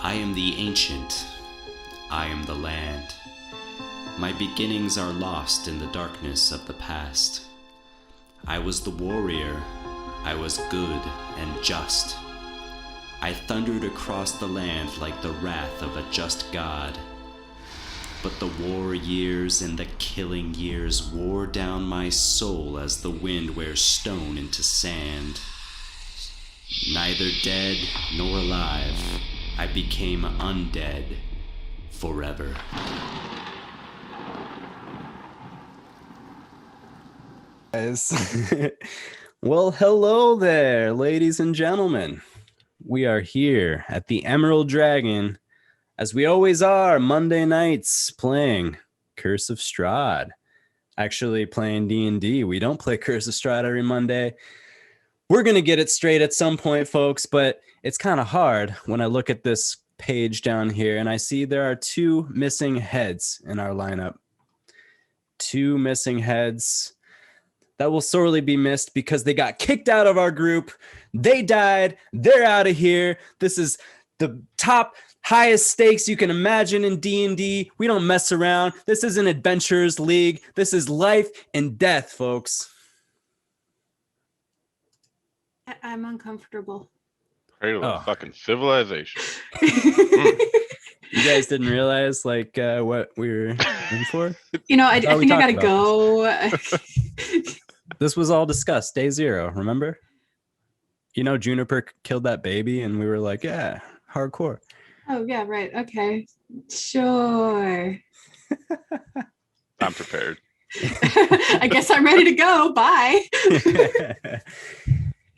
I am the ancient. I am the land. My beginnings are lost in the darkness of the past. I was the warrior. I was good and just. I thundered across the land like the wrath of a just god. But the war years and the killing years wore down my soul as the wind wears stone into sand. Neither dead nor alive, I became undead forever. Guys. Well, hello there, ladies and gentlemen. We are here at the Emerald Dragon, as we always are, Monday nights playing Curse of Strahd. Actually playing D&D. We don't play Curse of Strahd every Monday. We're going to get it straight at some point, folks, but it's kind of hard when I look at this page down here and I see there are two missing heads in our lineup. Two missing heads that will sorely be missed because they got kicked out of our group. They died. They're out of here. This is the top, highest stakes you can imagine in D&D. We don't mess around. This isn't Adventurers League. This is life and death, folks. I'm uncomfortable. Cradle of fucking civilization. You guys didn't realize what we were in for? You know, I think I gotta go. This was all discussed day zero, remember? You know, Juniper killed that baby and we were like, yeah, hardcore. Oh, yeah, right. Okay. Sure. I'm prepared. I guess I'm ready to go. Bye.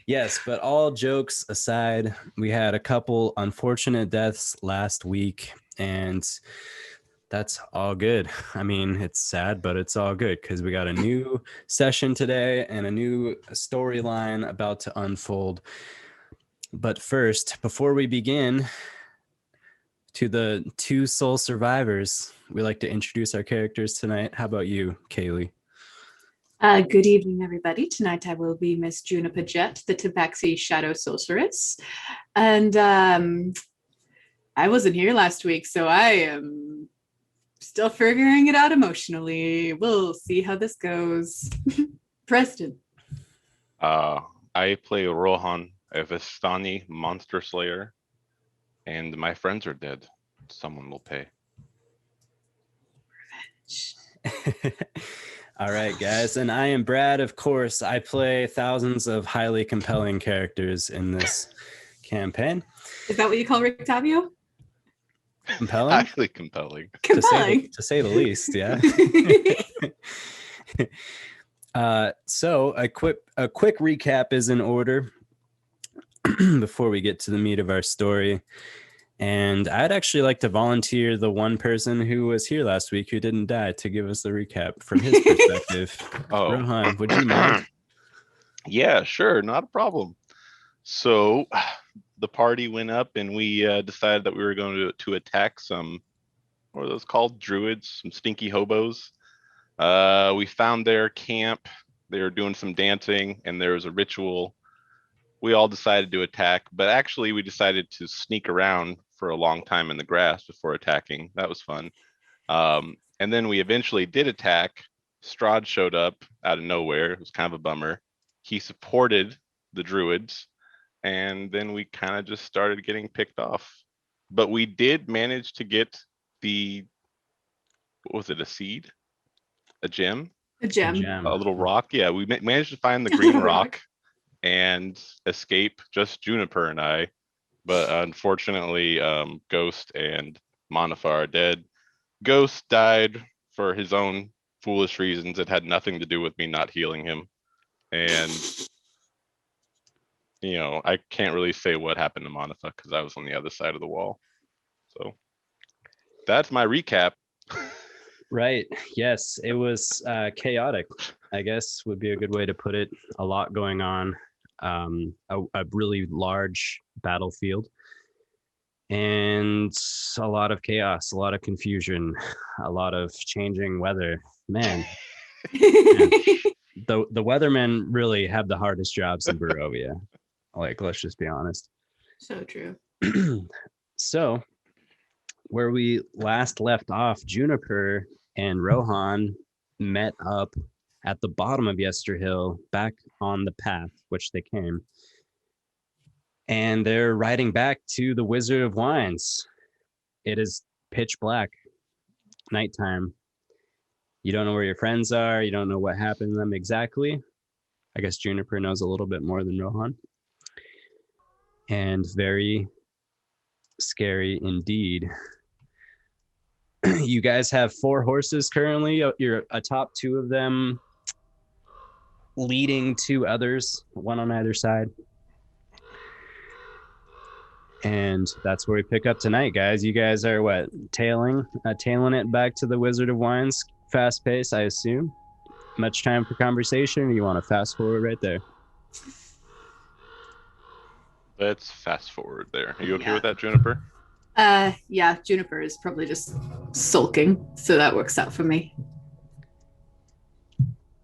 Yes, but all jokes aside, we had a couple unfortunate deaths last week, and that's all good. I mean, it's sad, but it's all good because we got a new session today and a new storyline about to unfold. But first, before we begin, to the two soul survivors, we like to introduce our characters tonight. How about you, Kaylie? Good evening, everybody. Tonight I will be Miss Juniper Jet, the Tabaxi Shadow Sorceress. And I wasn't here last week, so I am still figuring it out emotionally. We'll see how this goes. Preston. I play Rohan, a Vistani monster slayer, and my friends are dead. Someone will pay. Revenge. All right, guys. And I am Brad, of course. I play thousands of highly compelling characters in this campaign. Is that what you call Rictavio? Compelling? Actually compelling. Compelling. To say the least, yeah. So a quick recap is in order before we get to the meat of our story. And I'd actually like to volunteer the one person who was here last week who didn't die to give us the recap from his perspective. Oh, Rohan, would you mind? Yeah, sure, not a problem. So the party went up and we decided that we were going to attack some, what are those called? Druids, some stinky hobos. We found their camp. They were doing some dancing and there was a ritual. We all decided to attack, but actually we decided to sneak around for a long time in the grass before attacking. That was fun. And then we eventually did attack. Strahd showed up out of nowhere. It was kind of a bummer. He supported the druids, and then we kind of just started getting picked off. But we did manage to get what was it, a seed? A gem? A gem. A little rock? Yeah, we managed to find the green rock and escape, just Juniper and I. But unfortunately, Ghost and Monifa are dead. Ghost died for his own foolish reasons. It had nothing to do with me not healing him. And, you know, I can't really say what happened to Monifa because I was on the other side of the wall. So that's my recap. Right. Yes, it was chaotic, I guess would be a good way to put it. A lot going on. A really large battlefield and a lot of chaos, a lot of confusion, a lot of changing weather. Man, the weathermen really have the hardest jobs in Barovia. Like, let's just be honest. So true. So where we last left off, Juniper and Rohan met up at the bottom of Yesterhill, back on the path which they came. And they're riding back to the Wizard of Wines. It is pitch black, nighttime. You don't know where your friends are. You don't know what happened to them exactly. I guess Juniper knows a little bit more than Rohan. And very scary indeed. You guys have 4 horses currently. You're atop 2 of them, leading 2 others, 1 on either side. And that's where we pick up tonight, guys. You guys are what, tailing it back to the Wizard of Wines, fast pace, I assume. Much time for conversation, or you want to fast forward right there? Let's fast forward there. Are you okay with that, Juniper? Yeah, Juniper is probably just sulking, so that works out for me.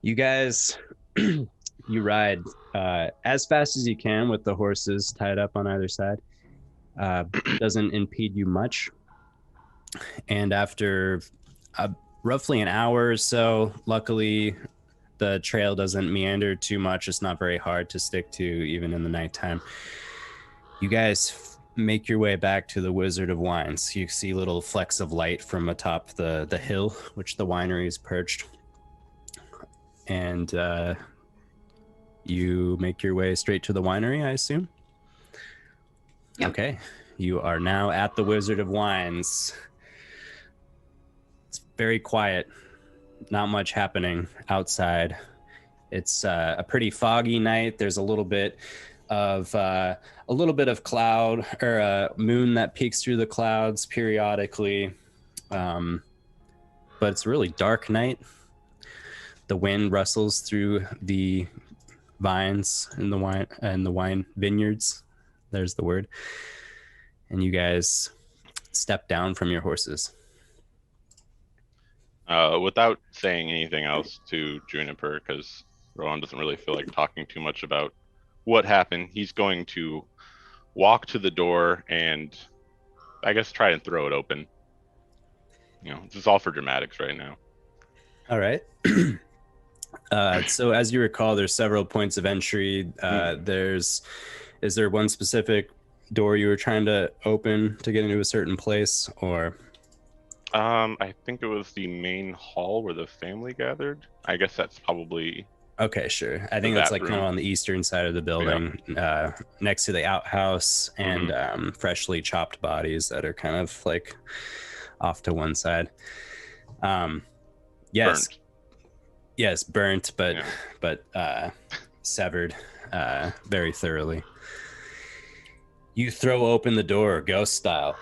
You guys, you ride as fast as you can with the horses tied up on either side. Doesn't impede you much. And after roughly an hour or so, luckily the trail doesn't meander too much. It's not very hard to stick to even in the nighttime. You guys make your way back to the Wizard of Wines. You see little flecks of light from atop the hill, which the winery is perched. And you make your way straight to the winery, I assume? Yep. Okay. You are now at the Wizard of Wines. It's very quiet. Not much happening outside. It's a pretty foggy night. There's a little bit of cloud or a moon that peeks through the clouds periodically, but it's a really dark night. The wind rustles through the vines in the wine vineyards. There's the word. And you guys step down from your horses. Without saying anything else to Juniper, because Rohan doesn't really feel like talking too much about what happened, he's going to walk to the door and I guess try and throw it open. You know, this is all for dramatics right now. All right. So as you recall, there's several points of entry. Is there one specific door you were trying to open to get into a certain place, or? I think it was the main hall where the family gathered. I guess that's probably... Okay, sure. I think that's like kind of on the eastern side of the building, next to the outhouse and freshly chopped bodies that are kind of like off to one side. Yes. Burnt. Yes, burnt, but severed very thoroughly. You throw open the door, ghost style.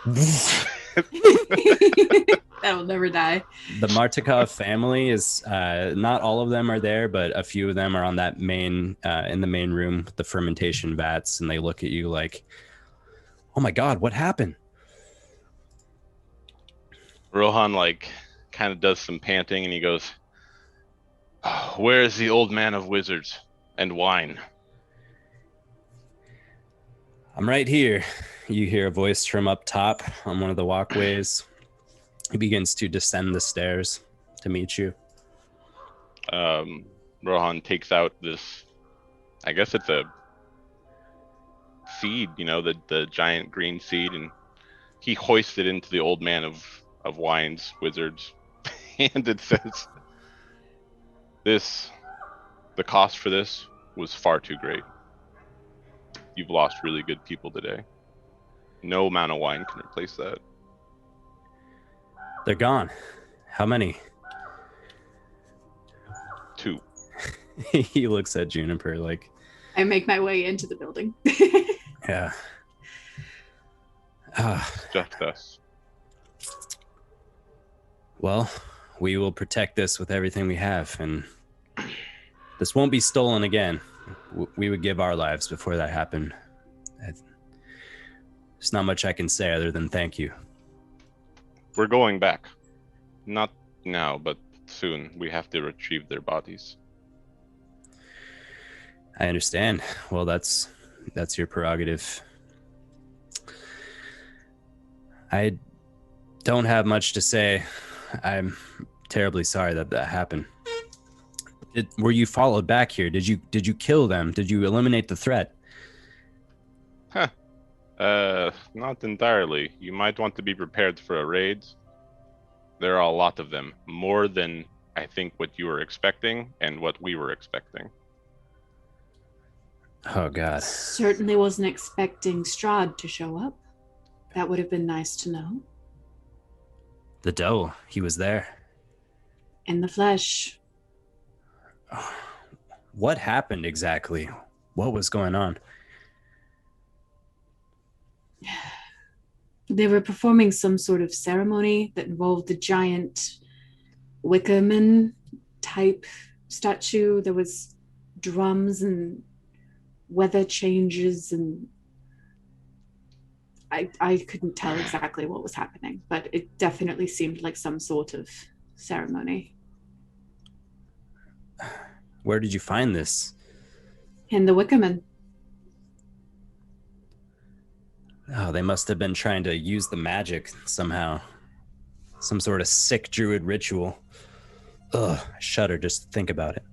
That'll never die. The Martikov family is not all of them are there, but a few of them are on that in the main room with the fermentation vats, and they look at you like, "Oh my God, what happened?" Rohan kind of does some panting, and he goes, "Where is the old man of wizards and wine?" "I'm right here." You hear a voice from up top on one of the walkways. He begins to descend the stairs to meet you. Rohan takes out this, I guess it's a seed, the giant green seed, and he hoists it into the old man of wines, wizards, and it says, the cost for this was far too great. You've lost really good people today. No amount of wine can replace that. They're gone. How many? 2. He looks at Juniper like... I make my way into the building. Yeah. Just us. Well, we will protect this with everything we have, and this won't be stolen again. We would give our lives before that happened. There's not much I can say other than thank you. We're going back. Not now, but soon. We have to retrieve their bodies. I understand. Well, that's your prerogative. Don't have much to say. I'm terribly sorry that happened. Were you followed back here? Did you kill them? Did you eliminate the threat? Not entirely. You might want to be prepared for a raid. There are a lot of them, more than I think what you were expecting and what we were expecting. Oh God. Certainly wasn't expecting Strahd to show up. That would have been nice to know. The devil, he was there. In the flesh. What happened exactly? What was going on? They were performing some sort of ceremony that involved a giant Wickerman type statue. There was drums and weather changes, and I couldn't tell exactly what was happening, but it definitely seemed like some sort of ceremony. Where did you find this? In the Wickerman. Oh, they must have been trying to use the magic somehow. Some sort of sick druid ritual. Ugh, I shudder just to think about it.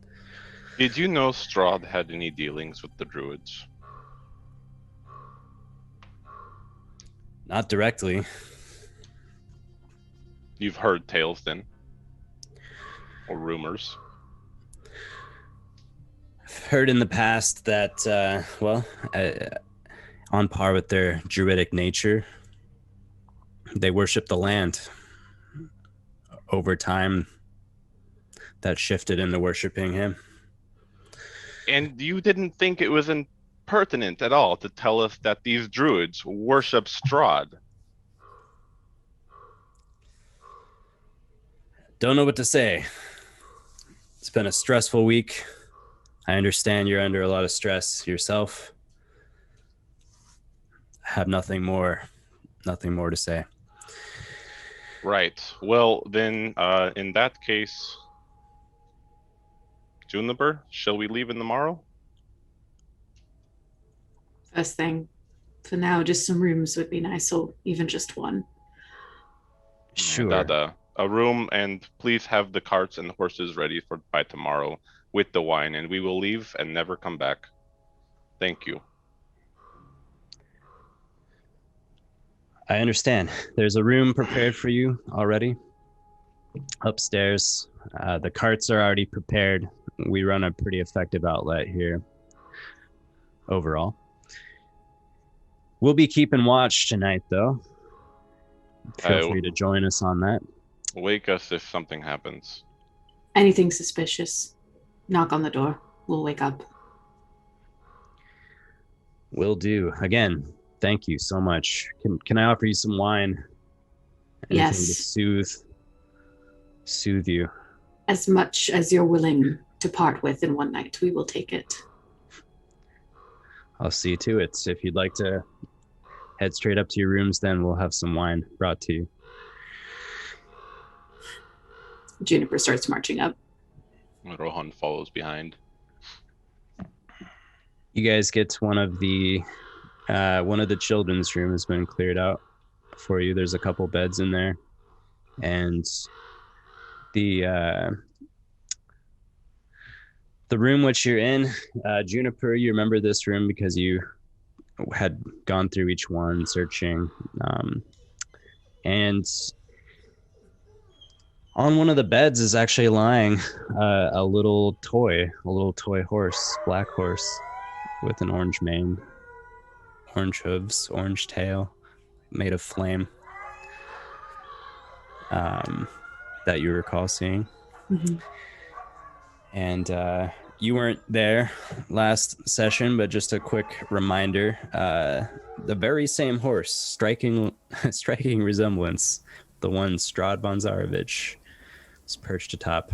Did you know Strahd had any dealings with the druids? Not directly. You've heard tales then? Or rumors? I've heard in the past that, on par with their druidic nature, they worship the land. Over time, that shifted into worshiping him. And you didn't think it was impertinent at all to tell us that these druids worship Strahd? Don't know what to say. It's been a stressful week. I understand you're under a lot of stress yourself. I have nothing more to say. Right. Well, then, in that case, Juniper, shall we leave in the morrow? First thing. For now, just some rooms would be nice, or even just one. Sure. A room, and please have the carts and the horses ready by tomorrow with the wine, and we will leave and never come back. Thank you. I understand. There's a room prepared for you already upstairs. The carts are already prepared. We run a pretty effective outlet here overall. We'll be keeping watch tonight, though. Feel free to join us on that. Wake us if something happens. Anything suspicious, knock on the door. We'll wake up. Will do. Again, thank you so much. Can I offer you some wine? Anything Yes. to soothe you. As much as you're willing to part with in one night, we will take it. I'll see to it. If you'd like to head straight up to your rooms, then we'll have some wine brought to you. Juniper starts marching up. Rohan follows behind. You guys get to one of the children's room has been cleared out for you. There's a couple beds in there, and the room which you're in, Juniper, you remember this room because you had gone through each one searching, and on one of the beds is actually lying a little toy horse, black horse with an orange mane, orange hooves, orange tail, made of flame, that you recall seeing. Mm-hmm. And you weren't there last session, but just a quick reminder, the very same horse, striking resemblance, the one Strahd von Zarovich was perched atop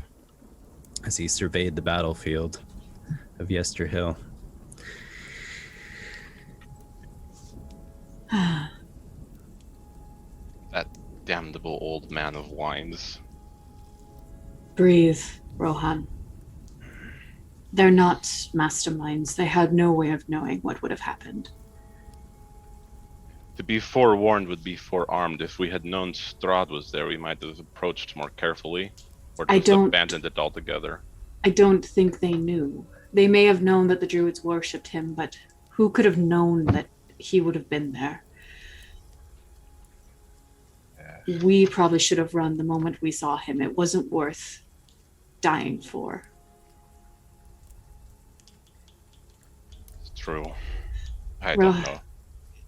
as he surveyed the battlefield of Yesterhill. That damnable old man of wines. Breathe, Rohan. They're not masterminds. They had no way of knowing what would have happened. To be forewarned would be forearmed. If we had known Strahd was there, we might have approached more carefully, or I just don't- abandoned it altogether. I don't think they knew. They may have known that the druids worshipped him, but who could have known that he would have been there? We probably should have run the moment we saw him. It wasn't worth dying for. It's true. I don't Rohan, know.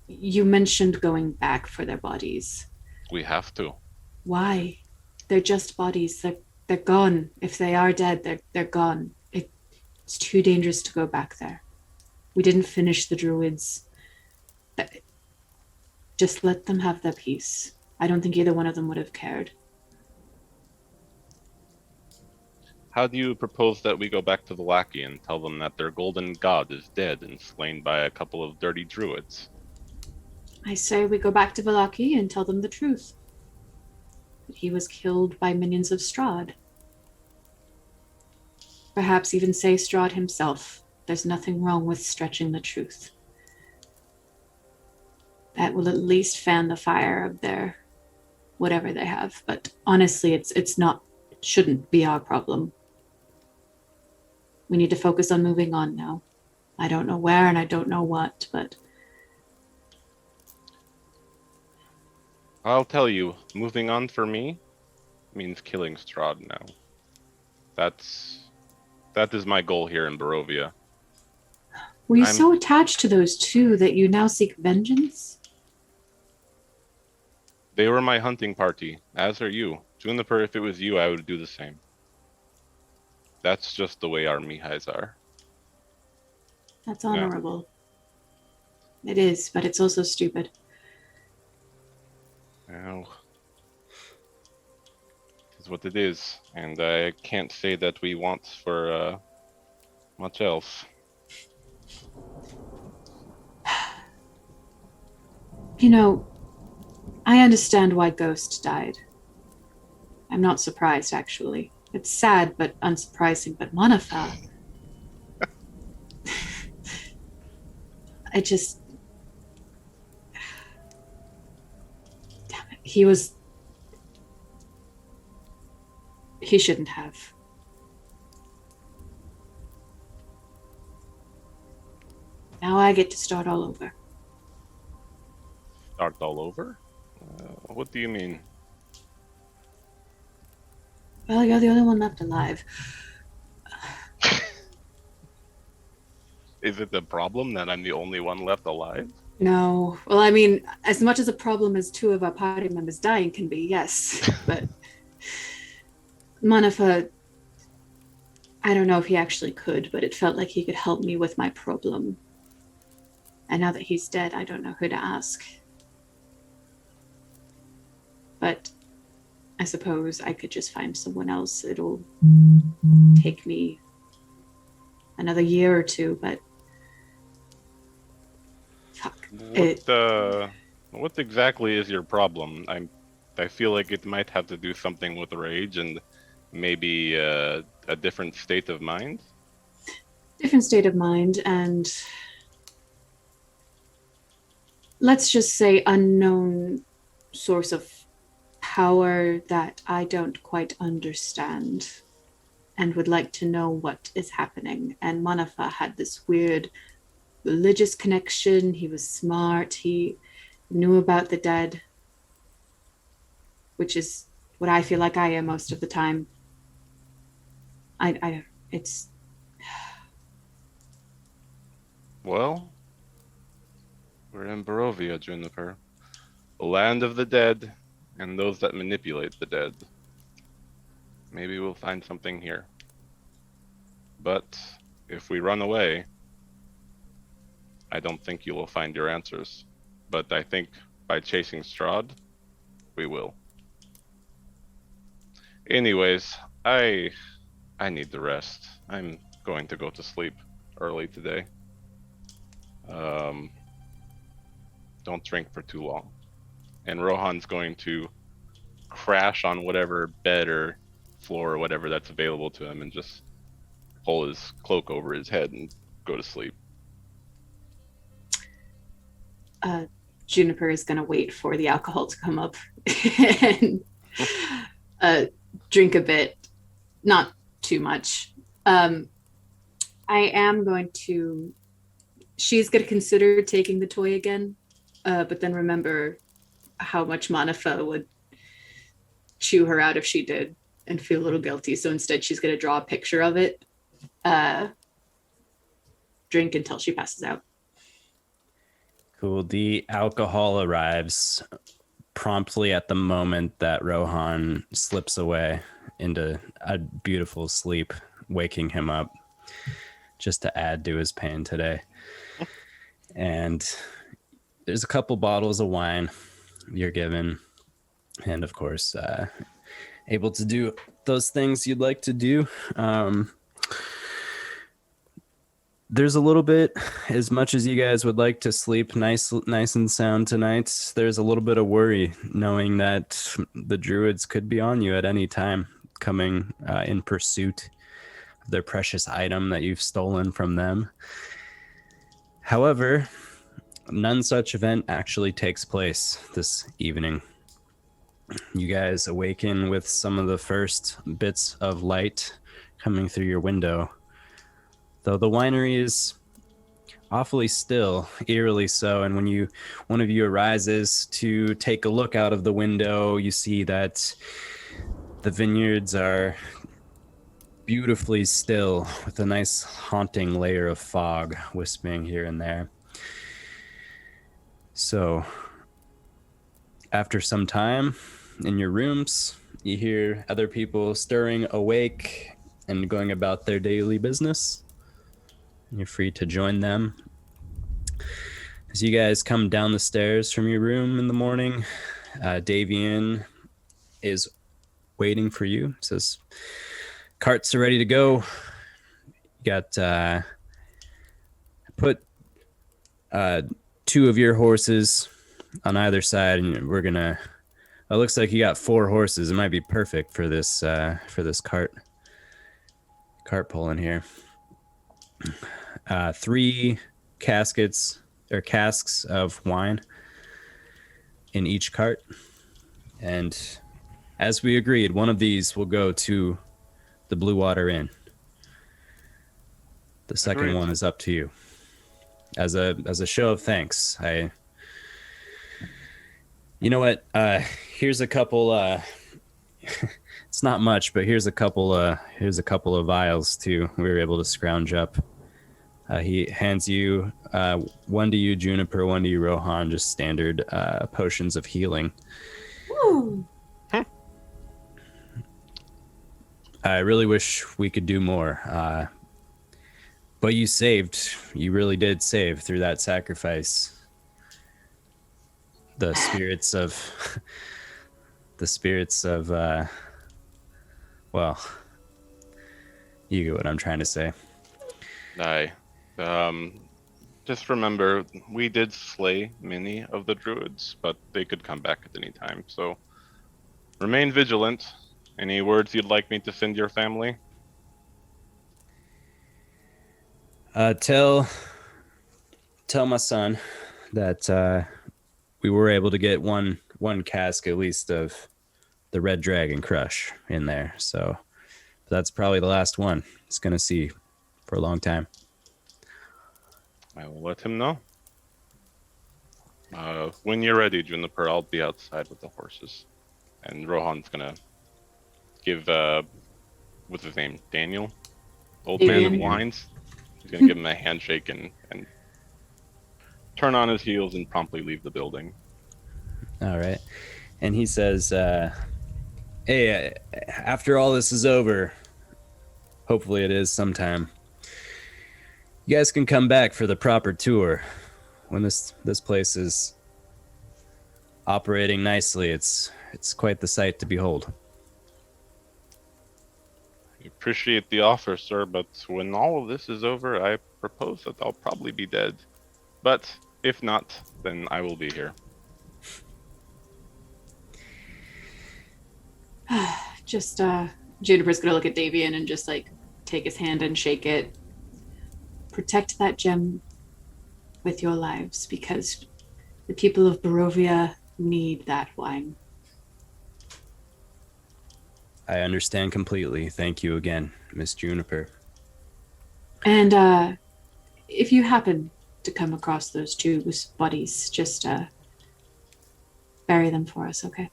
you mentioned going back for their bodies. We have to. Why? They're just bodies. They're gone. If they are dead, they're gone. It's too dangerous to go back there. We didn't finish the druids. Just let them have their peace. I don't think either one of them would have cared. How do you propose that we go back to the lackey and tell them that their golden god is dead and slain by a couple of dirty druids? I say we go back to Vallaki and tell them the truth. That he was killed by minions of Strahd. Perhaps even say Strahd himself. There's nothing wrong with stretching the truth. That will at least fan the fire of their whatever they have. But honestly, it shouldn't be our problem. We need to focus on moving on now. I don't know where and I don't know what, but I'll tell you, moving on for me means killing Strahd now. That is my goal here in Barovia. were you so attached to those two that you now seek vengeance? They were my hunting party, as are you. Juniper, if it was you, I would do the same. That's just the way our Mihais are. That's honorable. It is, but it's also stupid. Well, it's what it is, and I can't say that we want for much else. You know, I understand why Ghost died. I'm not surprised, actually. It's sad, but unsurprising. But Manafa... Damn it. He shouldn't have. Now I get to start all over. Start all over? What do you mean? Well, you're the only one left alive. Is it the problem that I'm the only one left alive? No. Well, I mean, as much as a problem as two of our party members dying can be, yes. But Manafa, I don't know if he actually could, but it felt like he could help me with my problem. And now that he's dead, I don't know who to ask. But I suppose I could just find someone else. It'll take me another year or two, but fuck. What exactly is your problem? I feel like it might have to do something with rage and maybe a different state of mind. Different state of mind, and let's just say unknown source of power that I don't quite understand and would like to know what is happening. And Manafa had this weird religious connection. He was smart. He knew about the dead, which is what I feel like I am most of the time. It's... Well, we're in Barovia, Juniper. The land of the dead and those that manipulate the dead. Maybe we'll find something here. But if we run away, I don't think you will find your answers. But I think by chasing Strahd, we will. Anyways, I need to rest. I'm going to go to sleep early today. Don't drink for too long. And Rohan's going to crash on whatever bed or floor or whatever that's available to him and just pull his cloak over his head and go to sleep. Juniper is going to wait for the alcohol to come up and drink a bit, not too much. I am going to, she's going to consider taking the toy again, but then remember how much Manafa would chew her out if she did and feel a little guilty. So instead she's going to draw a picture of it, drink until she passes out. Cool. The alcohol arrives promptly at the moment that Rohan slips away into a beautiful sleep, waking him up just to add to his pain today. And there's a couple bottles of wine you're given. And of course, able to do those things you'd like to do. There's a little bit, as much as you guys would like to sleep nice and sound tonight, there's a little bit of worry knowing that the druids could be on you at any time, coming in pursuit of their precious item that you've stolen from them. However, none such event actually takes place this evening. You guys awaken with some of the first bits of light coming through your window. Though the winery is awfully still, eerily so, and when one of you arises to take a look out of the window, you see that the vineyards are beautifully still with a nice haunting layer of fog wisping here and there. So, after some time in your rooms, you hear other people stirring awake and going about their daily business. You're free to join them. As you guys come down the stairs from your room in the morning, Davian is waiting for you. Says, carts are ready to go. You got put 2 of your horses on either side, and we're gonna. It looks like you got 4 horses. It might be perfect for this cart pulling here. 3 casks of wine in each cart, and as we agreed, one of these will go to the Blue Water Inn. The second one is up to you. As a show of thanks, you know what? Here's a couple. It's not much, but here's a couple of vials too. We were able to scrounge up. He hands you one to you, Juniper, one to you, Rohan, just standard potions of healing. Woo. I really wish we could do more. But you really did save through that sacrifice. The spirits of, well, you get what I'm trying to say. Aye. Just remember, we did slay many of the druids, but they could come back at any time. So remain vigilant. Any words you'd like me to send your family? Tell my son that we were able to get one cask at least of the Red Dragon Crush in there. So that's probably the last one he's gonna see for a long time. I will let him know. When you're ready, Juniper, I'll be outside with the horses. And Rohan's gonna give, what's his name? Daniel? Old man of wines. He's gonna give him a handshake and turn on his heels and promptly leave the building. All right. And he says, hey, after all this is over, hopefully it is sometime, you guys can come back for the proper tour. When this place is operating nicely, it's quite the sight to behold. I appreciate the offer, sir, but when all of this is over, I propose that I'll probably be dead. But if not, then I will be here. Just Juniper's gonna look at Davian and just like take his hand and shake it. Protect that gem with your lives, because The people of Barovia need that wine. I understand completely. Thank you again, Miss Juniper. And if you happen to come across those two bodies, just bury them for us, okay?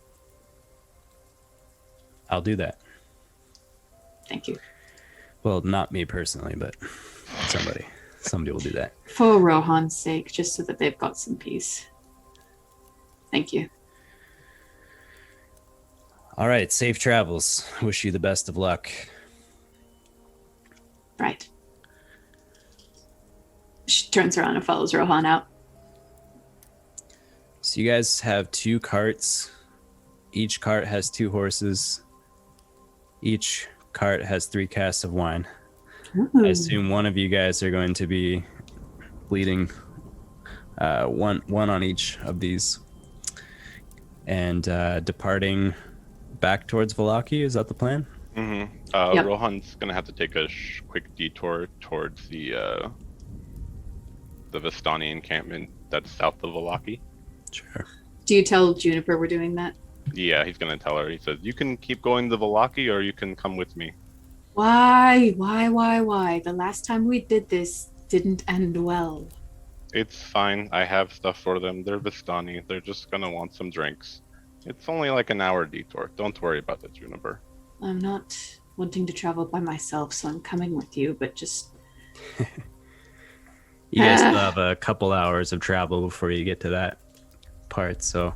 I'll do that. Thank you. Well, not me personally, but somebody will do that. For Rohan's sake, just so that they've got some peace. Thank you. All right, safe travels. Wish you the best of luck. Right. She turns around and follows Rohan out. So you guys have 2 carts. Each cart has 2 horses. Each cart has 3 casks of wine. Ooh. I assume one of you guys are going to be leading one on each of these and departing back towards Vallaki. Is that the plan? Mm-hmm. Yep. Rohan's gonna have to take a quick detour towards the Vistani encampment that's south of Vallaki. Sure. Do you tell Juniper we're doing that? Yeah, he's gonna tell her. He says, "You can keep going to Vallaki, or you can come with me." Why? The last time we did this didn't end well. It's fine. I have stuff for them. They're Vistani. They're just gonna want some drinks. It's only like an hour detour. Don't worry about it, Juniper. I'm not wanting to travel by myself, so I'm coming with you, but just... You guys still have a couple hours of travel before you get to that part. So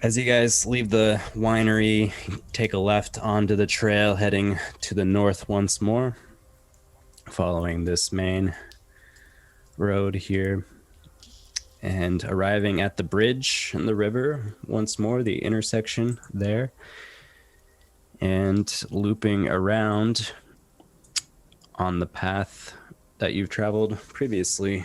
as you guys leave the winery, take a left onto the trail heading to the north once more, following this main road here, and arriving at the bridge and the river once more, the intersection there, and looping around on the path that you've traveled previously.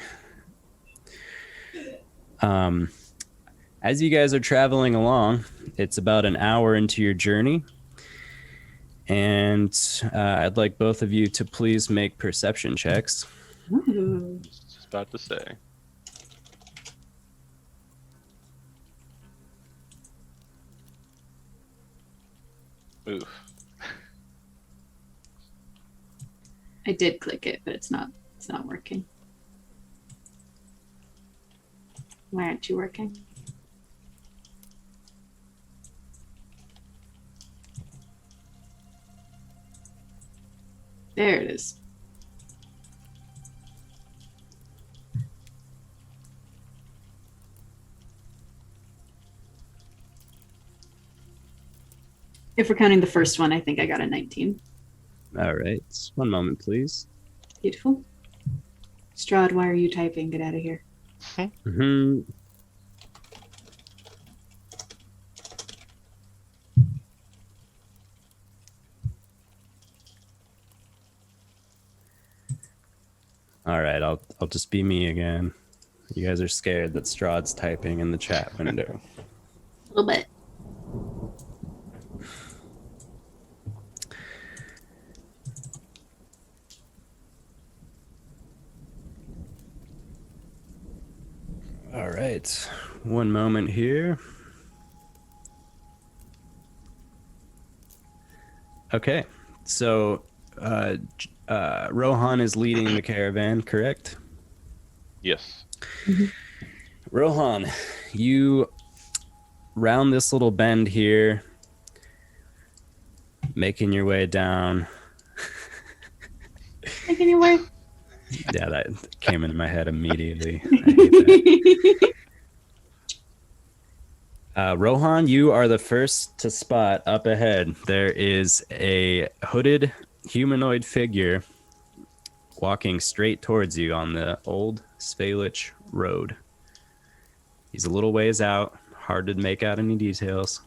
As you guys are traveling along, it's about an hour into your journey, and I'd like both of you to please make perception checks. Ooh. Just about to say. Oof. I did click it, but it's not working. Why aren't you working? There it is. If we're counting the first one, I think I got a 19. All right. One moment, please. Beautiful. Strahd, why are you typing? Get out of here. Mm-hmm. All right, I'll just be me again. You guys are scared that Strahd's typing in the chat window. A little bit. All right, one moment here. Okay, so Rohan is leading the caravan, correct? Yes. Rohan, you round this little bend here, making your way down. Making your way. Yeah, that came into my head immediately. I hate that. Rohan, you are the first to spot up ahead. There is a hooded humanoid figure walking straight towards you on the old Svalich road. He's a little ways out, hard to make out any details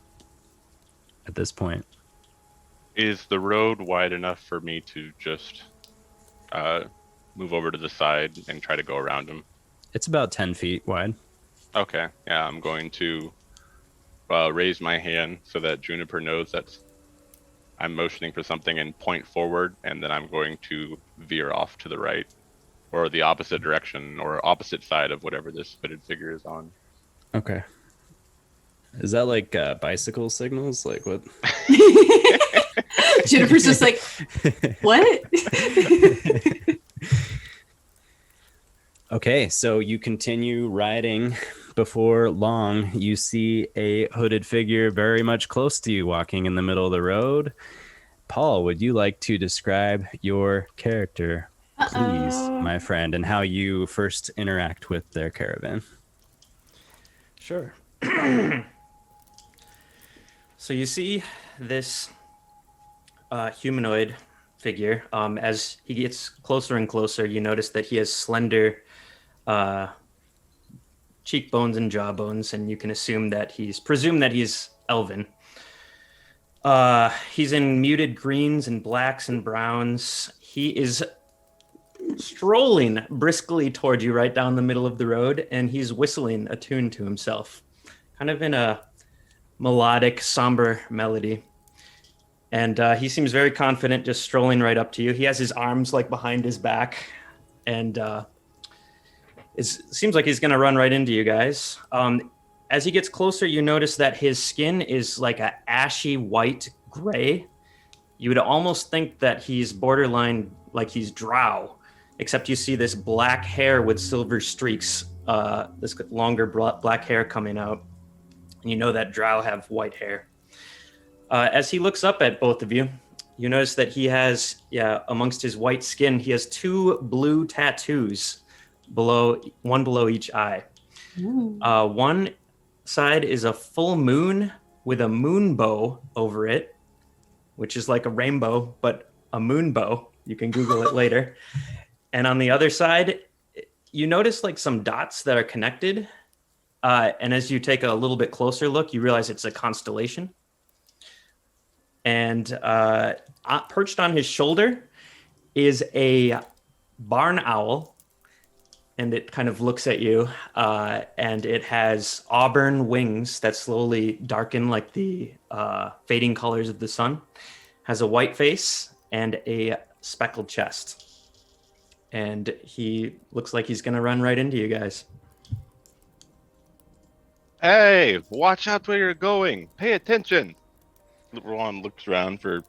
at this point. Is the road wide enough for me to just move over to the side and try to go around him? It's about 10 feet wide. Okay. Yeah, I'm going to raise my hand so that Juniper knows that I'm motioning for something and point forward, and then I'm going to veer off to the right or the opposite direction or opposite side of whatever this hooded figure is on. Okay. Is that like bicycle signals? Like what? Juniper's just like, what? Okay, so you continue riding. Before long, you see a hooded figure very much close to you walking in the middle of the road. Paul, would you like to describe your character, please, my friend, and how you first interact with their caravan? Sure. So you see this humanoid figure. As he gets closer and closer, you notice that he has slender cheekbones and jawbones, and you can presume that he's elven. He's in muted greens and blacks and browns. He is strolling briskly toward you right down the middle of the road, and he's whistling a tune to himself, kind of in a melodic, somber melody. And he seems very confident, just strolling right up to you. He has his arms like behind his back, and it seems like he's going to run right into you guys. As he gets closer, you notice that his skin is like a ashy white gray. You would almost think that he's borderline like he's drow, except you see this black hair with silver streaks, this longer black hair coming out. And you know that drow have white hair. As he looks up at both of you, you notice that he has, amongst his white skin, he has 2 blue tattoos one below each eye. One side is a full moon with a moon bow over it, which is like a rainbow, but a moon bow. You can Google it later. And on the other side, you notice like some dots that are connected. And as you take a little bit closer look, you realize it's a constellation. And perched on his shoulder is a barn owl. And it kind of looks at you, and it has auburn wings that slowly darken like the fading colors of the sun, has a white face and a speckled chest. And he looks like he's going to run right into you guys. Hey, watch out where you're going. Pay attention. Rohan looks around for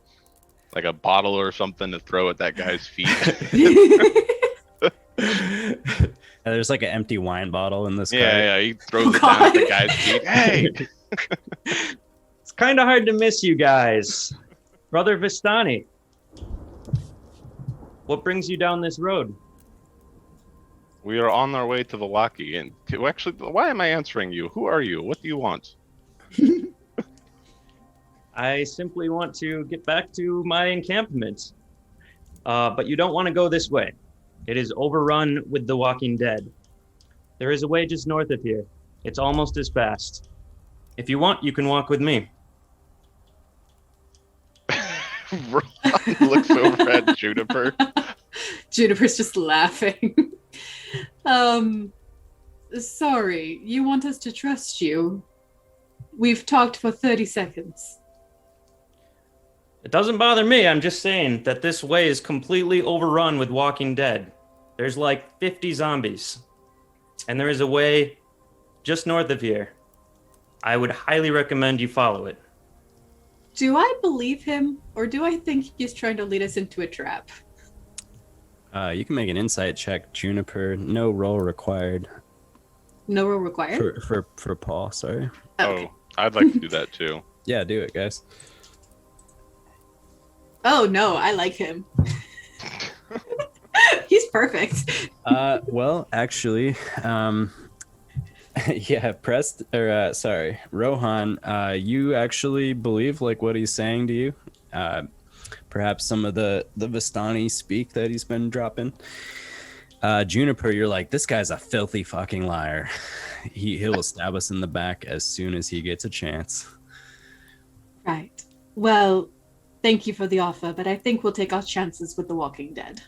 like a bottle or something to throw at that guy's feet. There's like an empty wine bottle in this cart. Yeah, he throws it down at the guy's feet. Hey! It's kind of hard to miss you guys. Brother Vistani, what brings you down this road? We are on our way to the Locky. And actually, why am I answering you? Who are you? What do you want? I simply want to get back to my encampment. But you don't want to go this way. It is overrun with the walking dead. There is a way just north of here. It's almost as fast. If you want, you can walk with me. Rohan looks over at Juniper. Juniper's just laughing. Sorry, you want us to trust you? We've talked for 30 seconds. It doesn't bother me. I'm just saying that this way is completely overrun with walking dead. There's like 50 zombies. And there is a way just north of here. I would highly recommend you follow it. Do I believe him, or do I think he's trying to lead us into a trap? You can make an insight check, Juniper. No roll required. No roll required? For Paul, sorry. Okay. Oh, I'd like to do that too. Yeah, do it, guys. Oh no, I like him. He's perfect. Well, actually, yeah, Rohan, you actually believe like what he's saying to you. Perhaps some of the Vistani speak that he's been dropping. Juniper, you're like, this guy's a filthy fucking liar. He'll stab us in the back as soon as he gets a chance. Right. Well, thank you for the offer, but I think we'll take our chances with the Walking Dead.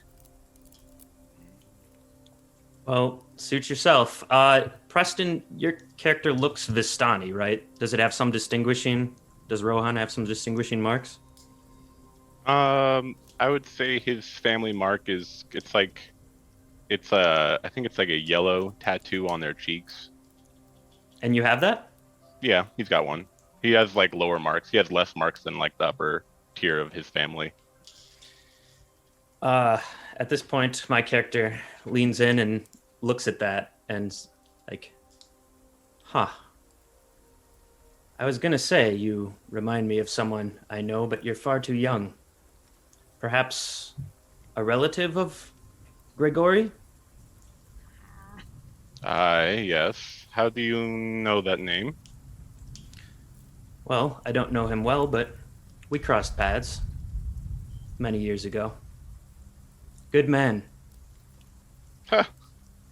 Well, suit yourself. Preston, your character looks Vistani, right? Does it have some distinguishing? Does Rohan have some distinguishing marks? I would say his family mark is, it's like It's I think it's like a yellow tattoo on their cheeks. And you have that? Yeah, he's got one. He has like lower marks. He has less marks than like the upper tier of his family. At this point, my character leans in and looks at that and like, huh. I was gonna say you remind me of someone I know, but you're far too young. Perhaps a relative of Gregory? Yes. How do you know that name? Well, I don't know him well, but we crossed paths many years ago. Good man. Huh.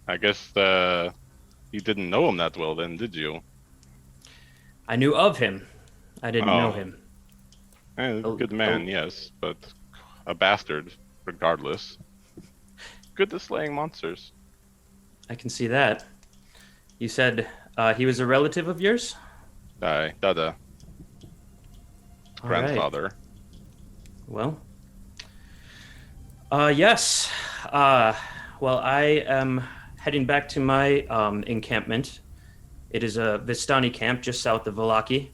I guess you didn't know him that well then, did you? I knew of him. I didn't know him. Good man, yes, but a bastard, regardless. Good at slaying monsters. I can see that. You said he was a relative of yours? Aye, Dada. All right. Grandfather. Well, yes. Well, I am heading back to my encampment. It is a Vistani camp just south of Valaki.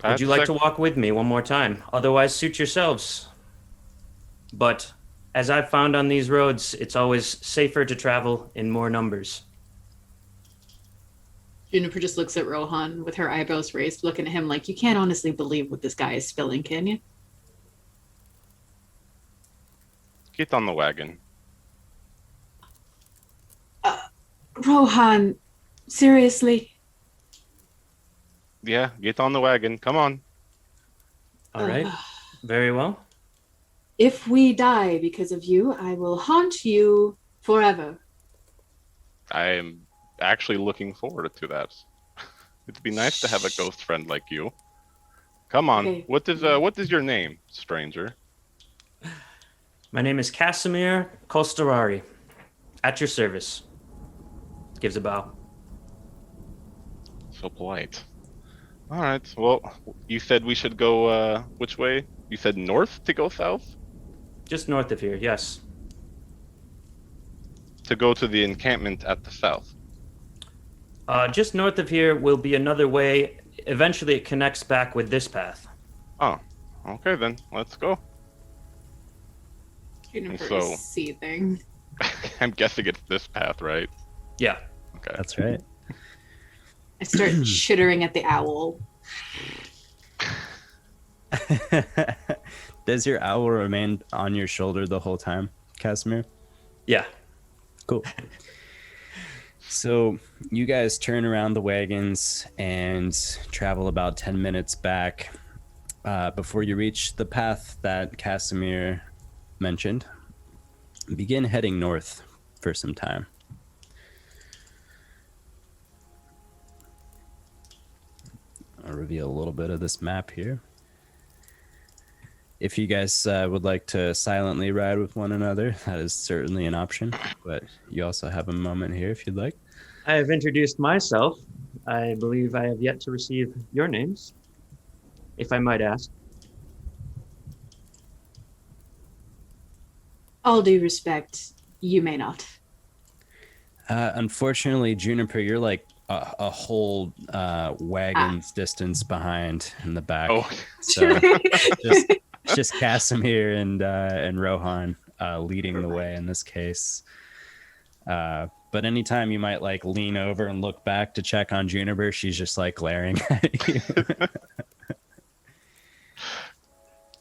Would you like to walk with me one more time? Otherwise, suit yourselves. But as I've found on these roads, it's always safer to travel in more numbers. Juniper just looks at Rohan with her eyebrows raised, looking at him like, you can't honestly believe what this guy is spilling, can you? Get on the wagon. Rohan, seriously? Yeah, get on the wagon. Come on. All right. Very well. If we die because of you, I will haunt you forever. I am actually looking forward to that. It'd be nice to have a ghost friend like you. Come on. Okay. What is your name, stranger? My name is Kasimir Costorari. At your service. Gives a bow. So polite. All right. Well, you said we should go which way? You said north to go south? Just north of here, yes. To go to the encampment at the south. Just north of here will be another way. Eventually, it connects back with this path. Oh, okay then. Let's go. Juniper So- is seething. I'm guessing it's this path, right? Yeah. Okay. That's right. I start chittering at the owl. Does your owl remain on your shoulder the whole time, Kasimir? Yeah. Cool. So you guys turn around the wagons and travel about 10 minutes back before you reach the path that Kasimir mentioned. Begin heading north for some time. I'll reveal a little bit of this map here. If you guys would like to silently ride with one another, that is certainly an option, but you also have a moment here if you'd like. I have introduced myself. I believe I have yet to receive your names, if I might ask. All due respect, you may not. Unfortunately, Juniper, you're like a whole wagon's distance behind in the back. Oh, So just Kasimir and Rohan leading the way in this case. But anytime you might like lean over and look back to check on Juniper, she's just like glaring at you.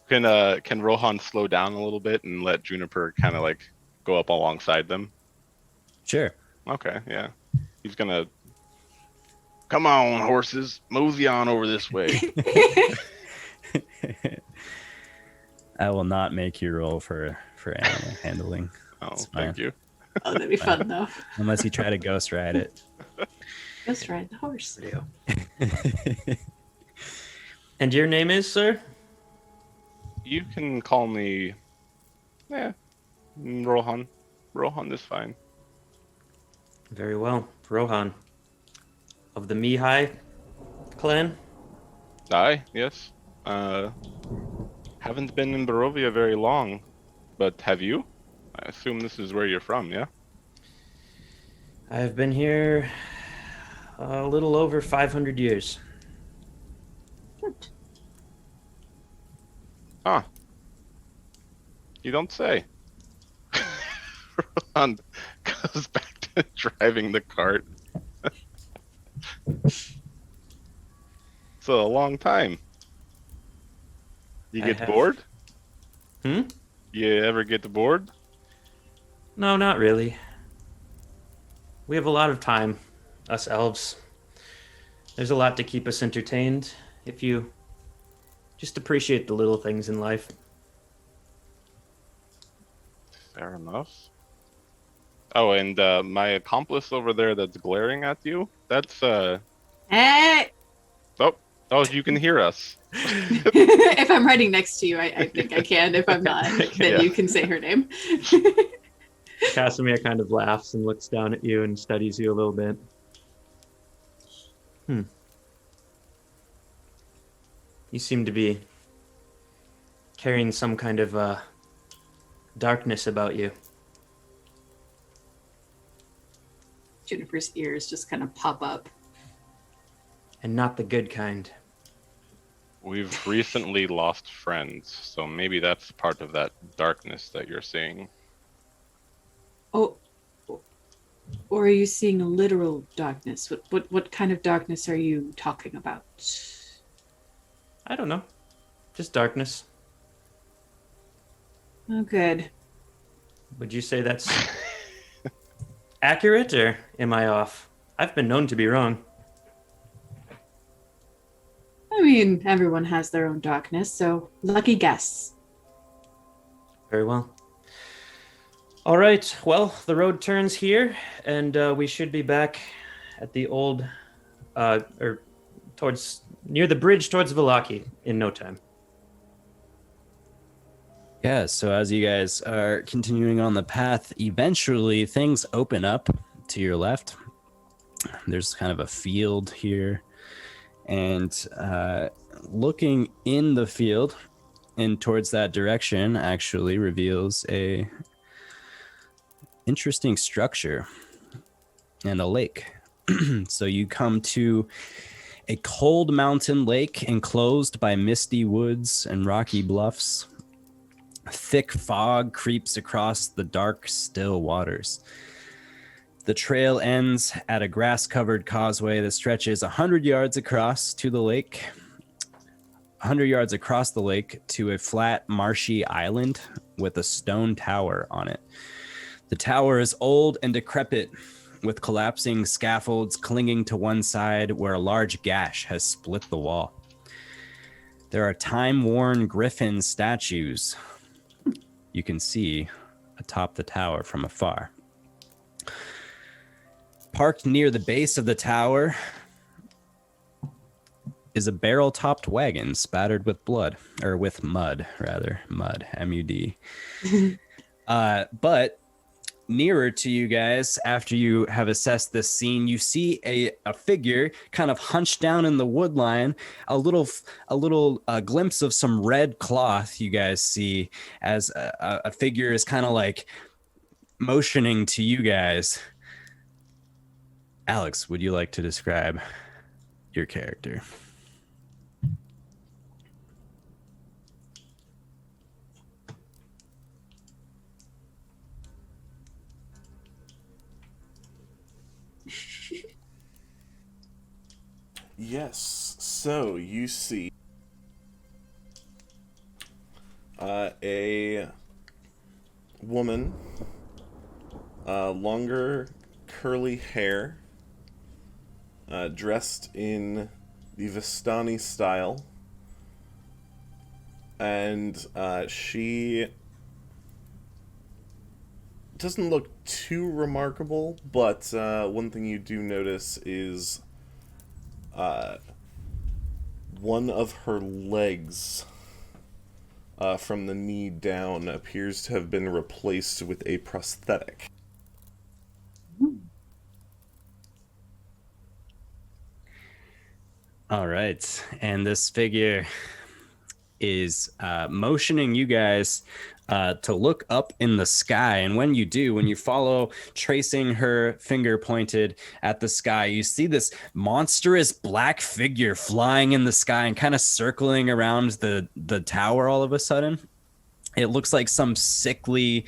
Can Rohan slow down a little bit and let Juniper kind of like go up alongside them? Sure. Okay, yeah. He's gonna. Come on, horses, mosey on over this way. I will not make you roll for animal handling. Oh, It's fine. thank you. Oh, that'd be fun though. Unless you try to ghost ride it. Let's ride the horse. And your name is, sir? You can call me. Yeah, Rohan. Rohan is fine. Very well. Rohan. Of the Mihai clan? Aye, yes. Haven't been in Barovia very long, but have you? I assume this is where you're from, yeah? I've been here a little over 500 years. Huh. You don't say. Rohan goes back to driving the cart. It's a long time. You I get have- bored? Hmm? You ever get bored? No, not really. We have a lot of time, us elves. There's a lot to keep us entertained if you just appreciate the little things in life. Fair enough. Oh, and my accomplice over there that's glaring at you, that's Hey! oh, you can hear us. If I'm riding next to you, I think I can. If I'm not, then Yeah. you can say her name. Kasimir kind of laughs and looks down at you and studies you a little bit. You seem to be carrying some kind of darkness about you. Juniper's ears just kind of pop up. And not the good kind. We've recently lost friends, so maybe that's part of that darkness that you're seeing. Oh, or are you seeing a literal darkness? What kind of darkness are you talking about? I don't know. Just darkness. Oh, good. Would you say that's accurate, or am I off? I've been known to be wrong. I mean, everyone has their own darkness, so lucky guess. Very well. All right. Well, the road turns here, and we should be back at the old, or towards near the bridge towards Vallaki in no time. Yeah, so as you guys are continuing on the path, eventually things open up to your left. There's kind of a field here. And looking in the field and towards that direction actually reveals a interesting structure and a lake. So you come to a cold mountain lake enclosed by misty woods and rocky bluffs. Thick fog creeps across the dark, still waters. The trail ends at a grass-covered causeway that stretches 100 yards across to the lake. 100 yards across the lake to a flat, marshy island with a stone tower on it. The tower is old and decrepit, with collapsing scaffolds clinging to one side where a large gash has split the wall. There are time-worn griffin statues you can see atop the tower from afar. Parked near the base of the tower is a barrel-topped wagon spattered with blood, or with mud, rather. Mud, M-U-D. But nearer to you guys, after you have assessed this scene, you see a figure kind of hunched down in the wood line. A little glimpse of some red cloth you guys see as a figure is kind of like motioning to you guys. Alex, would you like to describe your character? Yes, so you see a woman, longer curly hair, dressed in the Vistani style, and she doesn't look too remarkable, but one thing you do notice is one of her legs from the knee down appears to have been replaced with a prosthetic. All right. And this figure is motioning you guys to look up in the sky. And when you do, when you follow, tracing her finger pointed at the sky, you see this monstrous black figure flying in the sky and kind of circling around the tower all of a sudden. It looks like some sickly,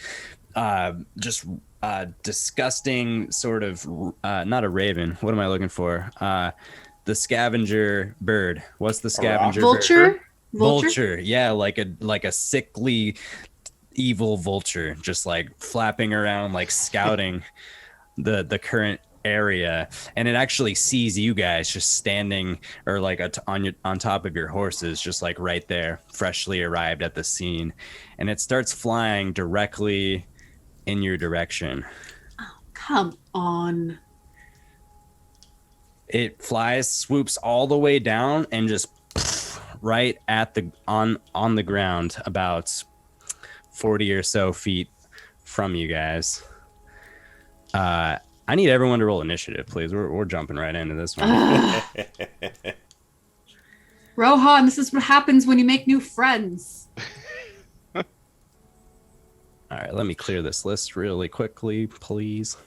disgusting sort of, not a raven. What am I looking for? The scavenger bird. What's the scavenger bird? Vulture. Yeah, like a sickly, evil vulture, just like flapping around, like scouting the current area. And it actually sees you guys just standing, or like on top of your horses, just like right there, freshly arrived at the scene. And it starts flying directly in your direction. Oh, come on. It flies, swoops all the way down, and just right at the on the ground, about 40 or so feet from you guys. I need everyone to roll initiative, please. We're jumping right into this one. Rohan, this is what happens when you make new friends. All right, let me clear this list really quickly, please.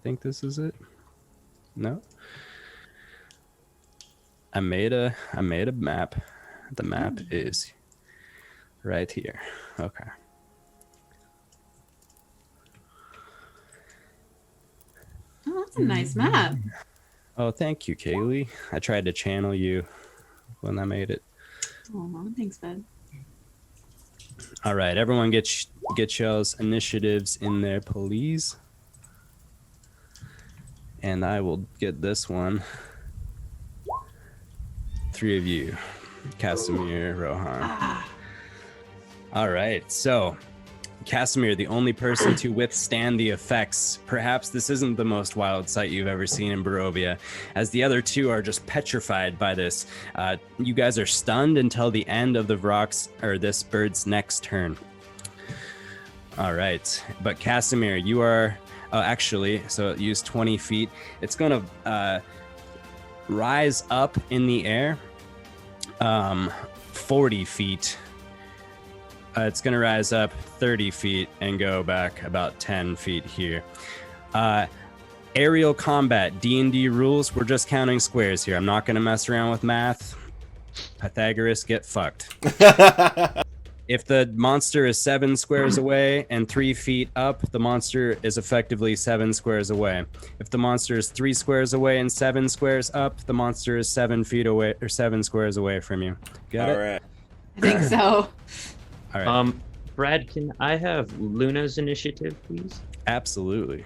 Think this is it? No. I made a map. The map is right here. Okay. Oh, that's a nice map. Oh, thank you, Kaylie. I tried to channel you when I made it. Oh, thanks, bud. All right, everyone get y'all's initiatives in there, please. And I will get this one. 3 of you. Kasimir, Rohan. All right, so Kasimir, the only person to withstand the effects. Perhaps this isn't the most wild sight you've ever seen in Barovia, as the other two are just petrified by this. You guys are stunned until the end of the rocks, or this bird's next turn. All right, but Kasimir, you are actually, so use 20 feet. It's going to rise up in the air 40 feet. It's going to rise up 30 feet and go back about 10 feet here. Aerial combat, D&D rules. We're just counting squares here. I'm not going to mess around with math. Pythagoras, get fucked. If the monster is 7 squares away and 3 feet up, the monster is effectively 7 squares away. If the monster is 3 squares away and 7 squares up, the monster is 7 feet away, or 7 squares away from you. Got it? All right. I think so. All right. Brad, can I have Luna's initiative, please? Absolutely.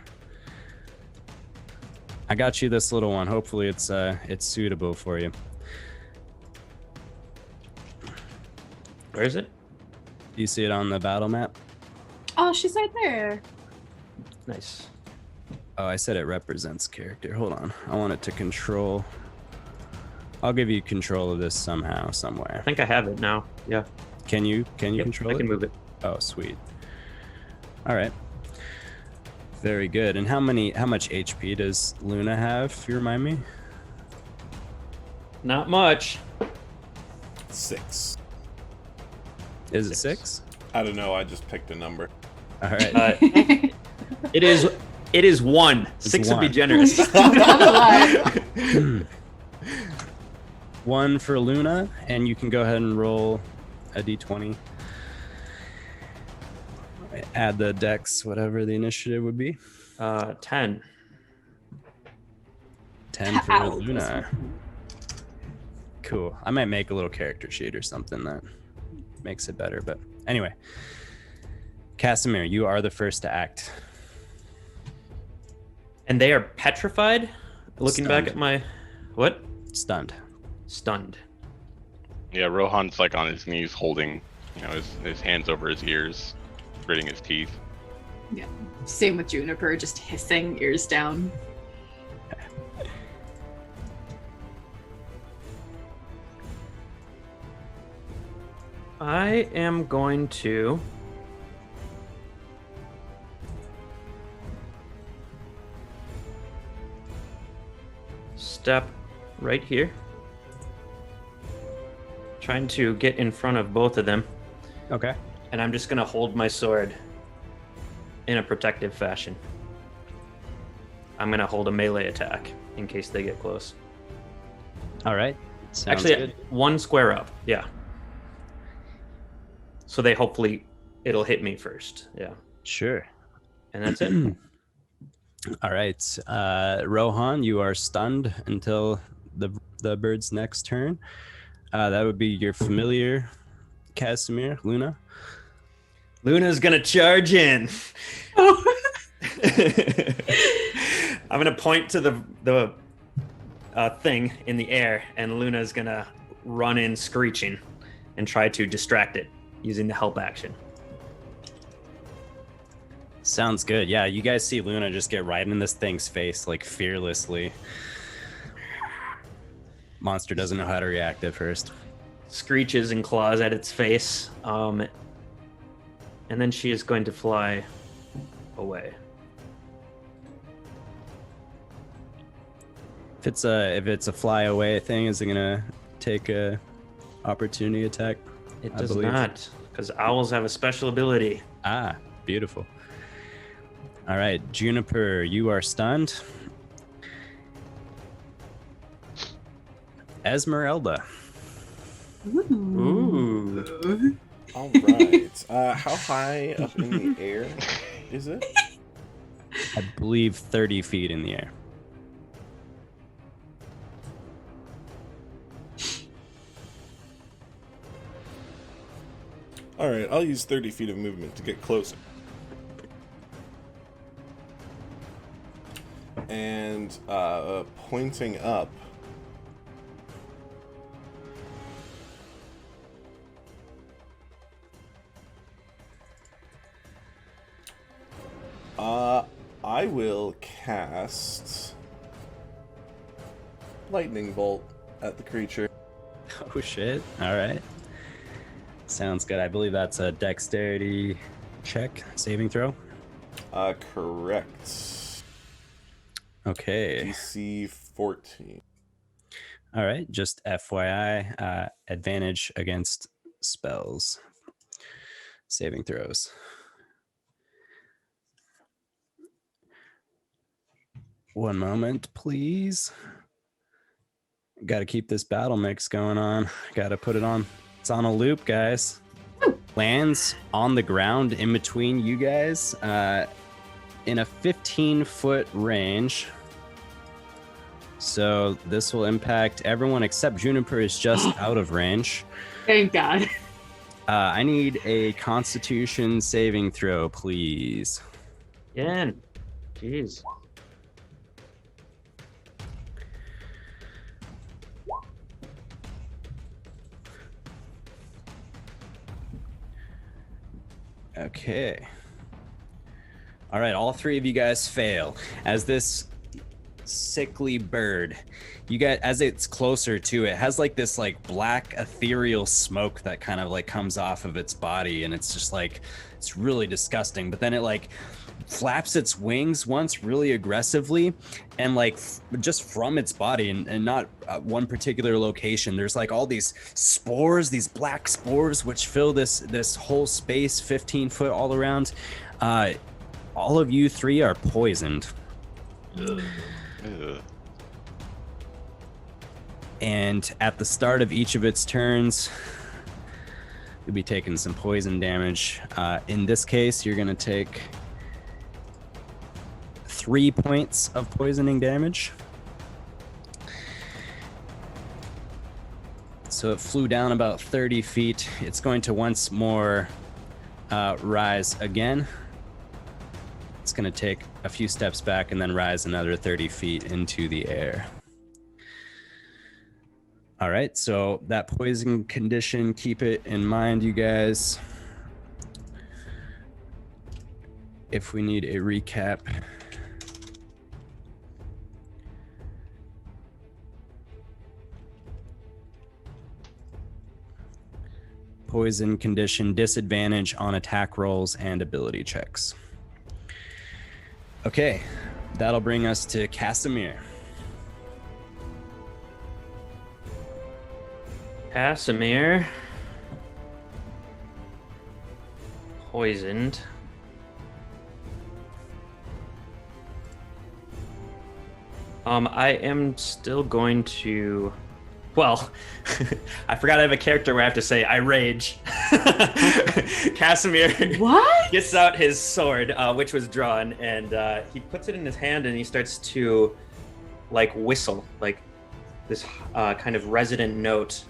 I got you this little one. Hopefully it's suitable for you. Where is it? Do you see it on the battle map? Oh, she's right there. Nice. Oh, I said it represents character. Hold on. I want it to control. I'll give you control of this somehow, somewhere. I think I have it now. Yeah. Can you Yep, control it? I can move it. Oh, sweet. All right. Very good. And how much HP does Luna have? If you remind me. Not much. 6. Is it 6? I don't know. I just picked a number. All right. It is 1. 6 would be 1. generous. 1 for Luna, and you can go ahead and roll a d20. Add the dex, whatever the initiative would be. 10. 10 for Ow. Luna. Cool. I might make a little character sheet or something that makes it better. But anyway, Kasimir, you are the first to act. And they are petrified? Looking Stunned. back at my... What? Stunned. Stunned. Yeah, Rohan's like on his knees holding, his hands over his ears, gritting his teeth. Yeah. Same with Juniper, just hissing, ears down. I am going to... step right here, trying to get in front of both of them. Okay. And I'm just going to hold my sword in a protective fashion. I'm going to hold a melee attack in case they get close. All right. Sounds Actually, good. one square up. Yeah. So they hopefully it'll hit me first. Yeah. Sure. And that's it. All right. Rohan, you are stunned until the bird's next turn. That would be your familiar Kasimir, Luna. Luna's going to charge in. Oh. I'm going to point to the thing in the air, and Luna's going to run in screeching and try to distract it using the help action. Sounds good. Yeah, you guys see Luna just get right in this thing's face, like fearlessly. Monster doesn't know how to react at first. Screeches and claws at its face. And then she is going to fly away. If it's a fly away thing, is it gonna take a opportunity attack? It I does believe. not, because owls have a special ability. Ah, beautiful. All right, Juniper, you are stunned. Ezmerelda. Ooh. All right. How high up in the air is it? I believe 30 feet in the air. All right, I'll use 30 feet of movement to get closer. And pointing up. I will cast Lightning Bolt at the creature. Oh shit! All right, sounds good. I believe that's a dexterity check, saving throw. Correct. Okay. DC 14. All right. Just FYI, advantage against spells, saving throws. One moment, please. Got to keep this battle mix going on. Got to put it on. It's on a loop, guys. Lands on the ground in between you guys in a 15-foot range. So this will impact everyone except Juniper is just out of range. Thank God. I need a Constitution saving throw, please. Again. Jeez. Okay. All right, all three of you guys fail. As this sickly bird, you get, as it's closer to it, has like this like black ethereal smoke that kind of like comes off of its body, and it's just like, it's really disgusting. But then it like flaps its wings once really aggressively, and like just from its body, and not one particular location, there's like all these spores, these black spores, which fill this whole space, 15 foot all around. All of you three are poisoned. Ugh. And at the start of each of its turns, you'll be taking some poison damage. In this case, you're going to take 3 points of poisoning damage. So it flew down about 30 feet. It's going to once more rise again. It's going to take a few steps back and then rise another 30 feet into the air. All right, so that poison condition, keep it in mind, you guys. If we need a recap. Poison condition, disadvantage on attack rolls and ability checks. Okay, that'll bring us to Kasimir. Kasimir. Poisoned. I am still going to... Well, I forgot I have a character where I have to say I rage. Kasimir What? gets out his sword, which was drawn, and he puts it in his hand and he starts to like whistle, like this kind of resonant note.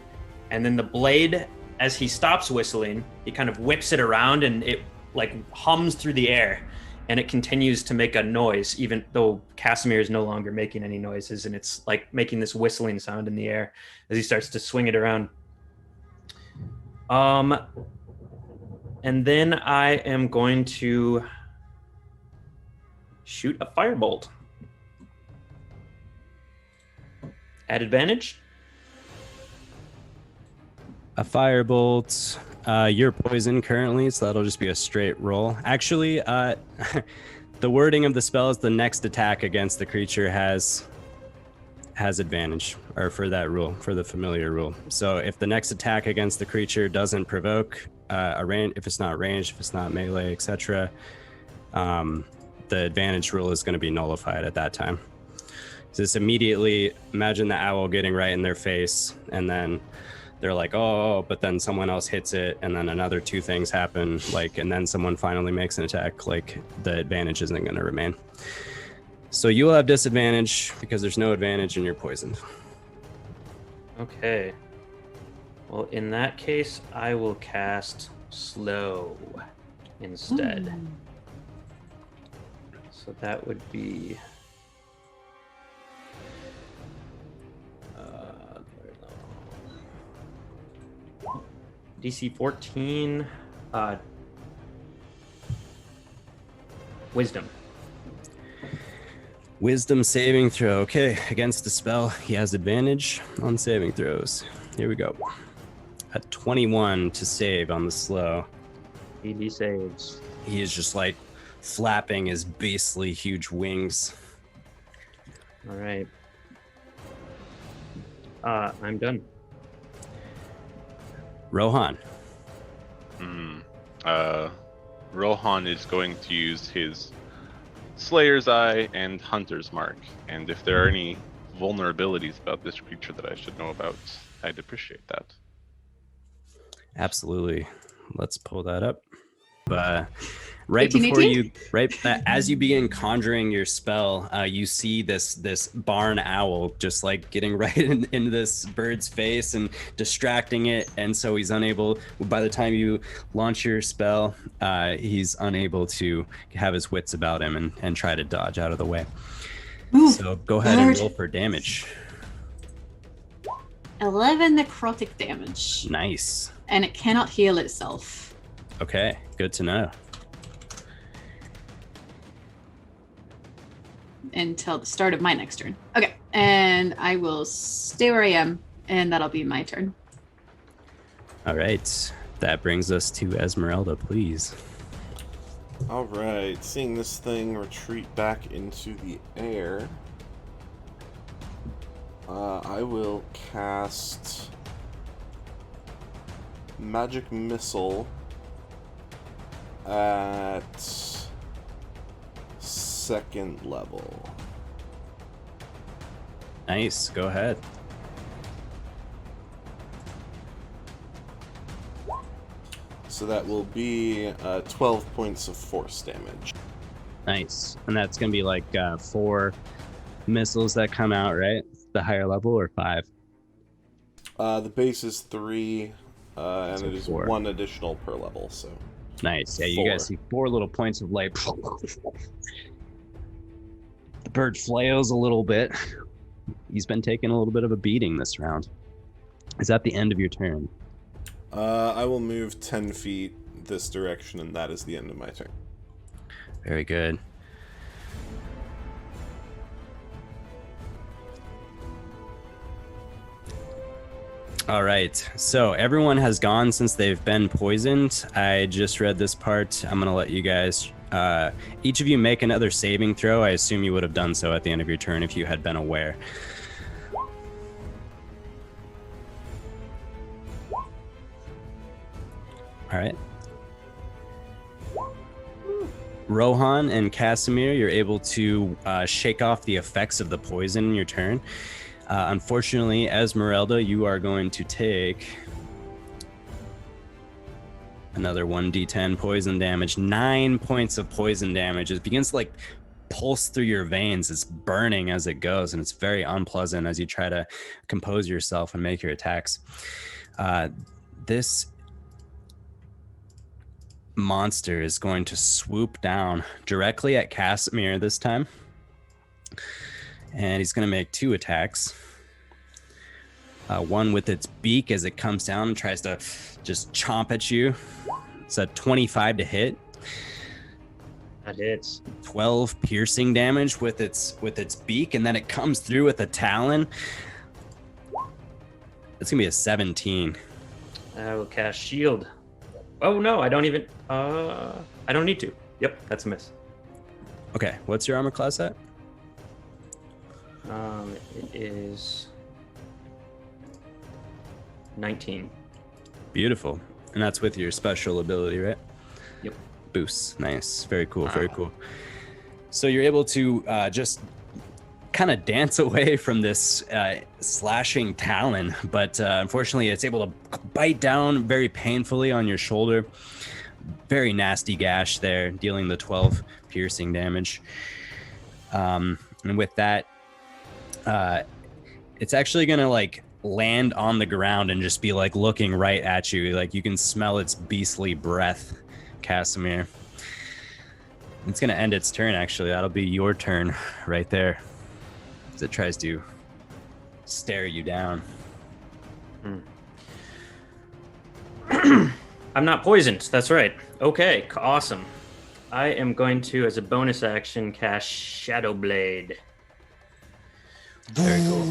And then the blade, as he stops whistling, he kind of whips it around and it like hums through the air. And it continues to make a noise, even though Kasimir is no longer making any noises, and it's like making this whistling sound in the air as he starts to swing it around. And then I am going to shoot a firebolt. At advantage? A firebolt. You're poisoned currently, so that'll just be a straight roll. Actually, the wording of the spell is the next attack against the creature has advantage, or for that rule, for the familiar rule. So if the next attack against the creature doesn't provoke a range, if it's not ranged, if it's not melee, etc., the advantage rule is going to be nullified at that time. So just immediately imagine the owl getting right in their face, and then they're like, oh, but then someone else hits it, and then another two things happen, like, and then someone finally makes an attack, like, the advantage isn't going to remain. So you will have disadvantage because there's no advantage and you're poisoned. Okay. Well, in that case, I will cast Slow instead. So that would be... DC 14, Wisdom. Wisdom saving throw. Okay, against the spell, he has advantage on saving throws. Here we go. A 21 to save on the slow. He saves. He is just like flapping his beastly huge wings. All right. I'm done. Rohan. Rohan is going to use his Slayer's Eye and Hunter's Mark. And if there are any vulnerabilities about this creature that I should know about, I'd appreciate that. Absolutely. Let's pull that up. Right 18, before 18? As you begin conjuring your spell, you see this barn owl just like getting right into this bird's face and distracting it, and so he's unable. By the time you launch your spell, he's unable to have his wits about him and try to dodge out of the way. Move, So go ahead and bird. roll for damage. 11 necrotic damage. Nice. And it cannot heal itself. Okay, good to know. Until the start of my next turn. Okay, and I will stay where I am, and that'll be my turn. All right, that brings us to Ezmerelda, please. All right, seeing this thing retreat back into the air, I will cast Magic Missile at second level. Nice, go ahead. So that will be 12 points of force damage. Nice. And that's going to be like 4 missiles that come out, right? The higher level, or 5? The base is 3, and So it is 4. 1 additional per level, so... Nice. Yeah, you 4. guys see 4 little points of light. The bird flails a little bit. He's been taking a little bit of a beating this round. Is that the end of your turn? I will move 10 feet this direction, and that is the end of my turn. Very good. All right, so everyone has gone since they've been poisoned. I just read this part. I'm going to let you guys, each of you make another saving throw. I assume you would have done so at the end of your turn if you had been aware. All right. Rohan and Kasimir, you're able to shake off the effects of the poison in your turn. Unfortunately, Ezmerelda, you are going to take another 1d10 poison damage. 9 points of poison damage. It begins to like pulse through your veins. It's burning as it goes, and it's very unpleasant as you try to compose yourself and make your attacks. This monster is going to swoop down directly at Kasimir this time. And he's going to make 2 attacks. One with its beak as it comes down and tries to just chomp at you. It's a 25 to hit. That hits. 12 piercing damage with its beak, and then it comes through with a talon. It's going to be a 17. I will cast shield. Oh no, I don't even. I don't need to. Yep, that's a miss. Okay, what's your armor class at? It is 19. Beautiful. And that's with your special ability, right? Yep. Boost. Nice. Very cool. Very cool. So you're able to just kind of dance away from this slashing talon, but unfortunately it's able to bite down very painfully on your shoulder. Very nasty gash there, dealing the 12 piercing damage. And with that, it's actually gonna like land on the ground and just be like looking right at you. Like you can smell its beastly breath, Kasimir. It's gonna end its turn. Actually, that'll be your turn right there, as it tries to stare you down. I'm not poisoned. That's right. Okay, awesome. I am going to, as a bonus action, cast Shadow Blade. Very cool.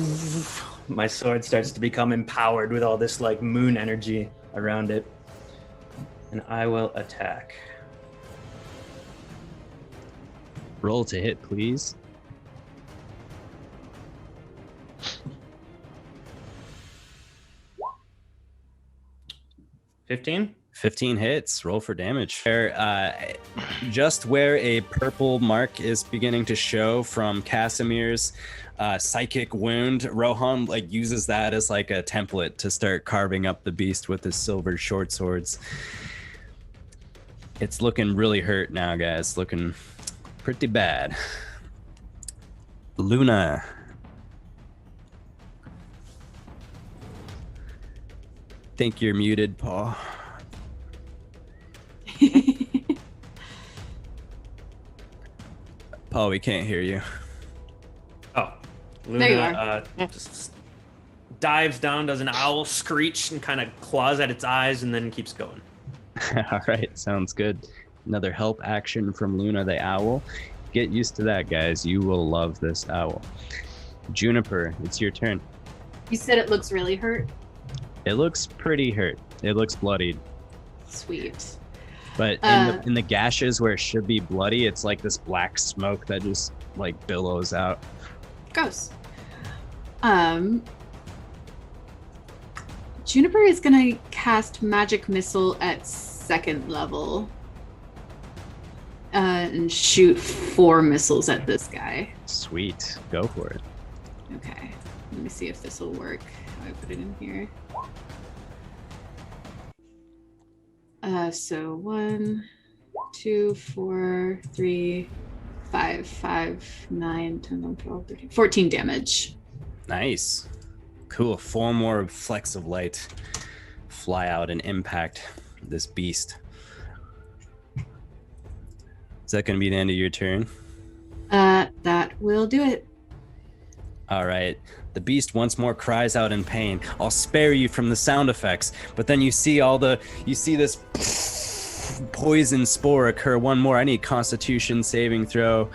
My sword starts to become empowered with all this like moon energy around it. And I will attack. Roll to hit, please. $15? 15 hits. Roll for damage. Just where a purple mark is beginning to show from Kasimir's psychic wound, Rohan like uses that as like a template to start carving up the beast with his silver short swords. It's looking really hurt now, guys. Looking pretty bad. Luna. Think you're muted, Paul. Paul, we can't hear you. Oh, Luna There you are. Just dives down, does an owl screech, and kind of claws at its eyes, and then keeps going. All right, sounds good. Another help action from Luna the owl. Get used to that, guys. You will love this owl. Juniper, it's your turn. You said it looks really hurt. It looks pretty hurt. It looks bloodied. Sweet. But in the gashes where it should be bloody, it's like this black smoke that just like billows out. Gross. Juniper is gonna cast Magic Missile at 2nd level. And shoot 4 missiles at this guy. Sweet. Go for it. Okay. Let me see if this will work. How do I put it in here? So 1, 2, 4, 3, 5, 9, 10, 11, 12, 13, 14 damage. Nice. Cool. 4 more flecks of light fly out and impact this beast. Is that going to be the end of your turn? That will do it. All right. The beast once more cries out in pain. I'll spare you from the sound effects, but then you see this poison spore occur one more. I need Constitution saving throw,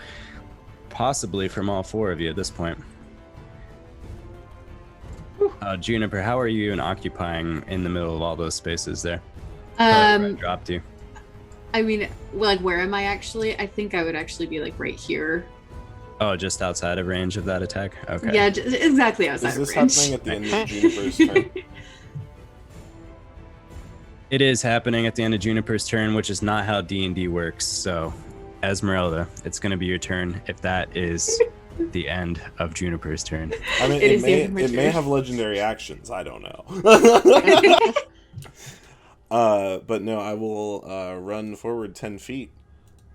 possibly from all 4 of you at this point. Juniper, how are you occupying in the middle of all those spaces there? Where I dropped you. I mean, like, where am I actually? I think I would actually be like right here. Oh, just outside of range of that attack? Okay. Yeah, exactly outside Is this of range. happening at the end of Juniper's turn? It is happening at the end of Juniper's turn, which is not how D&D works. So, Ezmerelda, it's going to be your turn if that is the end of Juniper's turn. I mean, It is the end of my it may turn. have legendary actions. I don't know. But no, I will run forward 10 feet,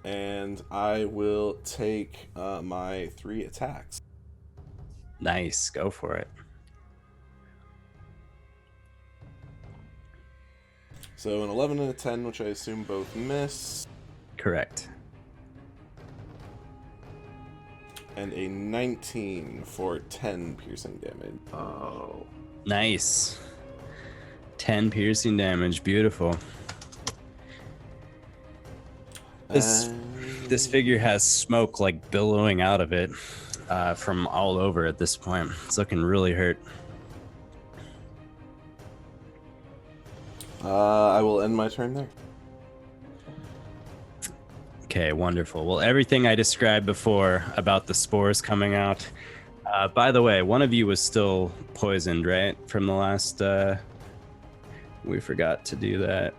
and I will take my 3 attacks. Nice. Go for it. So an 11 and a 10, which I assume both miss, Correct. and a 19 for 10 piercing damage. Oh. Nice. 10 piercing damage. Beautiful. This figure has smoke like billowing out of it from all over at this point. It's looking really hurt. I will end my turn there. Okay, wonderful. Well, everything I described before about the spores coming out. By the way, one of you was still poisoned, right? From the last... we forgot to do that.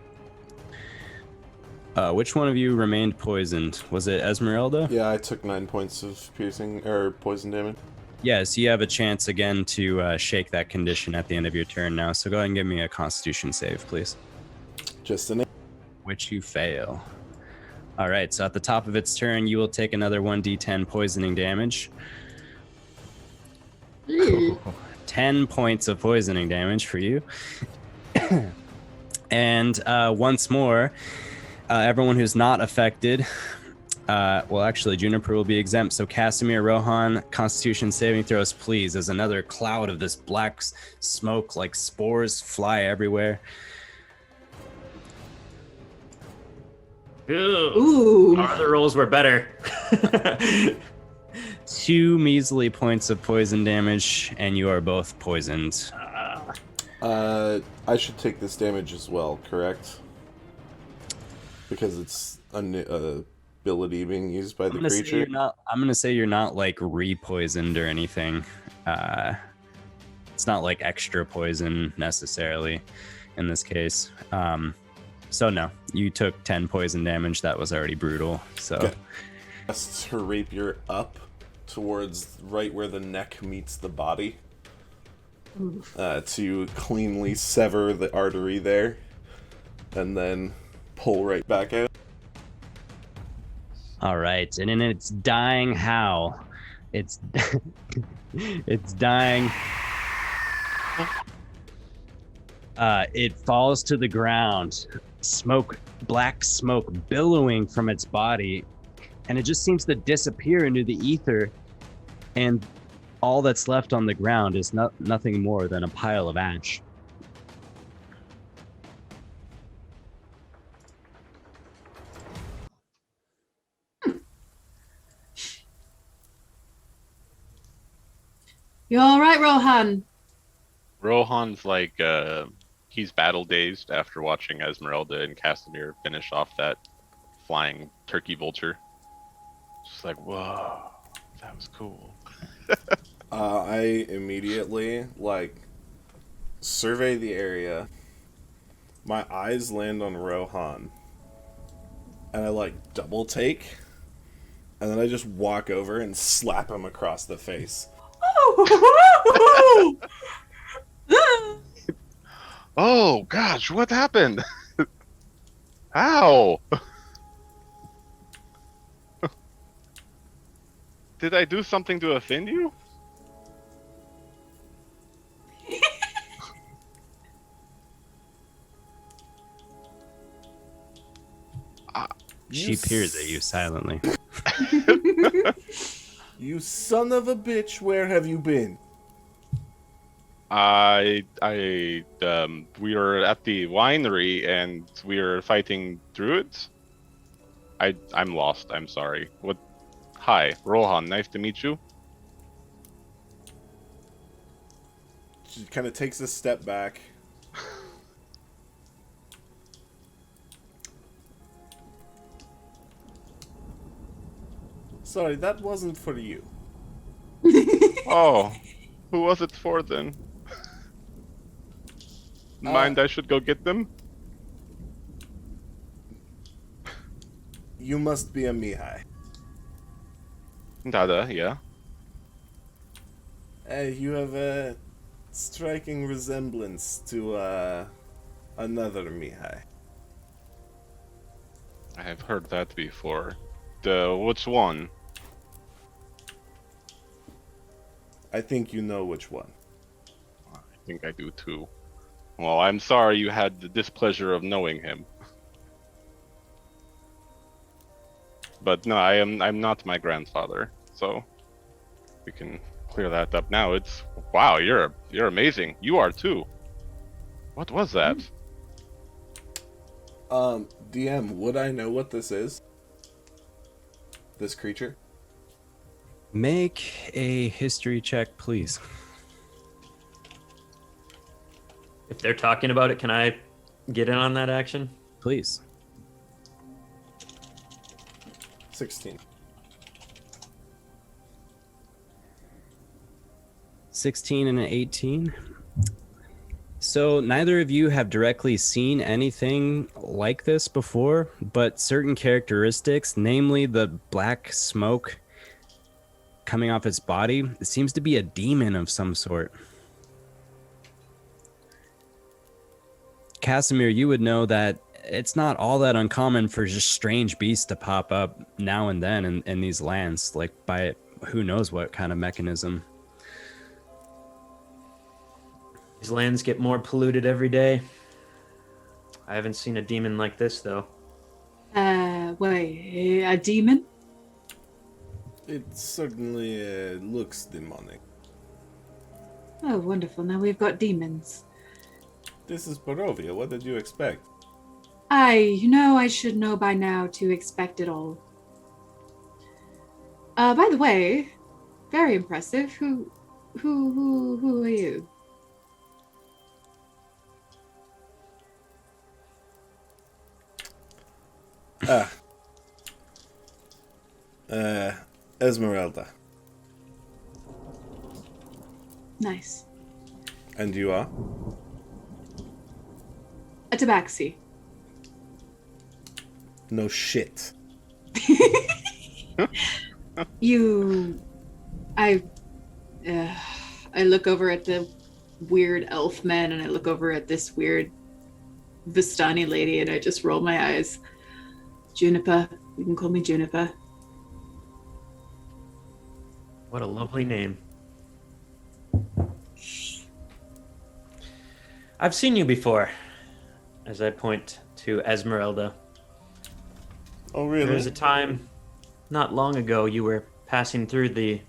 Which one of you remained poisoned? Was it Ezmerelda? Yeah, I took 9 points of piercing or poison damage. Yes, you have a chance again to shake that condition at the end of your turn now. So go ahead and give me a Constitution save, please. Just an 8. Which you fail. All right, so at the top of its turn, you will take another 1d10 poisoning damage. 10 points of poisoning damage for you. And once more, everyone who's not affected, well, actually, Juniper will be exempt. So Kasimir, Rohan, Constitution saving throws, please, as another cloud of this black smoke, like spores, fly everywhere. Ooh. Our other rolls were better. 2 measly points of poison damage, and you are both poisoned. I should take this damage as well, correct? Because it's an ability being used by the creature. I'm gonna say you're not like re-poisoned or anything. It's not like extra poison necessarily in this case. So no, you took 10 poison damage. That was already brutal. So Okay. Just her rapier up towards right where the neck meets the body. To cleanly sever the artery there, and then pull right back out. all right, and in its dying howl, it's it's dying. It falls to the ground, black smoke billowing from its body, and it just seems to disappear into the ether, and all that's left on the ground is nothing more than a pile of ash. You all right, Rohan? Rohan's like, he's battle dazed after watching Ezmerelda and Kasimir finish off that flying turkey vulture. Just like, whoa, that was cool. I immediately, survey the area. My eyes land on Rohan. And I, double take. And then I just walk over and slap him across the face. Oh, gosh, what happened? How? Did I do something to offend you? She peers at you silently. You son of a bitch, where have you been? We were at the winery and we were fighting druids. I'm lost. I'm sorry. What? Hi, Rohan. Nice to meet you. She kind of takes a step back. Sorry, that wasn't for you. Oh, who was it for then? Mind I should go get them? You must be a Mihai. Dada, yeah. You have a striking resemblance to another Mihai. I have heard that before. Which one? I think you know which one. I think I do too. Well, I'm sorry you had the displeasure of knowing him. But no, I'm not my grandfather, so we can clear that up now. Wow, you're amazing. You are too. What was that? DM, would I know what this is? This creature? Make a history check, please. If they're talking about it, can I get in on that action? Please. 16. 16 and an 18. So neither of you have directly seen anything like this before, but certain characteristics, namely the black smoke coming off its body, it seems to be a demon of some sort. Kasimir, you would know that it's not all that uncommon for just strange beasts to pop up now and then in these lands, like by who knows what kind of mechanism. These lands get more polluted every day. I haven't seen a demon like this, though. Wait, a demon? It certainly looks demonic. Oh, wonderful. Now we've got demons. This is Barovia. What did you expect? I should know by now to expect it all. By the way, very impressive. Who are you? Ezmerelda. Nice. And you are? A Tabaxi. No shit. I look over at the weird elf man and I look over at this weird Vistani lady and I just roll my eyes. Juniper. You can call me Juniper. What a lovely name. I've seen you before, as I point to Ezmerelda. Oh, really? There was a time, not long ago, you were passing through the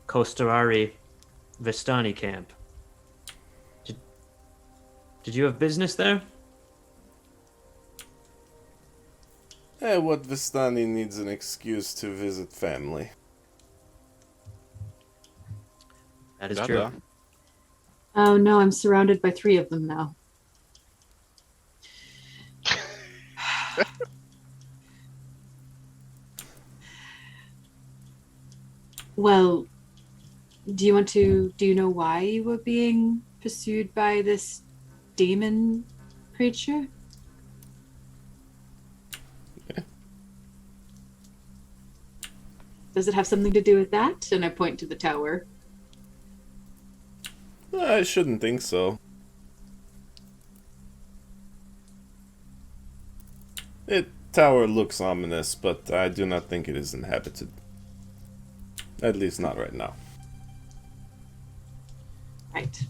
Costorari Vistani camp. Did you have business there? What Vistani needs an excuse to visit family. That is Dada. true. Oh no, I'm surrounded by 3 of them now. Well, do you know why you were being pursued by this demon creature? Yeah. Does it have something to do with that? And I point to the tower. I shouldn't think so. The tower looks ominous, but I do not think it is inhabited. At least not right now. Right.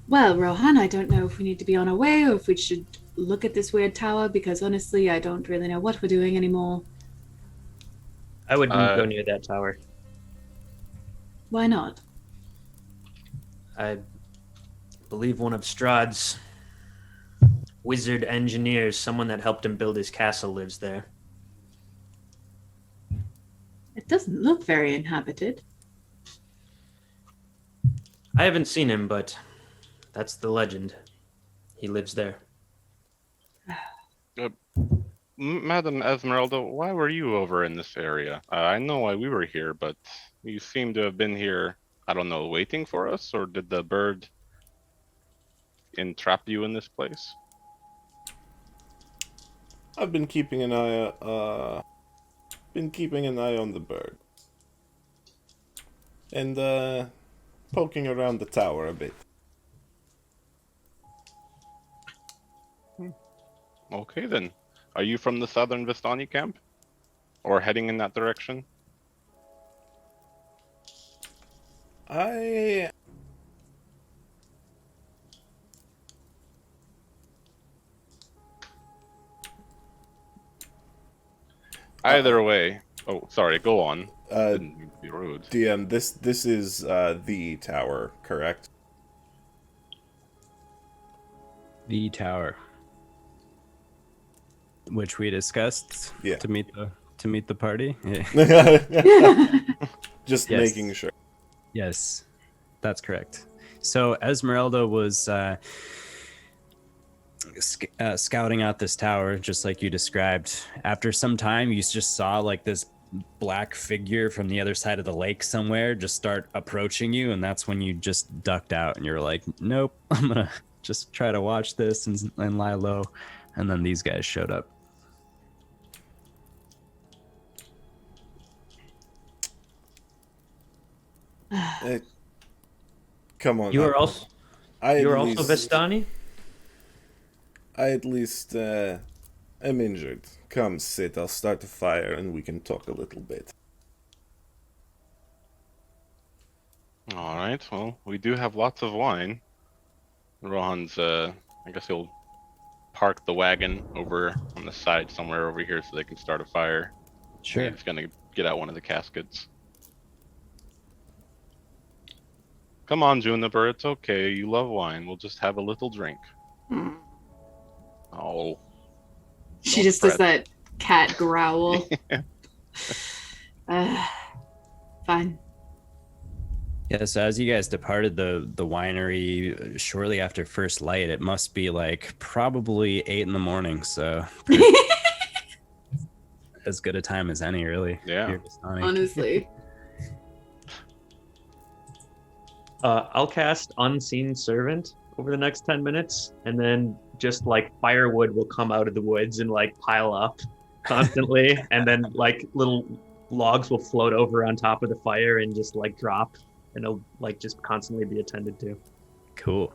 Well, Rohan, I don't know if we need to be on our way or if we should look at this weird tower, because honestly, I don't really know what we're doing anymore. I wouldn't go near that tower. Why not? I believe one of Strahd's wizard engineers, someone that helped him build his castle, lives there. It doesn't look very inhabited. I haven't seen him, but that's the legend. He lives there. Madam Ezmerelda, why were you over in this area? I know why we were here, but you seem to have been here, I don't know, waiting for us? Or did the bird entrap you in this place? I've been keeping an eye on the bird. And poking around the tower a bit. Okay then. Are you from the southern Vistani camp? Or heading in that direction? Either way. Oh, sorry, go on. Didn't mean to be rude. DM, this is the tower, correct? The tower, which we discussed to meet the party. Yeah. Just Yes. making sure. Yes, that's correct. So Ezmerelda was scouting out this tower, just like you described. After some time, you just saw like this black figure from the other side of the lake somewhere just start approaching you, and that's when you just ducked out and you're like, nope, I'm gonna just try to watch this and lie low. And then these guys showed up. Come on. You are also Vistani? I at least am injured. Come sit, I'll start a fire and we can talk a little bit. Alright, well, we do have lots of wine. Rohan's, I guess he'll park the wagon over on the side somewhere over here so they can start a fire. Sure. He's gonna get out one of the caskets. Come on, Juniper, it's okay. You love wine. We'll just have a little drink. Oh. She Don't just does fret. that cat growl. Fine. Yeah, so as you guys departed the winery shortly after first light, it must be like probably 8 a.m, so as good a time as any, really. Yeah. Here at Vistani. Honestly. I'll cast Unseen Servant over the next 10 minutes, and then just like firewood will come out of the woods and like pile up constantly, and then like little logs will float over on top of the fire and just like drop, and it'll like just constantly be attended to. Cool.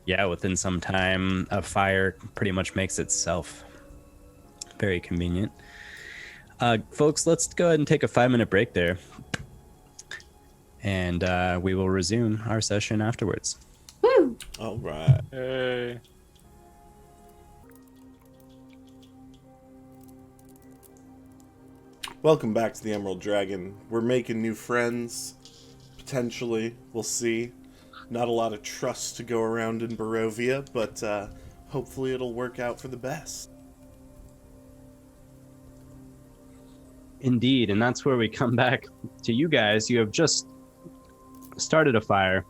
Yeah, within some time, a fire pretty much makes itself. Very convenient. Folks, let's go ahead and take a 5-minute break there. And we will resume our session afterwards. Woo! All right. Hey. Welcome back to the Emerald Dragon. We're making new friends. Potentially. We'll see. Not a lot of trust to go around in Barovia, but hopefully it'll work out for the best. Indeed, and that's where we come back to you guys. You have just started a fire.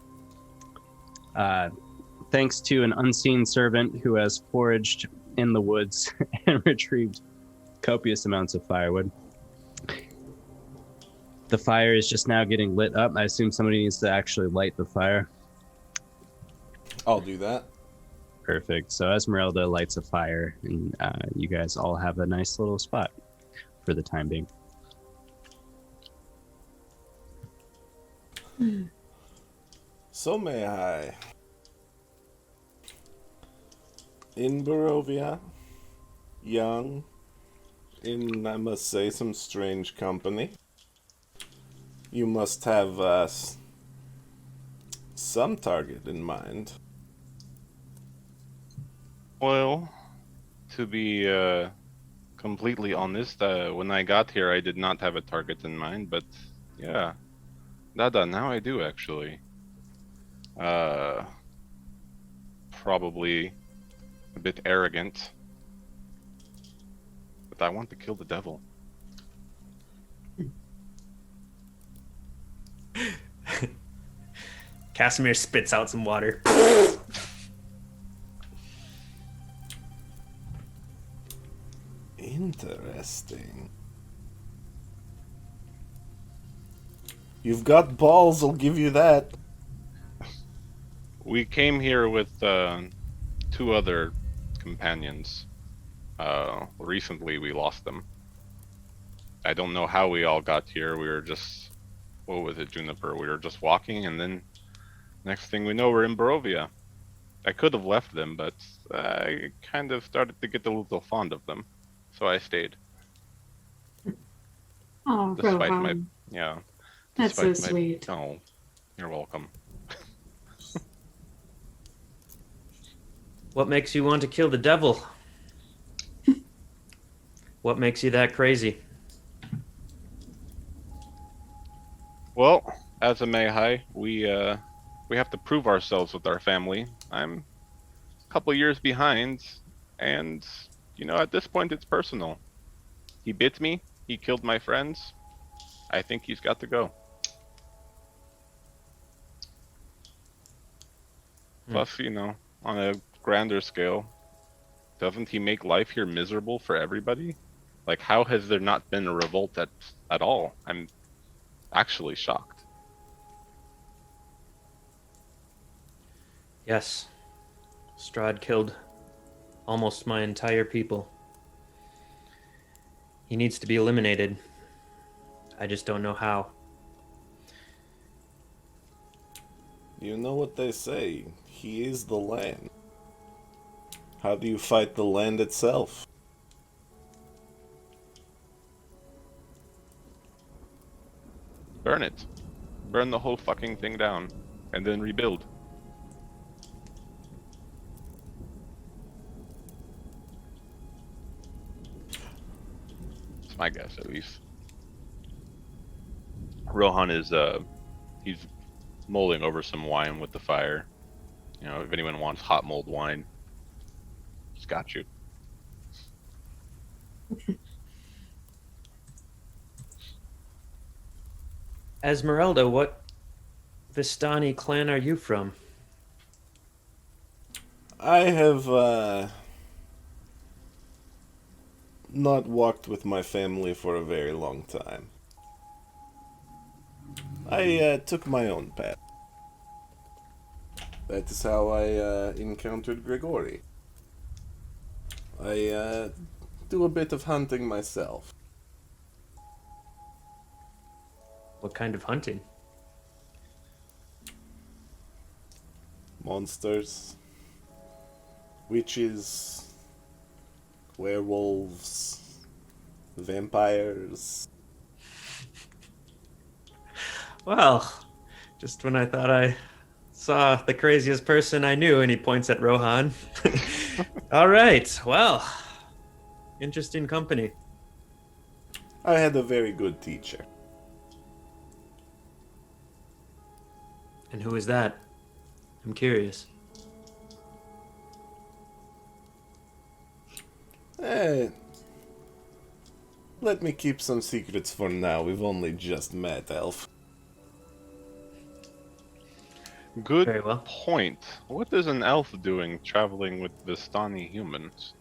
Thanks to an unseen servant who has foraged in the woods and retrieved copious amounts of firewood. The fire is just now getting lit up. I assume somebody needs to actually light the fire. I'll do that. Perfect. So Ezmerelda lights a fire, and you guys all have a nice little spot for the time being. So Mihai. In Barovia, young, in, I must say, some strange company. You must have some target in mind. Well, to be completely honest, when I got here, I did not have a target in mind, but yeah. Dada, now I do, actually. Probably a bit arrogant. But I want to kill the devil. Kasimir spits out some water. Interesting. You've got balls, I'll give you that. We came here with 2 other companions. Recently we lost them. I don't know how we all got here. We were just, what was it, Juniper? We were just walking, and then next thing we know, we're in Barovia. I could have left them, but I kind of started to get a little fond of them, so I stayed. Oh, Despite my, Rohan. yeah. That's so despite my- sweet. Oh, you're welcome. What makes you want to kill the devil? What makes you that crazy? Well, as a Mihai, we have to prove ourselves with our family. I'm a couple years behind, and at this point it's personal. He bit me. He killed my friends. I think he's got to go. Plus, on a grander scale, doesn't he make life here miserable for everybody? Like, how has there not been a revolt at all? I'm actually shocked. Yes. Strahd killed almost my entire people. He needs to be eliminated. I just don't know how. You know what they say, he is the land. How do you fight the land itself? Burn it. Burn the whole fucking thing down, and then rebuild. It's my guess, at least. Rohan is, he's mulling over some wine with the fire. If anyone wants hot mulled wine, he's got you. Ezmerelda, what Vistani clan are you from? I have, not walked with my family for a very long time. I, took my own path. That is how I, encountered Grigori. I, do a bit of hunting myself. What kind of hunting? Monsters, witches, werewolves, vampires. Well, just when I thought I saw the craziest person I knew, and he points at Rohan. All right, well, interesting company. I had a very good teacher. And who is that? I'm curious. Let me keep some secrets for now. We've only just met, Elf. Good Very well. point. What is an elf doing traveling with Vistani humans?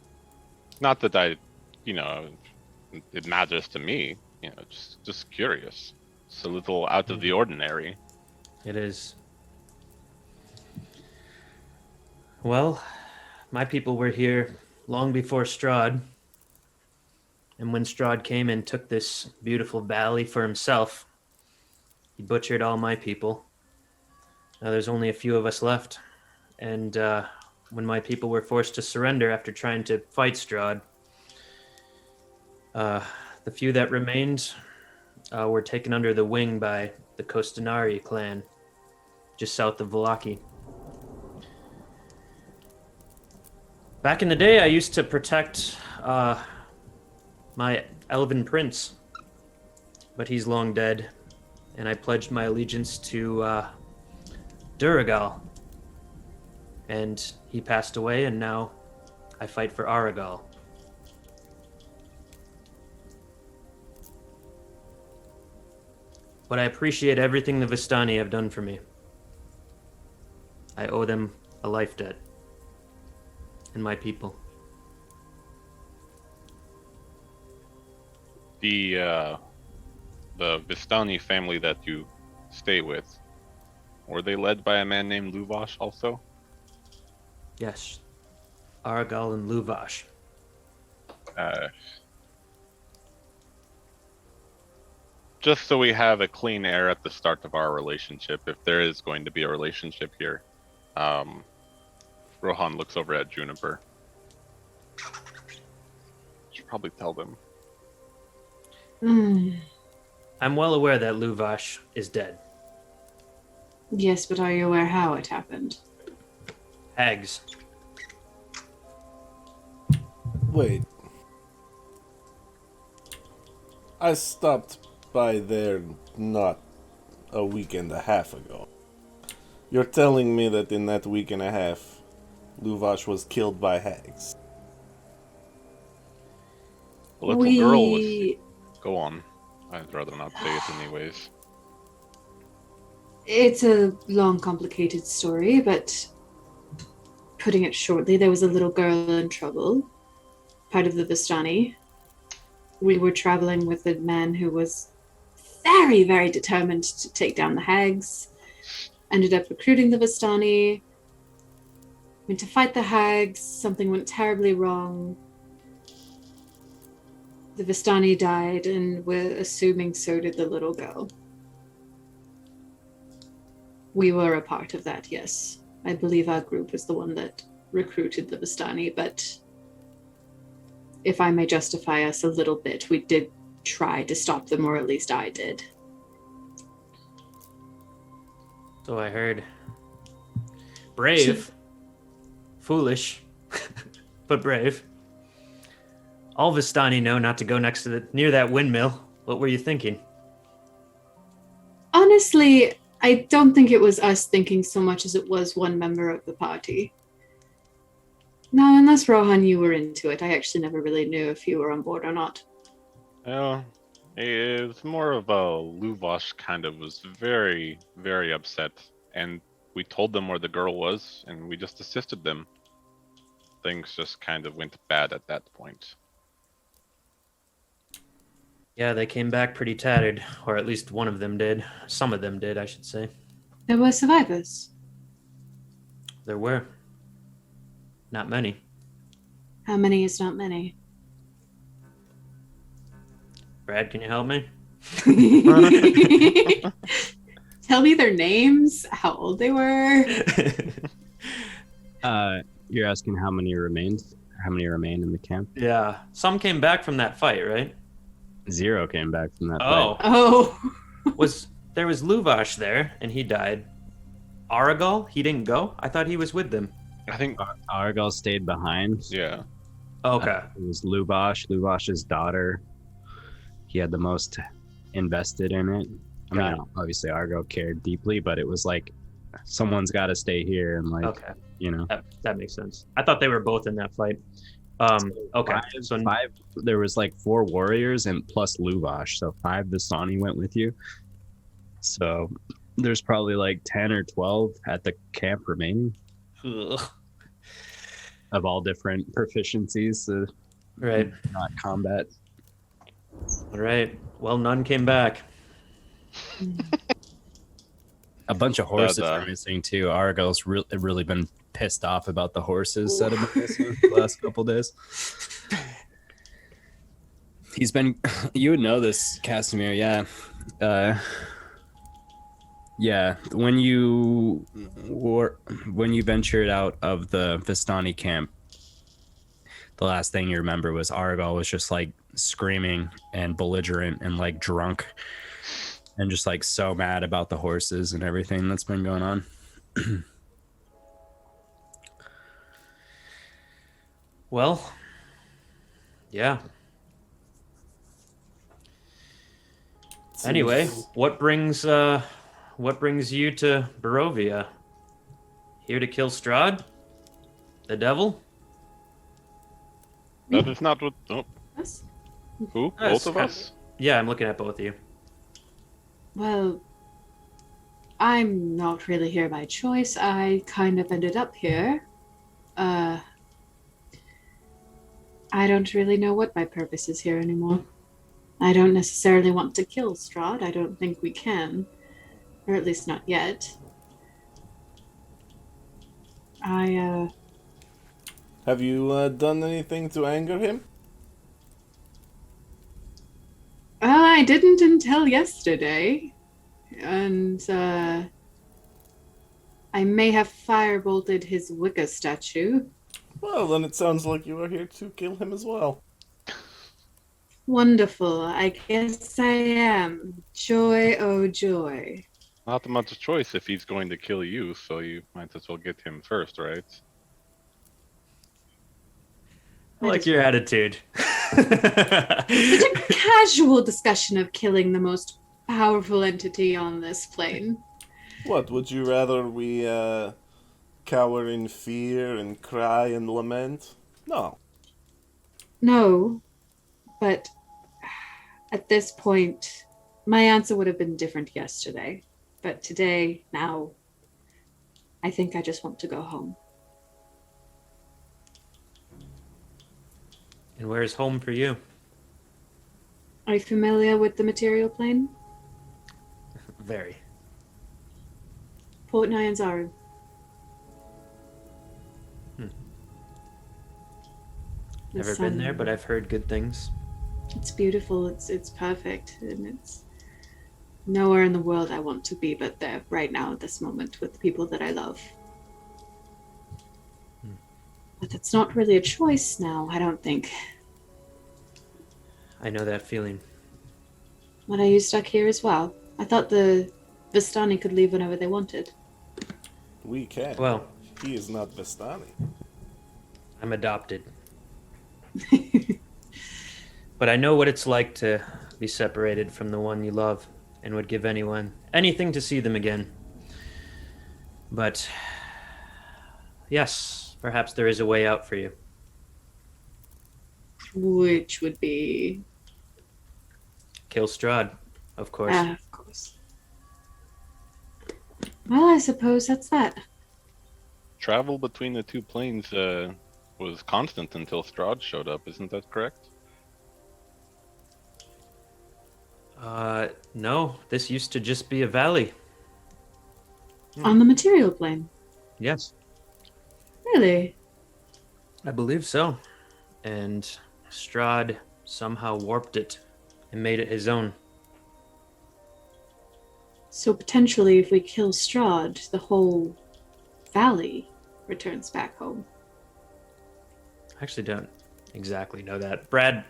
Not that it matters to me. Just curious. It's a little out of the ordinary. It is. Well, my people were here long before Strahd. And when Strahd came and took this beautiful valley for himself, he butchered all my people. Now there's only a few of us left. And when my people were forced to surrender after trying to fight Strahd, the few that remained were taken under the wing by the Costorari clan, just south of Vallaki. Back in the day, I used to protect my elven prince, but he's long dead, and I pledged my allegiance to Duragal, and he passed away, and now I fight for Aragal. But I appreciate everything the Vistani have done for me. I owe them a life debt. And my people. The Vistani family that you stay with, were they led by a man named Luvash also? Yes. Aragal and Luvash. Just so we have a clean air at the start of our relationship, if there is going to be a relationship here. Rohan looks over at Juniper. Should probably tell them. I'm well aware that Luvash is dead. Yes, but are you aware how it happened? Hags. Wait. I stopped by there not a week and a half ago. You're telling me that in that week and a half, Luvash was killed by hags? The little girl was... Go on. I'd rather not say it anyways. It's a long, complicated story, but putting it shortly, there was a little girl in trouble, part of the Vistani. We were traveling with a man who was very, very determined to take down the hags. Ended up recruiting the Vistani. Went to fight the hags. Something went terribly wrong. The Vistani died, and we're assuming so did the little girl. We were a part of that, yes. I believe our group was the one that recruited the Vistani, but if I may justify us a little bit, we did try to stop them, or at least I did. So I heard. Brave. Foolish. But brave. All Vistani know not to go near that windmill. What were you thinking? Honestly, I don't think it was us thinking so much as it was one member of the party. No, unless Rohan, you were into it. I actually never really knew if you were on board or not. Well, it was more of a Luvash kind of was very, very upset. And we told them where the girl was, and we just assisted them. Things just kind of went bad at that point. Yeah, they came back pretty tattered, or at least one of them did. Some of them did, I should say. There were survivors. There were. Not many. How many is not many? Brad, can you help me? Tell me their names, how old they were. You're asking how many remained? How many remain in the camp? Yeah. Some came back from that fight, right? 0 came back from that Oh. fight. Oh. There was Luvash there, and he died. Aragal, he didn't go? I thought he was with them. I think, Argal stayed behind. yeah. Okay. It was Luvash's daughter. He had the most invested in it. I mean, obviously Argal cared deeply, but it was like, someone's got to stay here and like, Okay. you know. That makes sense. I thought they were both in that fight. Okay. Five, there was like 4 warriors and plus Luvash, so 5 Vistani went with you. So there's probably like 10 or 12 at the camp remaining. Ugh. Of all different proficiencies, Right. not combat. All right. Well, none came back. A bunch of horses But, are missing too. Argal's really been pissed off about the horses that have been missing the last couple days. He's been, you would know this, Kasimir, yeah. Yeah, when you ventured out of the Vistani camp, the last thing you remember was Argal was just like screaming and belligerent and like drunk and just like so mad about the horses and everything that's been going on. Well, yeah. Anyway, what brings you to Barovia? Here to kill Strahd? The devil? That is not what... Oh, Us? who? Us. Both of us? Yeah, I'm looking at both of you. Well, I'm not really here by choice. I kind of ended up here. I don't really know what my purpose is here anymore. I don't necessarily want to kill Strahd. I don't think we can. Or at least not yet. Have you done anything to anger him? I didn't until yesterday. And I may have firebolt his Wicca statue. Well, then it sounds like you are here to kill him as well. Wonderful. I guess I am. Joy, oh joy. Not much choice if he's going to kill you, so you might as well get him first, right? I like your attitude. Such a casual discussion of killing the most powerful entity on this plane. What, would you rather we cower in fear and cry and lament? No. No, but at this point, my answer would have been different yesterday. But today, now, I think I just want to go home. And where's home for you? Are you familiar with the material plane? Very. Port Nyanzaru. Never been there, but I've heard good things. It's beautiful. It's perfect, and it's nowhere in the world I want to be but there right now at this moment with the people that I love. But that's not really a choice now, I don't think. I know that feeling. What, are you stuck here as well? I thought the Vistani could leave whenever they wanted. We can. Well, He is not Vistani. I'm adopted. But I know what it's like to be separated from the one you love and would give anything to see them again. But yes, perhaps there is a way out for you. Which would be... Kill Strahd, of course. of course. Well, I suppose that's that. Travel between the two planes was constant until Strahd showed up, isn't that correct? No, this used to just be a valley. On the material plane. Yes, Really? I believe so. And Strahd somehow warped it and made it his own. So potentially if we kill Strahd, the whole valley returns back home. I actually don't exactly know that. Brad,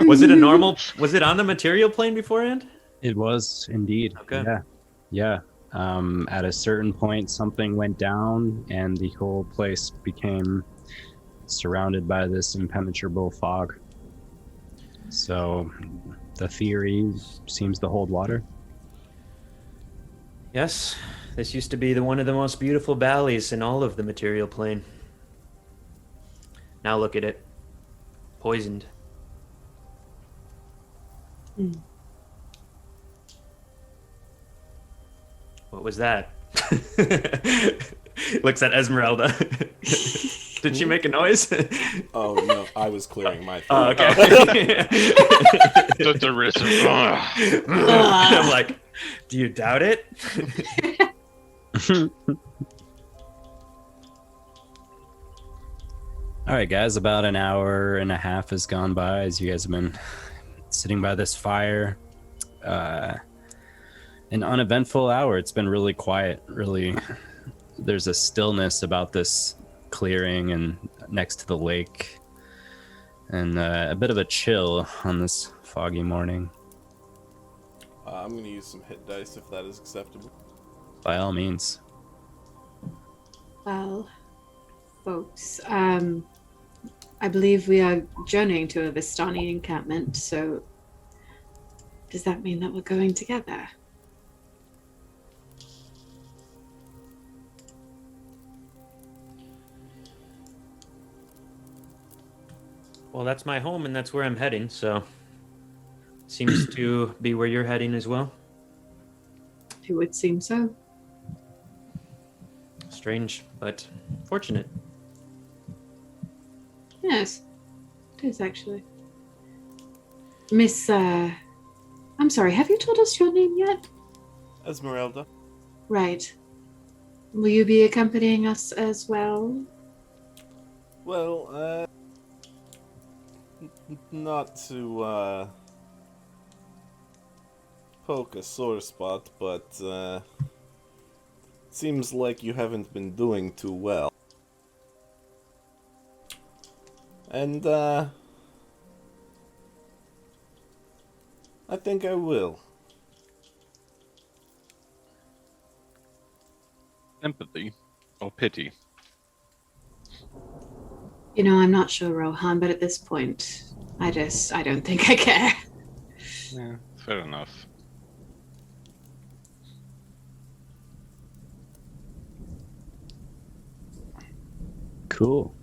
was it on the material plane beforehand? It was indeed. Okay. Yeah. At a certain point, something went down, and the whole place became surrounded by this impenetrable fog. So, the theory seems to hold water. Yes, this used to be one of the most beautiful valleys in all of the material plane. Now look at it. Poisoned. What was that? Looks at Ezmerelda. Did she make a noise? Oh, no, I was clearing my Oh, throat. okay. Just a risk. I'm like, do you doubt it? All right, guys, about an hour and a half has gone by as you guys have been sitting by this fire. An uneventful hour. It's been really quiet, really. There's a stillness about this clearing and next to the lake, and a bit of a chill on this foggy morning. I'm going to use some hit dice if that is acceptable. By all means. Well, folks, I believe we are journeying to a Vistani encampment, so does that mean that we're going together? Well, that's my home, and that's where I'm heading, so... Seems to be where you're heading as well. It would seem so. Strange, but fortunate. Yes, it is actually. Miss, I'm sorry, have you told us your name yet? Ezmerelda. Right. Will you be accompanying us as well? Well, not to poke a sore spot, but seems like you haven't been doing too well. And I think I will. Empathy. Oh, pity. You know, I'm not sure, Rohan, but at this point, I don't think I care. Yeah, fair enough. Cool.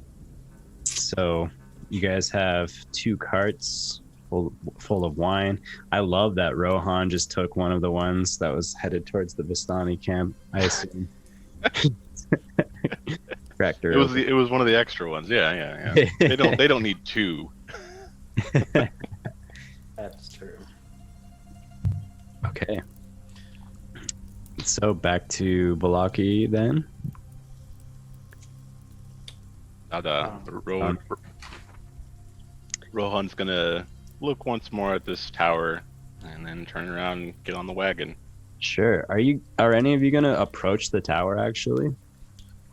So you guys have 2 carts full of wine. I love that Rohan just took one of the ones that was headed towards the Vistani camp, I assume. Cracked her open. It was one of the extra ones. Yeah. They don't need 2. That's true. Okay. So back to Balaki then. Rohan's gonna look once more at this tower and then turn around and get on the wagon. Sure. Are any of you gonna approach the tower actually?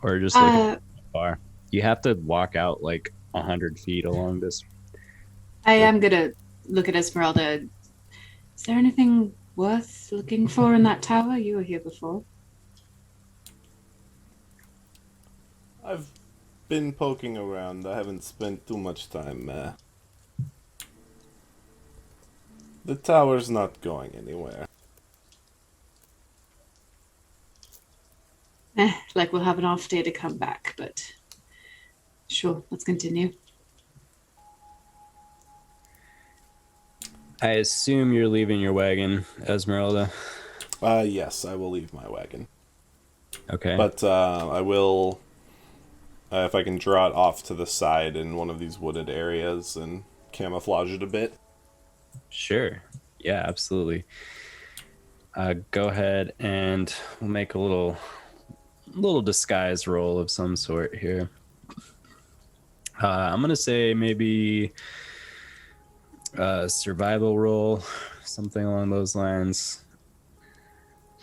Or just look at far? You have to walk out like 100 feet along this. I am gonna look at Ezmerelda. Is there anything worth looking for in that tower? You were here before. I've been poking around. I haven't spent too much time. The tower's not going anywhere. Like we'll have an off day to come back, but sure, let's continue. I assume you're leaving your wagon, Ezmerelda. Yes, I will leave my wagon. Okay. But I will, if I can draw it off to the side in one of these wooded areas and camouflage it a bit. Sure. Yeah, absolutely. Go ahead and we'll make a little disguise roll of some sort here. I'm gonna say maybe a survival roll, something along those lines.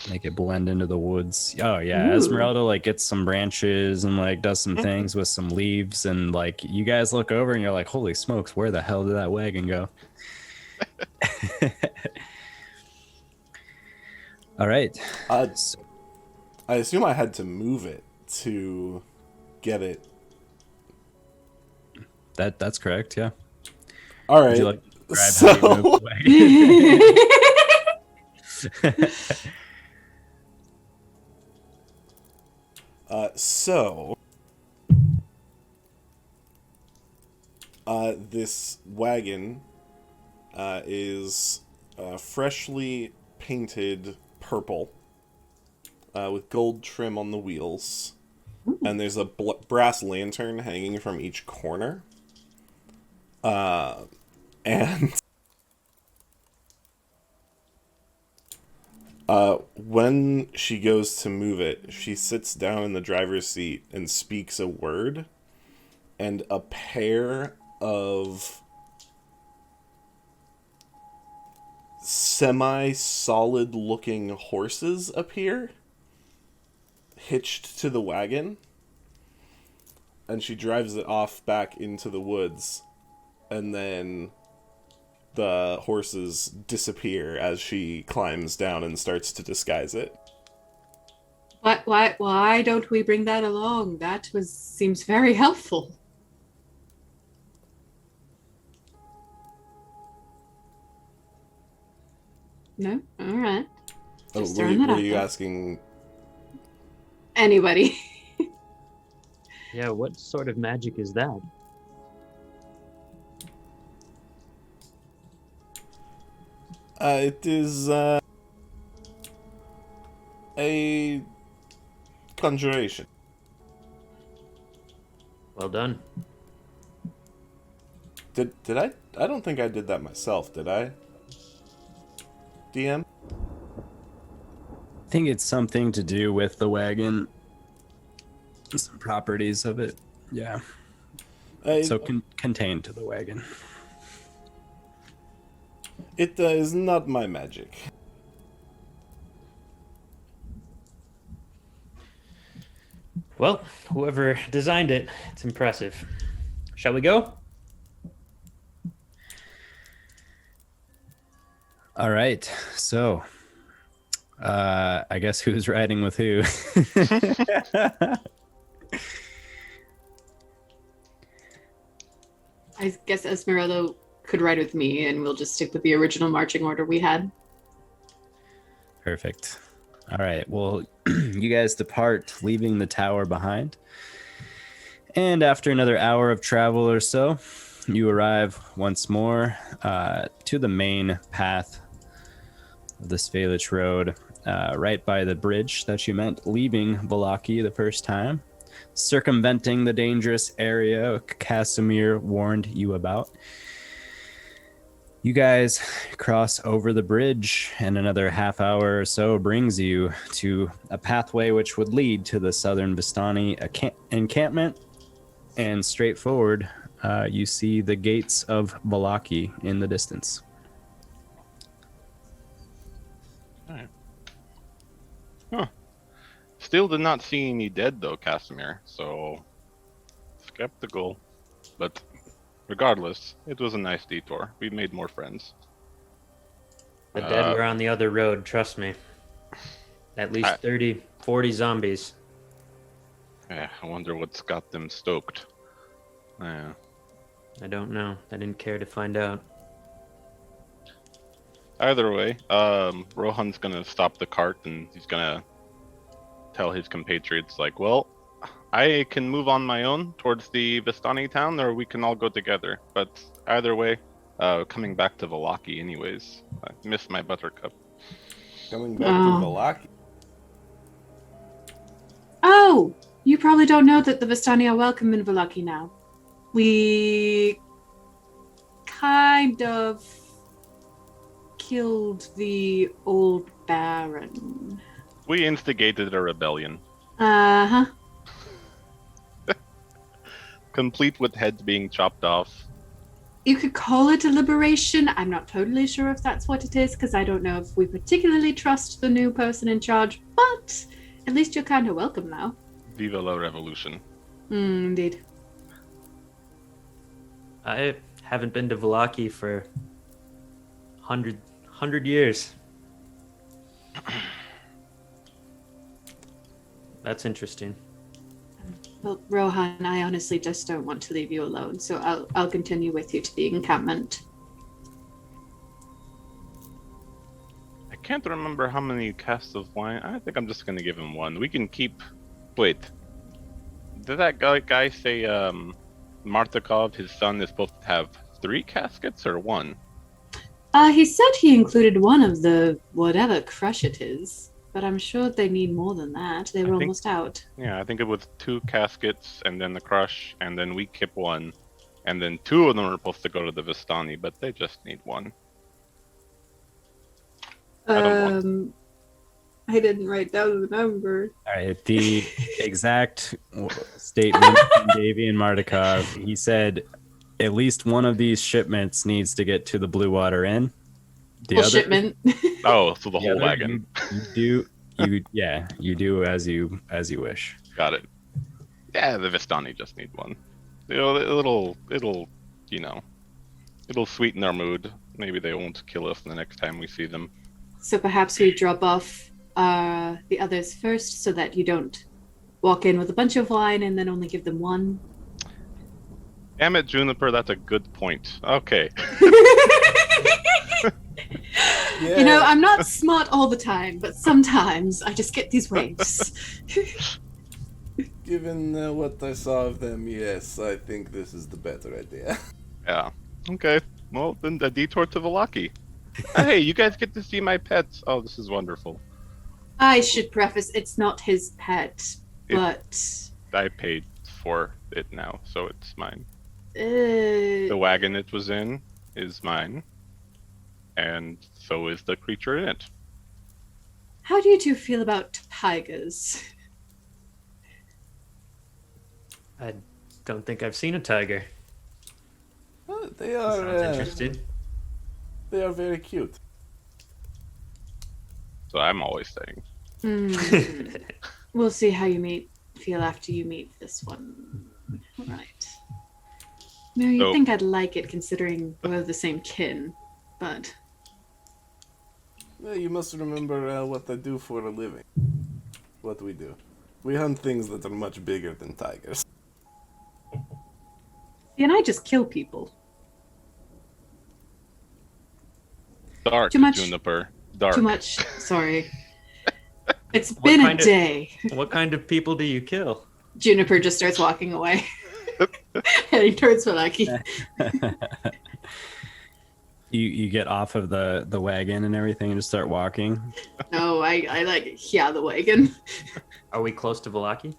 Make it blend into the woods. Oh yeah, Ooh. Ezmerelda like gets some branches and like does some things with some leaves, and like you guys look over and you're like, holy smokes, where the hell did that wagon go? All right. I assume I had to move it to get it. That's correct, yeah. All right. Would you like to describe how you move the wagon? This wagon is freshly painted purple with gold trim on the wheels, and there's a brass lantern hanging from each corner. And when she goes to move it, she sits down in the driver's seat and speaks a word, and a pair of semi-solid looking horses appear, hitched to the wagon, and she drives it off back into the woods, and then the horses disappear as she climbs down and starts to disguise it. Why don't we bring that along? That seems very helpful. No? All right. Just throwing that were out you there. asking? Anybody? Yeah, what sort of magic is that? It is a conjuration. Well done. Did I? I don't think I did that myself, did I? DM? I think it's something to do with the wagon. Some properties of it. Yeah. So contained to the wagon. It is not my magic. Well, whoever designed it, it's impressive. Shall we go? All right. So, I guess who's riding with who? I guess Ezmerelda could ride with me, and we'll just stick with the original marching order we had. Perfect. All right. Well, you guys depart, leaving the tower behind. And after another hour of travel or so, you arrive once more to the main path of the Svalich Road, right by the bridge that you meant leaving Vallaki the first time, circumventing the dangerous area Kasimir warned you about. You guys cross over the bridge, and another half hour or so brings you to a pathway which would lead to the southern Vistani encampment. And straight forward, you see the gates of Vallaki in the distance. Alright. Huh. Still did not see any dead though, Kasimir, so skeptical. But regardless, it was a nice detour. We made more friends. The dead were on the other road, trust me. At least 30, 40 zombies. Yeah, I wonder what's got them stoked. Yeah. I don't know. I didn't care to find out. Either way, Rohan's gonna stop the cart and he's gonna tell his compatriots, like, well, I can move on my own towards the Vistani town, or we can all go together. But either way, coming back to Vallaki anyways. I miss my buttercup. Coming back to Vallaki. Oh, you probably don't know that the Vistani are welcome in Vallaki now. We kind of killed the old Baron. We instigated a rebellion, Uh-huh. complete with heads being chopped off. You could call it a liberation. I'm not totally sure if that's what it is, because I don't know if we particularly trust the new person in charge, but at least you're kind of welcome now. Viva la revolution. Indeed. I haven't been to Vallaki for 100 years. That's interesting. Well, Rohan, I honestly just don't want to leave you alone, so I'll continue with you to the encampment. I can't remember how many casks of wine. I think I'm just gonna give him one. We can keep. Wait. Did that guy say Martikov, his son, is supposed to have 3 caskets or 1? He said he included one of the whatever crush it is, but I'm sure they need more than that. They were almost out. Yeah, I think it was 2 caskets and then the crush, and then we keep 1, and then 2 of them are supposed to go to the Vistani, but they just need 1. I didn't write down the number. All right, the exact statement from Davey and Martikov, he said at least one of these shipments needs to get to the Blue Water Inn. The Well, other shipment. Oh, so the the whole other, wagon. you do as you wish. Got it. Yeah, the Vistani just need 1. You know, it'll sweeten our mood. Maybe they won't kill us the next time we see them. So perhaps we drop off the others first, so that you don't walk in with a bunch of wine and then only give them 1. Damn it, Juniper, that's a good point. Okay. Yeah. You know, I'm not smart all the time, but sometimes I just get these waves. Given what I saw of them, yes, I think this is the better idea. Yeah. Okay. Well, then the detour to Vallaki. Hey, you guys get to see my pets. Oh, this is wonderful. I should preface, it's not his pet, but... I paid for it now, so it's mine. The The wagon it was in is mine, and so is the creature in it. How do you two feel about tigers? I don't think I've seen a tiger. They Sounds are interesting. they are very cute. So I'm always saying. We'll see how you meet. feel after you meet this one? All right. No, you'd So- think I'd like it considering we're the same kin, but Well, you must remember what I do for a living. What we do. We hunt things that are much bigger than tigers. and I just kill people. Dark, Too much- Juniper. Dark. Too much. Sorry. It's What been a kind of- day. What kind of people do you kill? Juniper just starts walking away, heading towards Malaki. You get off of the wagon and everything and just start walking. No, I like the wagon. Are we close to Valaki?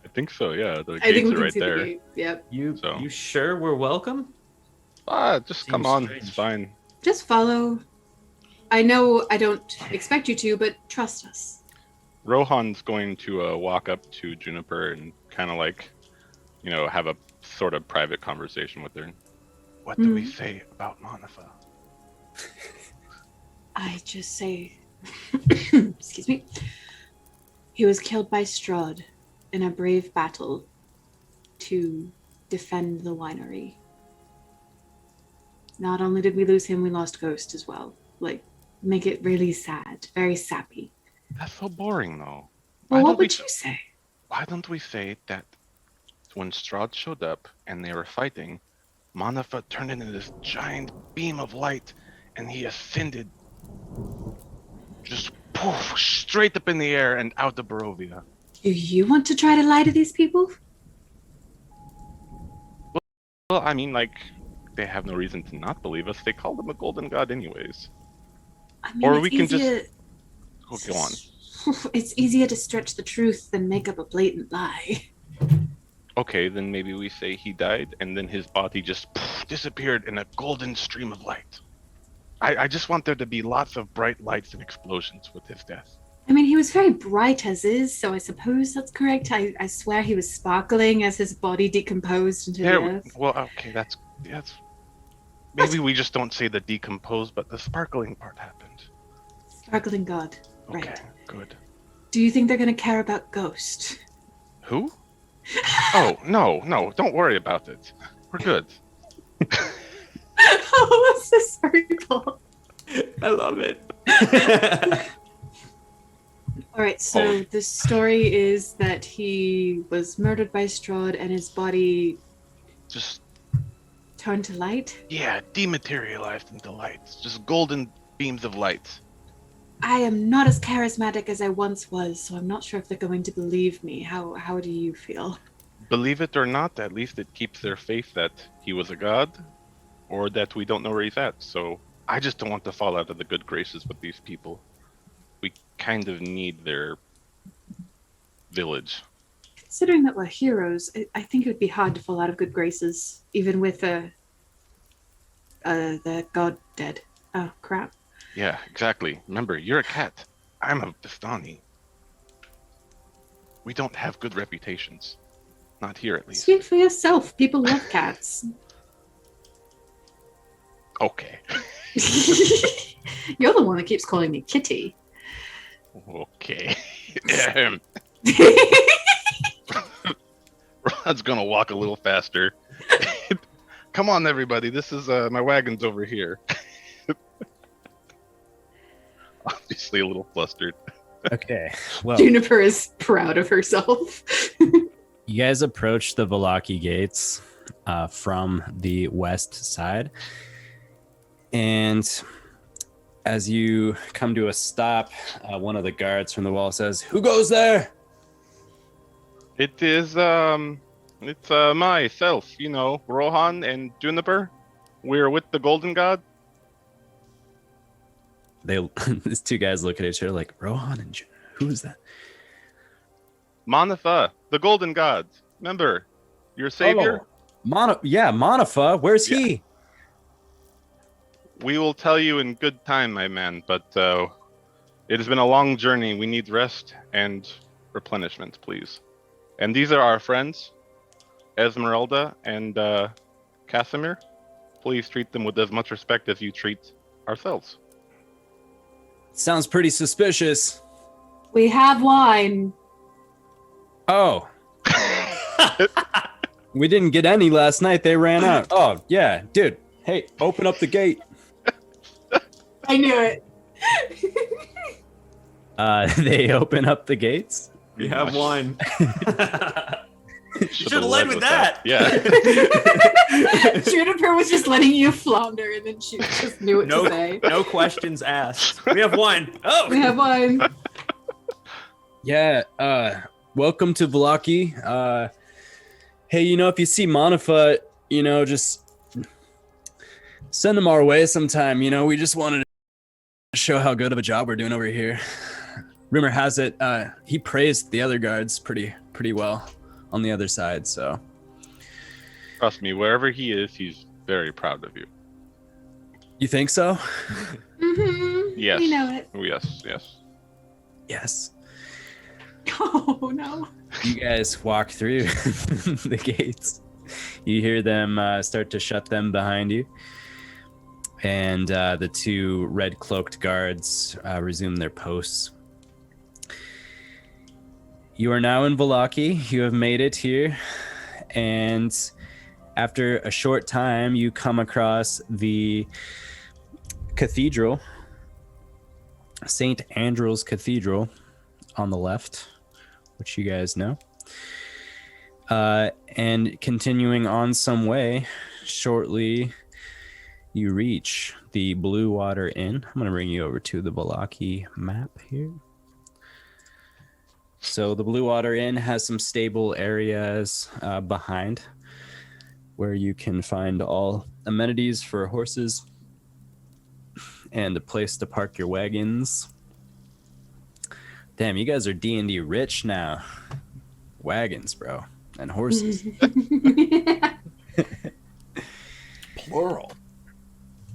I think so, yeah. The I think gates we are can right see there. the gate. Yep. You sure we're welcome? Just come Seems on. strange. It's fine. Just follow. I know I don't expect you to, but trust us. Rohan's going to walk up to Juniper and kind of like, have a sort of private conversation with her. What do we say about Monifa? I just say, excuse me. He was killed by Strahd in a brave battle to defend the winery. Not only did we lose him, we lost Ghost as well. Like, make it really sad, very sappy. That's so boring, though. Well, what don't we would you say? Why don't we say that when Strahd showed up and they were fighting, Monifa turned into this giant beam of light and he ascended just poof, straight up in the air and out of Barovia. Do you want to try to lie to these people? Well, I mean, like, they have no reason to not believe us. They called him a golden god anyways. I mean, Or it's we can just- easier- Oh, go on. It's easier to stretch the truth than make up a blatant lie. Okay, then maybe we say he died and then his body just disappeared in a golden stream of light. I just want there to be lots of bright lights and explosions with his death. I mean, he was very bright as is, so I suppose that's correct. I swear he was sparkling as his body decomposed into the earth. Well, okay, that's maybe we just don't say the decomposed, but the sparkling part happened. Sparkling god. Okay, Right. good. Do you think they're going to care about Ghost? Who? Oh, no, don't worry about it. We're good. Oh, what's this circle? I love it. All right, so Oh. the story is that he was murdered by Strahd and his body Just, turned to light. yeah, dematerialized into lights. Just golden beams of light. I am not as charismatic as I once was, so I'm not sure if they're going to believe me. How do you feel? Believe it or not, at least it keeps their faith that he was a god, or that we don't know where he's at. So I just don't want to fall out of the good graces with these people. We kind of need their village. Considering that we're heroes, I think it would be hard to fall out of good graces, even with the god dead. Oh, crap. Yeah, exactly. Remember, you're a cat. I'm a Vistani. We don't have good reputations. Not here, at least. Speak for yourself. People love cats. Okay. You're the one that keeps calling me Kitty. Okay. Rod's gonna walk a little faster. Come on, everybody. This is my wagon's over here. Obviously, a little flustered. Okay. Well, Juniper is proud of herself. you guys approach the Valaki gates from the west side. And as you come to a stop, one of the guards from the wall says, "Who goes there?" It is it's myself, Rohan and Juniper. We're with the Golden God. These two guys look at each other like, "Rohan and who's that?" Monifa, the Golden God. Remember, your savior? Oh, Monifa. Where's Yeah. he? We will tell you in good time, my man, but it has been a long journey. We need rest and replenishment, please. And these are our friends, Ezmerelda and Kasimir. Please treat them with as much respect as you treat ourselves. Sounds pretty suspicious. We have wine. Oh. We didn't get any last night. They ran out. Oh, yeah. Dude, hey, open up the gate. I knew it. They open up the gates. We have one. Should have led with that. Yeah. Juniper was just letting you flounder, and then she just knew what to say. No questions asked. We have one. Oh, We have one. Yeah, welcome to Vlaki. Hey, if you see Monifa, just send him our way sometime. We just wanted to show how good of a job we're doing over here. Rumor has it, he praised the other guards pretty well on the other side, so. Trust me, wherever he is, he's very proud of you. You think so? Mm-hmm. Yes. We know it. Yes. Yes. Oh, no. You guys walk through the gates. You hear them start to shut them behind you. And the two red-cloaked guards resume their posts. You are now in Vallaki. You have made it here. And after a short time, you come across the cathedral, St. Andrew's Cathedral on the left, which you guys know. And continuing on some way, shortly you reach the Blue Water Inn. I'm going to bring you over to the Vallaki map here. So the Blue Water Inn has some stable areas behind where you can find all amenities for horses and a place to park your wagons. Damn, you guys are D&D rich now. Wagons, bro, and horses. Plural.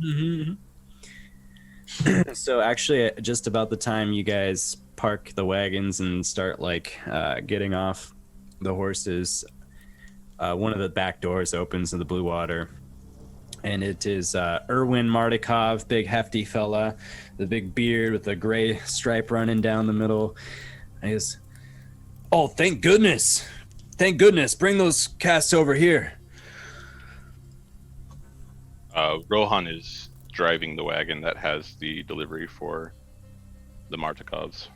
Mm-hmm. So actually, just about the time you guys park the wagons and start getting off the horses, one of the back doors opens in the Blue Water, and it is Erwin Mardikov, big hefty fella, the big beard with the gray stripe running down the middle. And he goes, "Oh, thank goodness, bring those casks over here." Rohan is driving the wagon that has the delivery for the Martikovs.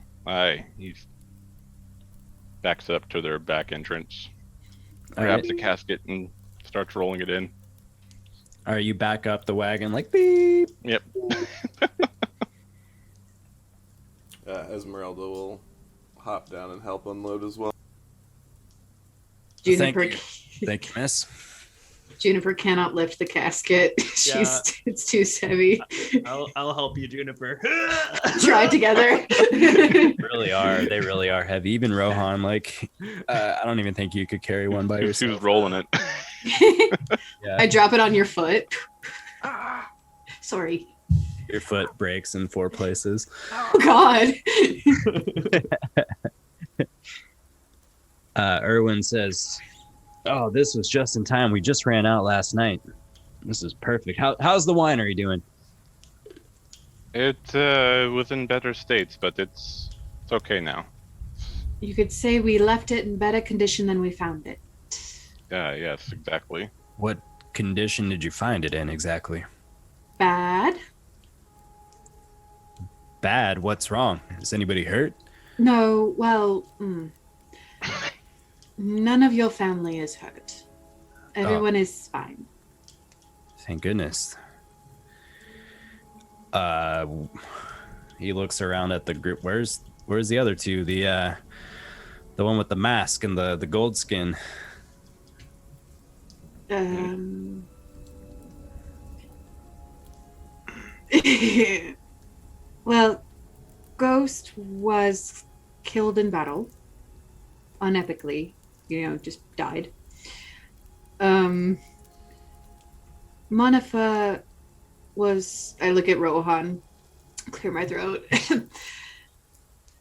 He backs up to their back entrance, grabs a casket, and starts rolling it in. All right, you back up the wagon like beep. Yep. Ezmerelda will hop down and help unload as well. Juniper, Thank you, miss. Juniper cannot lift the casket. It's too heavy. I'll help you, Juniper. Try together. They really are heavy. Even Rohan, I don't even think you could carry one by He yourself. was rolling it. Yeah. I drop it on your foot. Sorry. Your foot breaks in 4 places. Oh, God. Erwin says, "Oh, this was just in time. We just ran out last night. This is perfect. How's the winery doing?" It was in better states, but it's okay now. You could say we left it in better condition than we found it. Yes, exactly. What condition did you find it in exactly? Bad? Bad? What's wrong? Is anybody hurt? No, well, none of your family is hurt. Everyone is fine. Thank goodness. He looks around at the group. Where's the other two? The one with the mask and the gold skin. Well, Ghost was killed in battle, unepically, just died. Monifa was, I look at Rohan, clear my throat,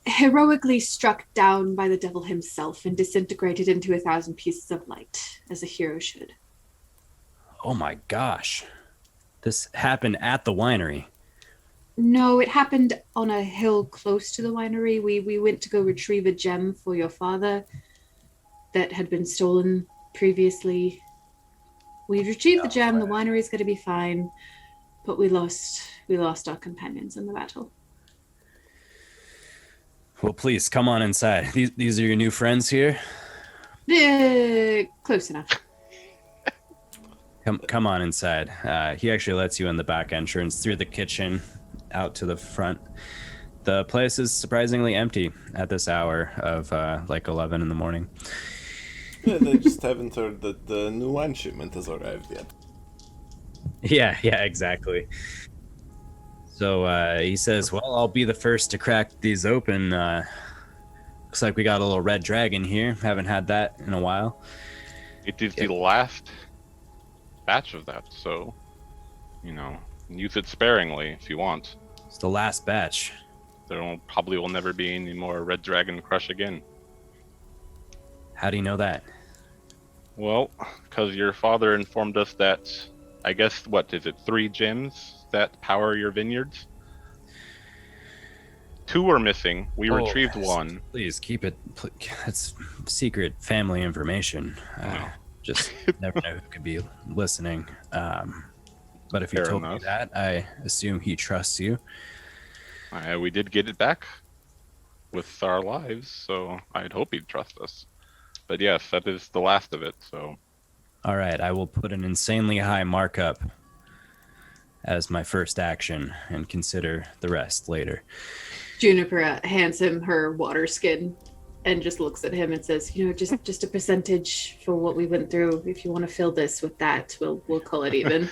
heroically struck down by the devil himself and disintegrated into 1,000 pieces of light, as a hero should. Oh my gosh. This happened at the winery. No, it happened on a hill close to the winery. We went to go retrieve a gem for your father, that had been stolen previously. We've retrieved the gem. The winery's going to be fine, but we lost our companions in the battle. Well, please come on inside. These are your new friends here. Close enough. Come on inside. He actually lets you in the back entrance through the kitchen out to the front. The place is surprisingly empty at this hour of like 11 in the morning. Yeah, they just haven't heard that the new wine shipment has arrived yet. Yeah, exactly. So he says, well, I'll be the first to crack these open. Looks like we got a little red dragon here. Haven't had that in a while. It is the last batch of that, so, use it sparingly if you want. It's the last batch. There probably will never be any more Red Dragon Crush again. How do you know that? Well, because your father informed us that, I guess, 3 gems that power your vineyards? 2 are missing. We retrieved 1. Please keep it. It's secret family information. Just never know who could be listening. But if you told me that, I assume he trusts you. We did get it back with our lives, so I'd hope he'd trust us. But yes, that is the last of it, so... All right, I will put an insanely high markup as my first action and consider the rest later. Juniper hands him her water skin and just looks at him and says, just a percentage for what we went through. If you want to fill this with that, we'll call it even.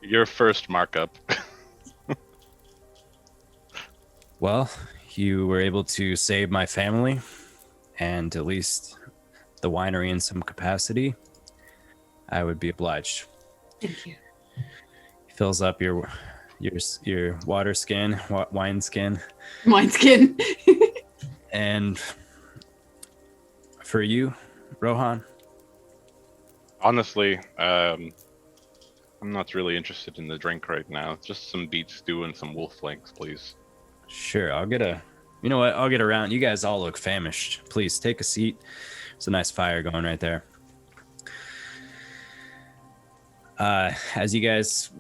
Your first markup. Well, you were able to save my family and at least the winery in some capacity. I would be obliged. Thank you. He fills up your water skin, wine skin. Wine skin. And for you, Rohan? Honestly, I'm not really interested in the drink right now. Just some beet stew and some wolf flanks, please. Sure, I'll get I'll get around. You guys all look famished. Please take a seat. There's a nice fire going right there. As you guys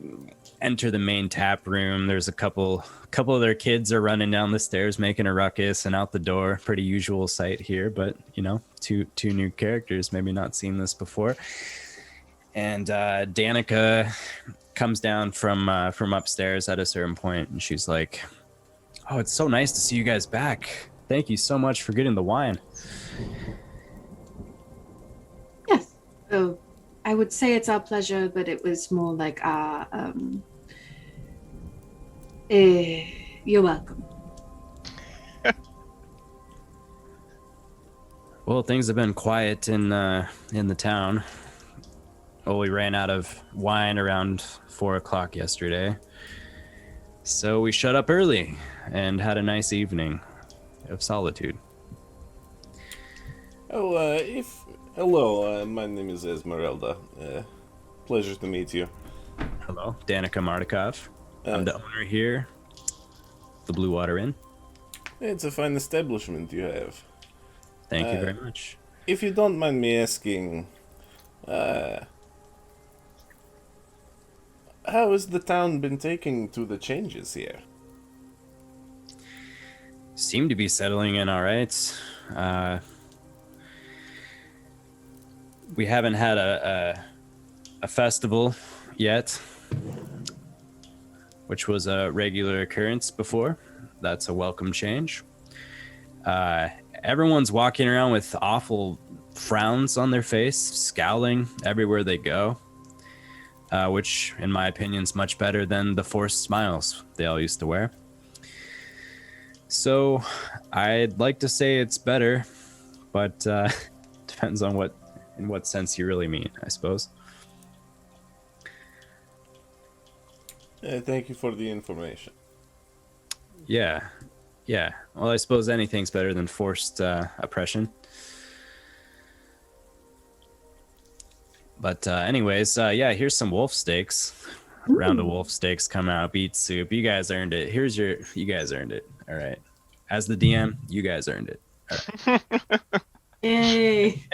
enter the main tap room, there's a couple of their kids are running down the stairs making a ruckus and out the door. Pretty usual sight here, but two new characters, maybe not seen this before. And Danica comes down from upstairs at a certain point, and she's like, "Oh, it's so nice to see you guys back. Thank you so much for getting the wine." Yes. Oh, I would say it's our pleasure, but it was more like our, you're welcome. Well, things have been quiet in the town. Well, we ran out of wine around 4:00 yesterday. So we shut up early and had a nice evening of solitude. Hello, my name is Ezmerelda. Pleasure to meet you. Hello, Danica Mardikov. I'm the owner here, the Blue Water Inn. It's a fine establishment you have. Thank you very much. If you don't mind me asking, how has the town been taking to the changes here? Seem to be settling in all right. We haven't had a festival yet, which was a regular occurrence before. That's a welcome change. Everyone's walking around with awful frowns on their face, scowling everywhere they go, which, in my opinion, is much better than the forced smiles they all used to wear. So I'd like to say it's better, but depends on in what sense you really mean, I suppose. Thank you for the information. Yeah. Well, I suppose anything's better than forced oppression. But anyways, here's some wolf steaks. A round of wolf steaks come out, beet soup. You guys earned it. You guys earned it. All right. As the DM, you guys earned it. All right. Yay!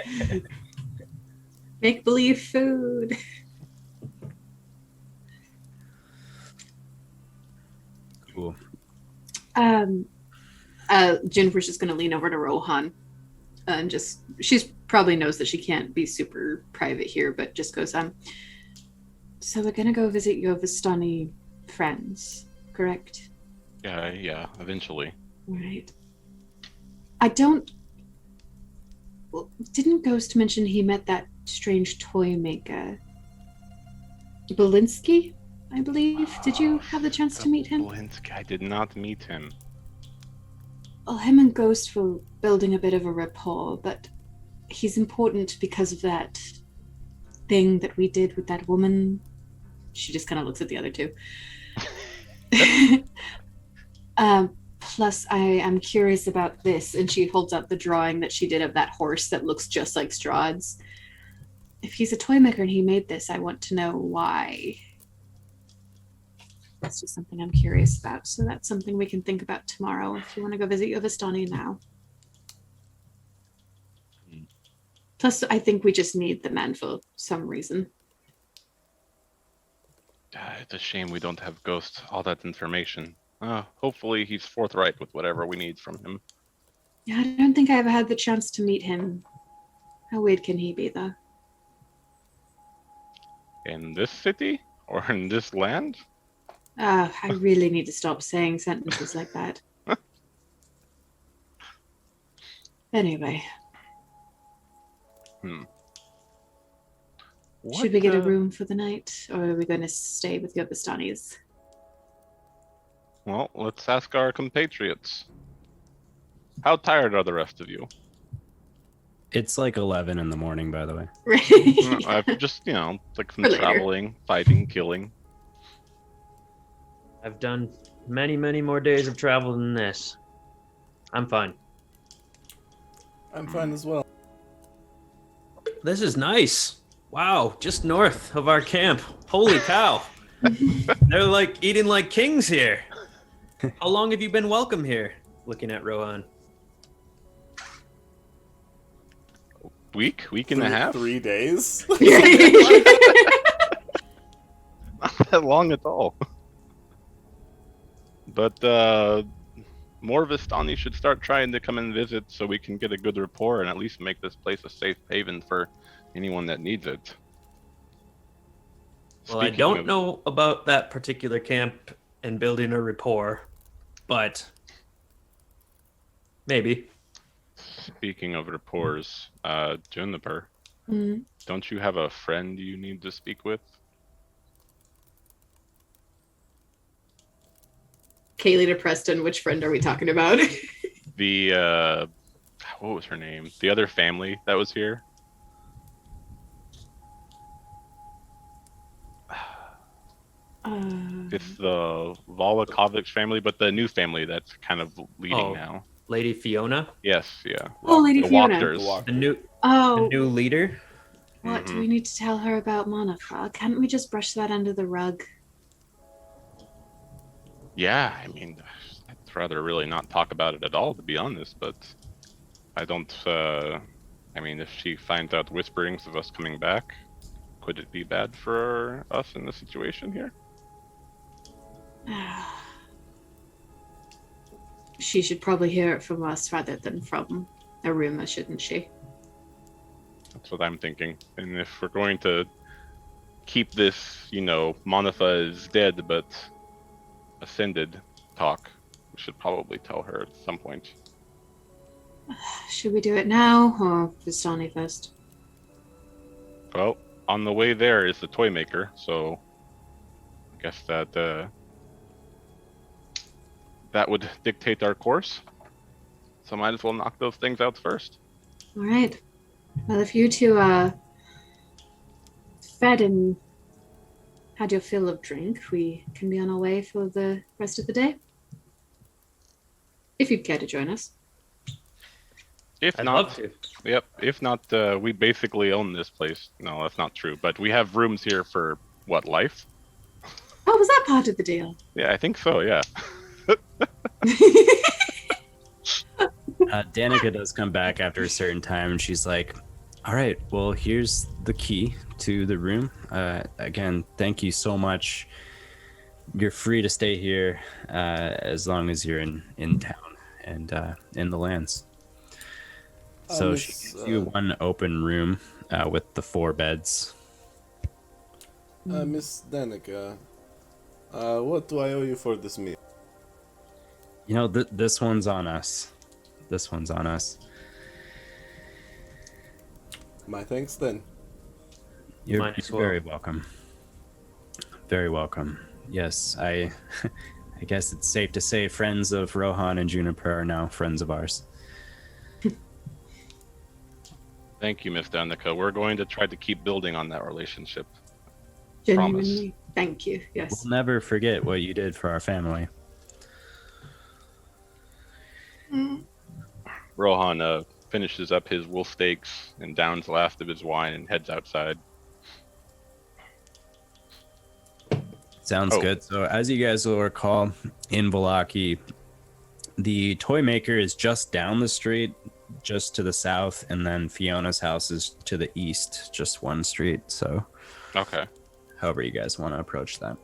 Make believe food. Cool. Juniper's just gonna lean over to Rohan and she's probably knows that she can't be super private here, but just goes, so we're gonna go visit your Vistani friends, correct? Yeah, eventually. Right. Didn't Ghost mention he met that strange toy maker? Belinsky, I believe. Did you have the chance to meet him? Belinsky, I did not meet him. Well, him and Ghost were building a bit of a rapport, but he's important because of that thing that we did with that woman. She just kind of looks at the other two. Plus, I am curious about this, and she holds up the drawing that she did of that horse that looks just like Strahd's. If he's a toy maker and he made this, I want to know why. That's just something I'm curious about. So that's something we can think about tomorrow if you want to go visit your Vistani now. Plus, I think we just need the man for some reason. It's a shame we don't have Ghost all that information. Hopefully he's forthright with whatever we need from him. Yeah, I don't think I ever had the chance to meet him. How weird can he be, though? In this city? Or in this land? I really need to stop saying sentences like that. Anyway. Should we get a room for the night, or are we going to stay with your Vistanis? Well, let's ask our compatriots. How tired are the rest of you? It's like 11 in the morning, by the way. Right. I've just, like some For later. traveling, fighting, killing. I've done many, many more days of travel than this. I'm fine. I'm fine as well. This is nice. Wow, just north of our camp. Holy cow. They're like eating like kings here. How long have you been welcome here? Looking at Rohan. Week and a half? 3 days. Not that long at all. But more Vistani should start trying to come and visit so we can get a good rapport and at least make this place a safe haven for anyone that needs it. Well, I don't know about that particular camp and building a rapport, but maybe. Speaking of rapports, Juniper, don't you have a friend you need to speak with? Kaylie to Preston, which friend are we talking about? The, what was her name? The other family that was here? It's the Volkovich family, but the new family that's kind of leading now. Lady Fiona? Yes, yeah. Oh, Lady Fiona. Walkers. The new leader? What do we need to tell her about Monofa? Can't we just brush that under the rug? Yeah, I mean, I'd rather really not talk about it at all, to be honest, but I don't, if she finds out whisperings of us coming back, could it be bad for us in this situation here? She should probably hear it from us rather than from a rumor, shouldn't she? That's what I'm thinking. And if we're going to keep this, Monofa is dead but ascended talk, we should probably tell her at some point. Should we do it now or Vistani first? Well, on the way there is the toy maker, so I guess that would dictate our course. So might as well knock those things out first. All right. Well, if you two fed and had your fill of drink, we can be on our way for the rest of the day. If you'd care to join us. If I'd not, love to. Yep. If not, we basically own this place. No, that's not true. But we have rooms here for what, life? Oh, was that part of the deal? Yeah, I think so. Yeah. Danica does come back after a certain time, and she's like, all right, well, here's the key to the room. Again, thank you so much. You're free to stay here as long as you're in town and in the lands. So she Miss, gives you one open room with the 4 beds. Miss Danica, what do I owe you for this meal? You know, this one's on us. This one's on us. My thanks then. You're Might as well. very welcome. Very welcome. Yes, I guess it's safe to say friends of Rohan and Juniper are now friends of ours. Thank you, Miss Danica. We're going to try to keep building on that relationship. Genuinely, thank you. Yes. We'll never forget what you did for our family. Rohan finishes up his wolf steaks and downs the last of his wine and heads outside. Sounds good. So as you guys will recall, in Vallaki, the toy maker is just down the street, just to the south, and then Fiona's house is to the east, just one street. So Okay. however you guys want to approach that.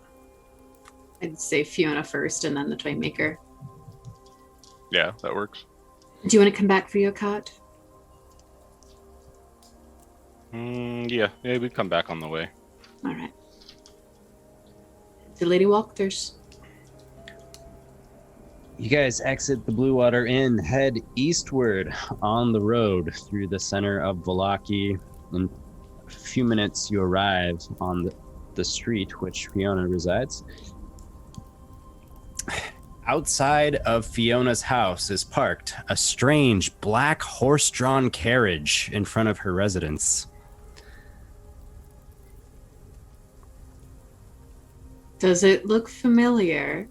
I'd say Fiona first and then the toy maker. Yeah, that works. Do you want to come back for your cart? Yeah, we come back on the way. All right. To Lady Walkers. You guys exit the Blue Water Inn, head eastward on the road through the center of Vallaki. In a few minutes, you arrive on the street which Fiona resides. Outside of Fiona's house is parked a strange black horse-drawn carriage in front of her residence. Does it look familiar?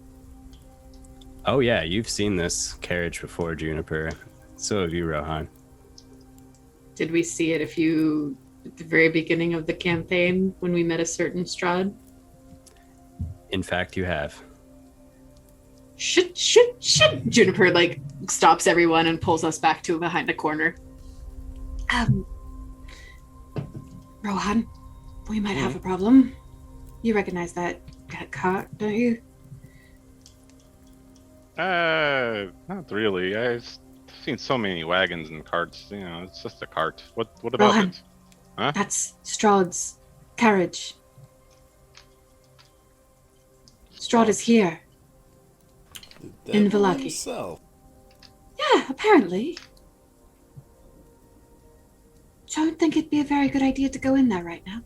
Oh yeah, you've seen this carriage before, Juniper. So have you, Rohan. Did we see it at the very beginning of the campaign when we met a certain Strahd? In fact, you have. Shit. Juniper stops everyone and pulls us back to behind a corner. Rohan, we might have a problem. You recognize that cart, don't you? Not really. I've seen so many wagons and carts. It's just a cart. What about Rohan, it? Huh? That's Strahd's carriage. Strahd is here. In Vallaki. Himself. Yeah, apparently. Don't think it'd be a very good idea to go in there right now.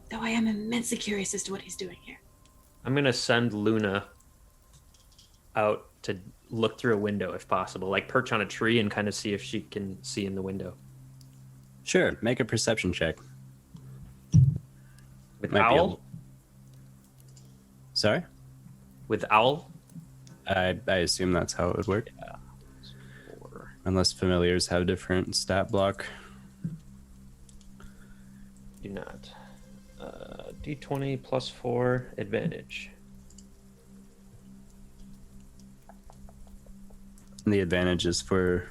Though I am immensely curious as to what he's doing here. I'm going to send Luna out to look through a window if possible, like perch on a tree and kind of see if she can see in the window. Sure, make a perception check. With Might be Owl? Sorry? With Owl? I assume that's how it would work. Yeah. Or... Unless familiars have a different stat block. Do not. D20 plus 4 advantage. And the advantage is for...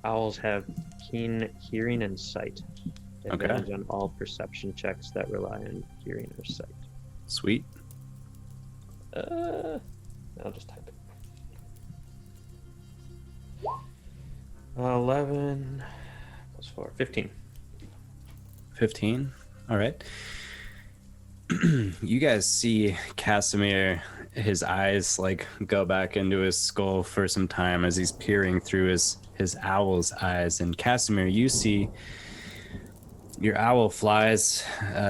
Owls have keen hearing and sight. Okay. Advantage on all perception checks that rely on hearing or sight. Sweet. I'll just type it. 11 plus 4, 15. 15? All right. You guys see Kasimir, his eyes go back into his skull for some time as he's peering through his owl's eyes. And Kasimir, you see your owl flies,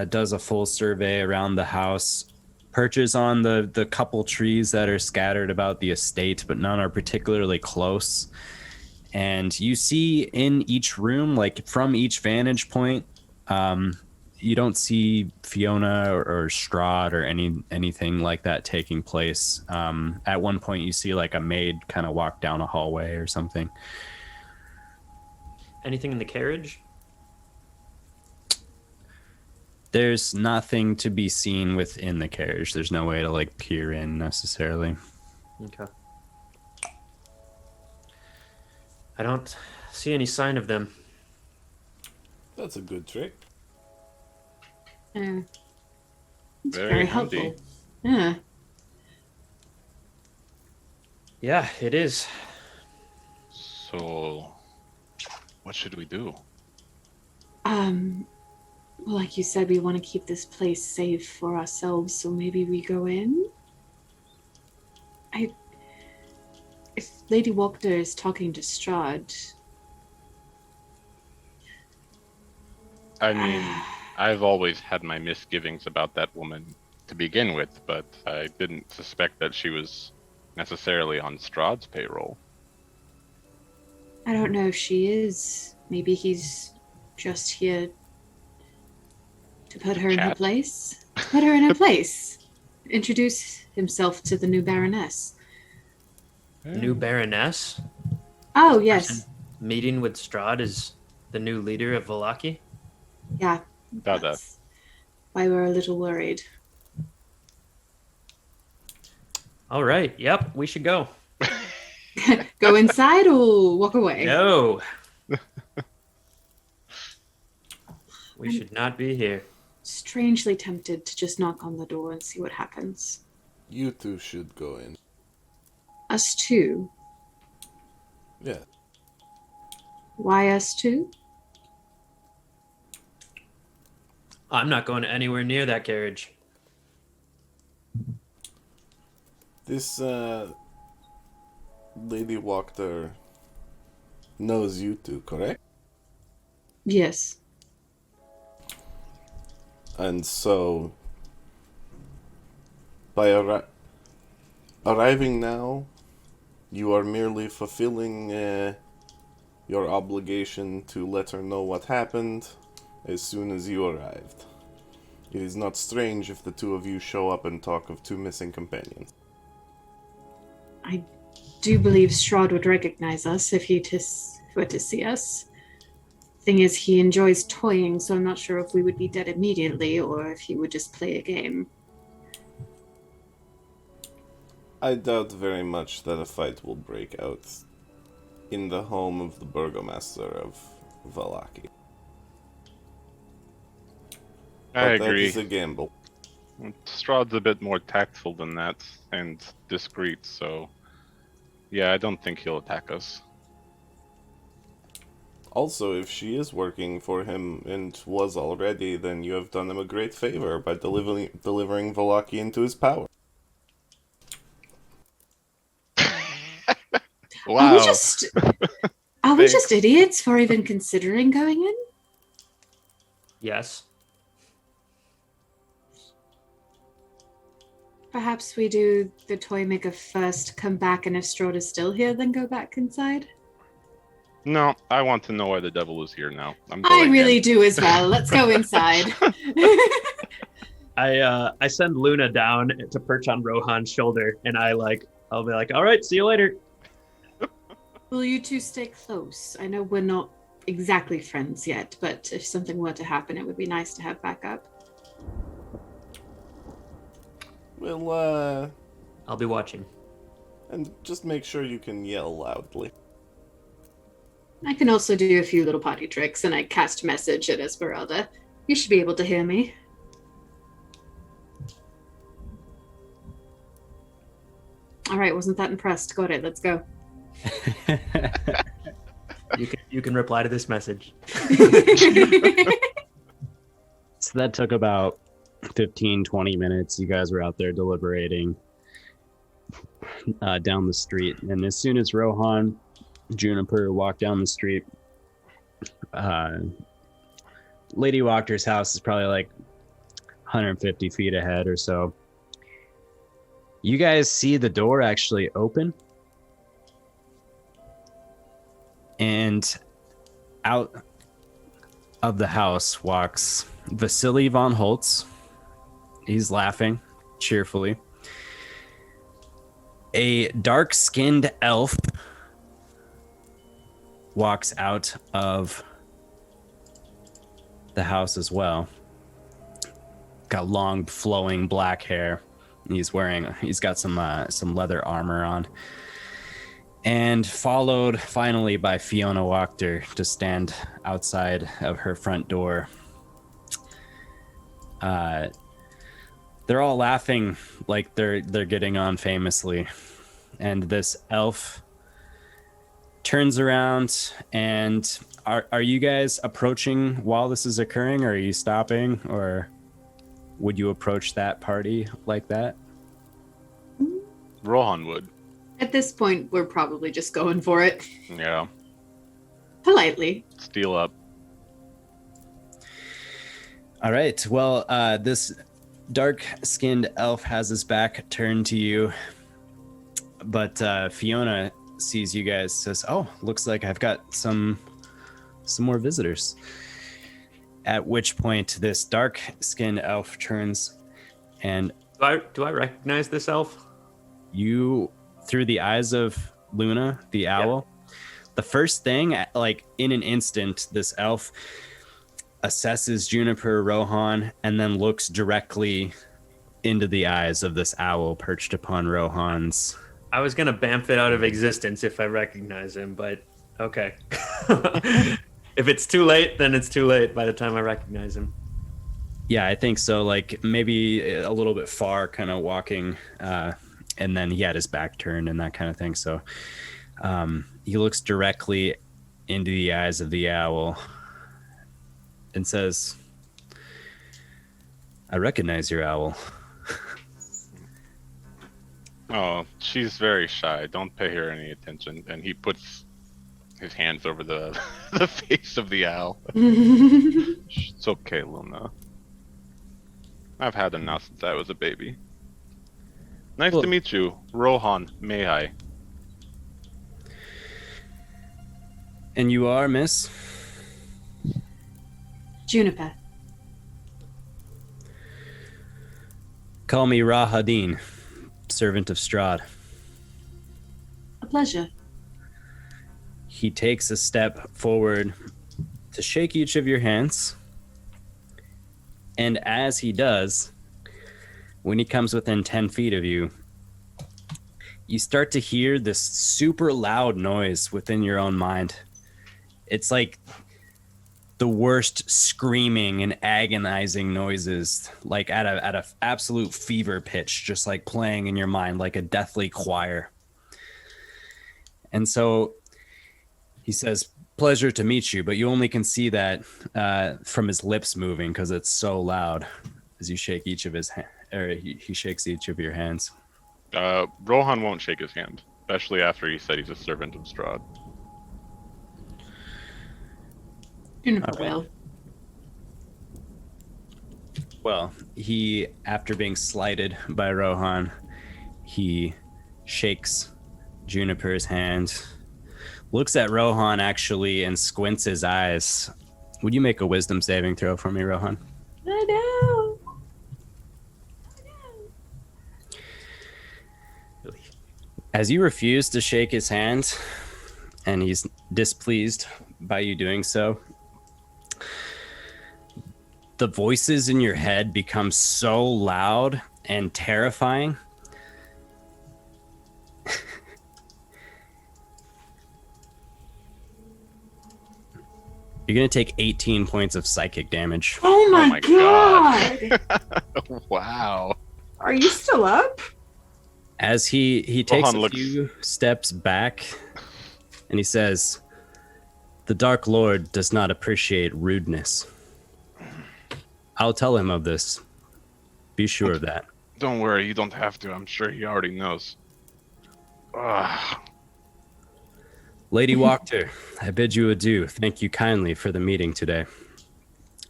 does a full survey around the house, perches on the couple trees that are scattered about the estate, but none are particularly close. And you see in each room, from each vantage point, you don't see Fiona or Strahd or anything like that taking place. At one point, you see a maid kind of walk down a hallway or something. Anything in the carriage? There's nothing to be seen within the carriage. There's no way to peer in necessarily. Okay. I don't see any sign of them. That's a good trick. Yeah. It's Very very handy. helpful. Yeah. Yeah, it is. So, what should we do? Well, like you said, we want to keep this place safe for ourselves, so maybe we go in? If Lady Wachter is talking to Strahd... I mean, I've always had my misgivings about that woman to begin with, but I didn't suspect that she was necessarily on Strahd's payroll. I don't know if she is. Maybe he's just here to put her in her Chat. place. Put her in her place. Introduce himself to the new Baroness. New Baroness? Oh, yes. Meeting with Strahd is the new leader of Vallaki? Yeah. Dada. That's why we're a little worried. All right. Yep, we should go. Go inside or walk away? No. We should not be here. Strangely tempted to just knock on the door and see what happens. You two should go in. Us two? Yeah. Why us two? I'm not going anywhere near that carriage. This Lady Wachter knows you two, correct? Yes. And so, by arriving now, you are merely fulfilling your obligation to let her know what happened as soon as you arrived. It is not strange if the two of you show up and talk of two missing companions. I do believe Strahd would recognize us if he were to see us. Thing is, he enjoys toying, so I'm not sure if we would be dead immediately or if he would just play a game. I doubt very much that a fight will break out in the home of the Burgomaster of Vallaki. I But agree. that is a gamble. Strahd's a bit more tactful than that and discreet, so yeah, I don't think he'll attack us. Also, if she is working for him and was already, then you have done him a great favor by delivering Vallaki into his power. Wow. Are we just idiots for even considering going in? Yes. Perhaps we do the toy maker first, come back, and if Strahd is still here, then go back inside? No, I want to know why the devil is here now. I'm I going really in. do as well. Let's go inside. I send Luna down to perch on Rohan's shoulder, and I'll be like, all right, see you later. Will you two stay close? I know we're not exactly friends yet, but if something were to happen, it would be nice to have backup. Well, I'll be watching. and just make sure you can yell loudly. I can also do a few little potty tricks, and I cast message at Ezmerelda. You should be able to hear me. All right, wasn't that impressed? Got it, let's go. You can reply to this message. So that took about 15, 20 minutes. You guys were out there deliberating down the street. And as soon as Rohan, Juniper walked down the street, Lady Wachter's house is probably like 150 feet ahead or so. You guys see the door actually open. And out of the house walks Vasily von Holtz. He's laughing cheerfully. A dark-skinned elf walks out of the house as well. Got long, flowing black hair. He's got some leather armor on. and followed finally by Fiona Wachter to stand outside of her front door. They're all laughing like they're getting on famously, and this elf turns around and are you guys approaching while this is occurring, or are you stopping, or would you approach that party like that? Rohan would. At this point, we're probably just going for it. Yeah. Politely. Steal up. All right. Well, this dark-skinned elf has his back turned to you, but Fiona sees you guys, says, "Oh, looks like I've got some more visitors." At which point, this dark-skinned elf turns, and Do I recognize this elf? you, through the eyes of Luna, the owl, the first thing, like in an instant, this elf assesses Juniper, Rohan, and then looks directly into the eyes of this owl perched upon Rohan's. I was gonna bamf it out of existence if I recognize him, but okay. If it's too late, then it's too late by the time I recognize him. Yeah, I think so. Like maybe a little bit far, kind of walking, and then he had his back turned and that kind of thing. So he looks directly into the eyes of the owl and says, "I recognize your owl." Oh, she's very shy. Don't pay her any attention. And he puts his hands over the the face of the owl. It's okay, Luna. I've had enough since I was a baby. Nice Well- to meet you, Rohan Mihai. And you are, miss? Juniper. Call me Rahadin, servant of Strahd. A pleasure. He takes a step forward to shake each of your hands. And as he does, when he comes within 10 feet of you, you start to hear this super loud noise within your own mind. It's like the worst screaming and agonizing noises, like at a absolute fever pitch, just like playing in your mind like a deathly choir. And so he says, "Pleasure to meet you," but you only can see that from his lips moving because it's so loud as you shake each of his he shakes each of your hands. Rohan won't shake his hand, especially after he said he's a servant of Strahd. Juniper Okay. will. Well, he, after being slighted by Rohan, he shakes Juniper's hand, looks at Rohan actually, and squints his eyes. Would you make a wisdom saving throw for me, Rohan? I know. As you refuse to shake his hand, and he's displeased by you doing so, the voices in your head become so loud and terrifying. You're going to take 18 points of psychic damage. Oh my, my god. Wow. Are you still up? As he takes Rohan a looks- few steps back, and he says, "The Dark Lord does not appreciate rudeness. I'll tell him of this. Be sure of that." Don't worry, you don't have to. I'm sure he already knows. Ugh. Lady Wachter, I bid you adieu. Thank you kindly for the meeting today.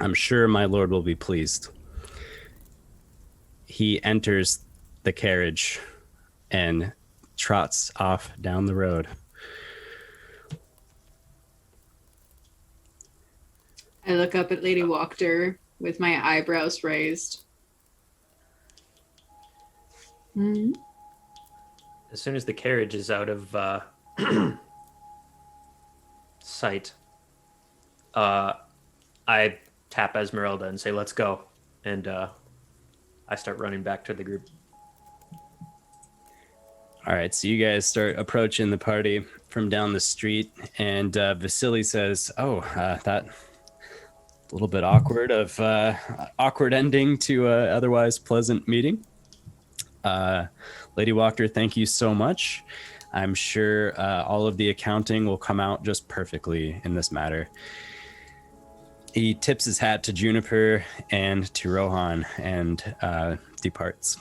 I'm sure my lord will be pleased. He enters the carriage and trots off down the road. I look up at Lady Wachter with my eyebrows raised. Hmm. As soon as the carriage is out of sight, I tap Ezmerelda and say, "Let's go." And I start running back to the group. All right, so you guys start approaching the party from down the street, and Vasily says, "Oh, that little bit awkward awkward ending to a otherwise pleasant meeting. Lady Walker, thank you so much. I'm sure all of the accounting will come out just perfectly in this matter." He tips his hat to Juniper and to Rohan and departs.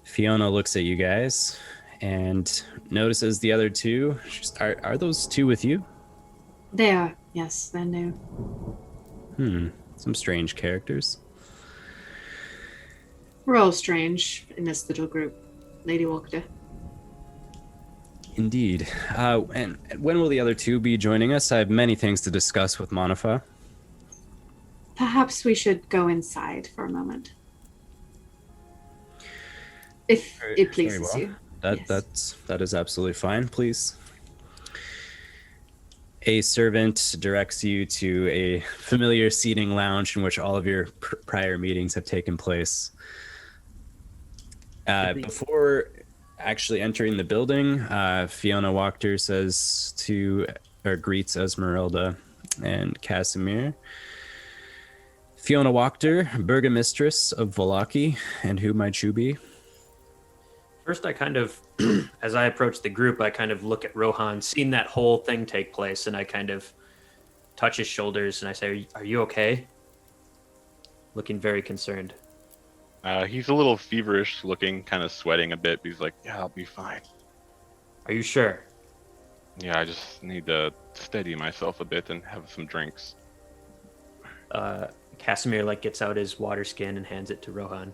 Fiona looks at you guys and notices the other two. Are those two with you? They are. Yes, they're new. Some strange characters. We're all strange in this little group, Lady Walker. Indeed. And when will the other two be joining us? I have many things to discuss with Monifa. Perhaps we should go inside for a moment. If it pleases you. Yes. That is absolutely fine, please. A servant directs you to a familiar seating lounge in which all of your prior meetings have taken place. Before actually entering the building, Fiona Wachter greets Ezmerelda and Kasimir. Fiona Wachter, Burgomistress of Vallaki, and who might you be? First, I kind of, as I approach the group, I kind of look at Rohan, seeing that whole thing take place, and I kind of touch his shoulders and I say, "Are you okay?" Looking very concerned. He's a little feverish looking, kind of sweating a bit, but he's like, "Yeah, I'll be fine." Are you sure? Yeah, I just need to steady myself a bit and have some drinks. Kasimir gets out his water skin and hands it to Rohan.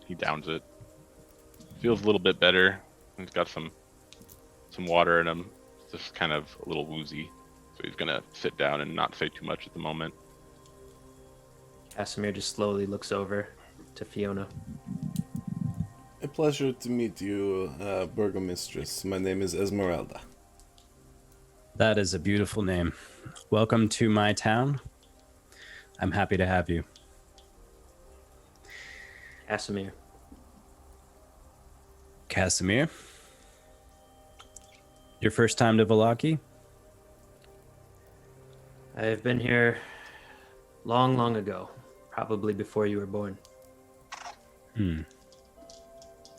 He downs it. Feels a little bit better. He's got some water in him. Just kind of a little woozy. So he's gonna sit down and not say too much at the moment. Kasimir just slowly looks over to Fiona. A pleasure to meet you, Burgomistress. My name is Ezmerelda. That is a beautiful name. Welcome to my town. I'm happy to have you. Kasimir. Kasimir? Your first time to Vallaki? I've been here long, long ago. Probably before you were born.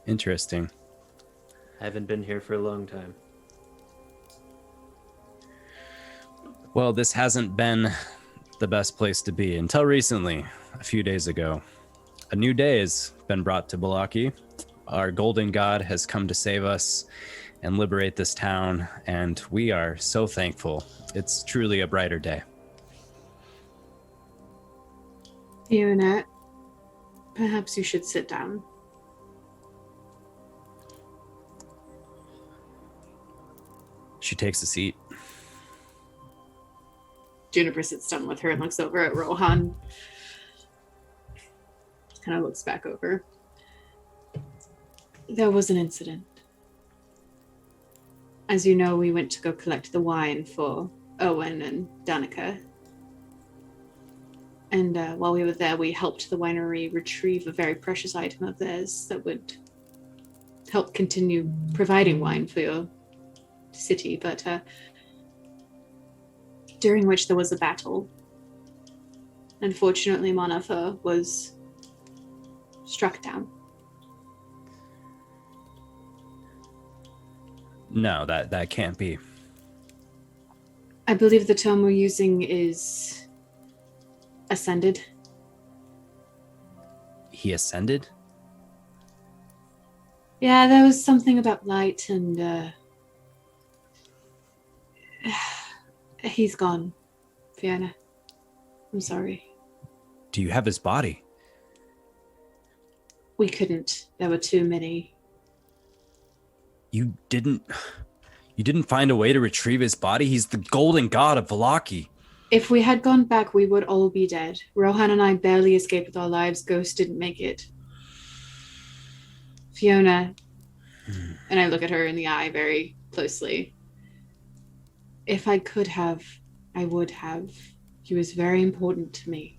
Interesting. I haven't been here for a long time. Well, this hasn't been the best place to be until recently, a few days ago. A new day has been brought to Vallaki. Our golden god has come to save us and liberate this town, and we are so thankful. It's truly a brighter day. Fiona, perhaps you should sit down. She takes a seat. Juniper sits down with her and looks over at Rohan. Kind of looks back over. There was an incident. As you know, we went to go collect the wine for Owen and Danica. And while we were there, we helped the winery retrieve a very precious item of theirs that would help continue providing wine for your city. But during which there was a battle. Unfortunately, Monifa was struck down. No, that can't be. I believe the term we're using is ascended. He ascended? Yeah, there was something about light and he's gone, Fiona. I'm sorry. Do you have his body? We couldn't. There were too many. You didn't find a way to retrieve his body? He's the golden god of Vallaki. If we had gone back, we would all be dead. Rohan and I barely escaped with our lives. Ghost didn't make it. Fiona, and I look at her in the eye very closely. If I could have, I would have. He was very important to me.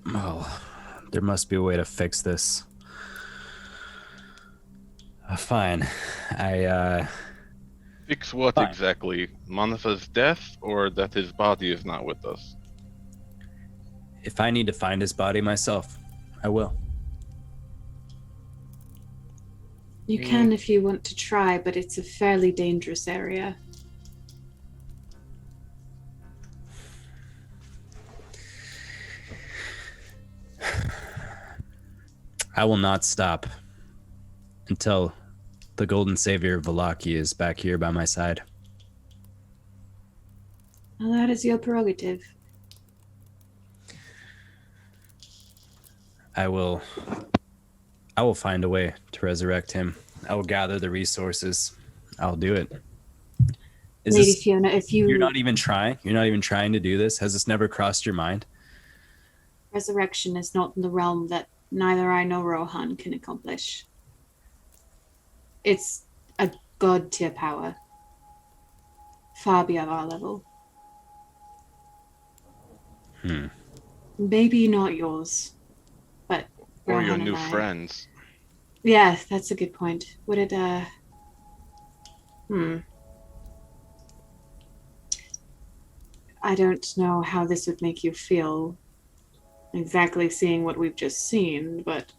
Well, there must be a way to fix this. Fine. Fix what Fine. exactly? Manafa's death, or that his body is not with us? If I need to find his body myself, I will. You can if you want to try, but it's a fairly dangerous area. I will not stop until the golden savior of Valaki is back here by my side. Well, that is your prerogative. I will find a way to resurrect him. I will gather the resources. I'll do it. Lady Fiona, if You're not even trying to do this? Has this never crossed your mind? resurrection is not in the realm that neither I nor Rohan can accomplish. It's a god tier power. Far beyond our level. Maybe not yours, but Or Rohan your and new I. friends? Yeah, that's a good point. Would it, I don't know how this would make you feel exactly seeing what we've just seen, but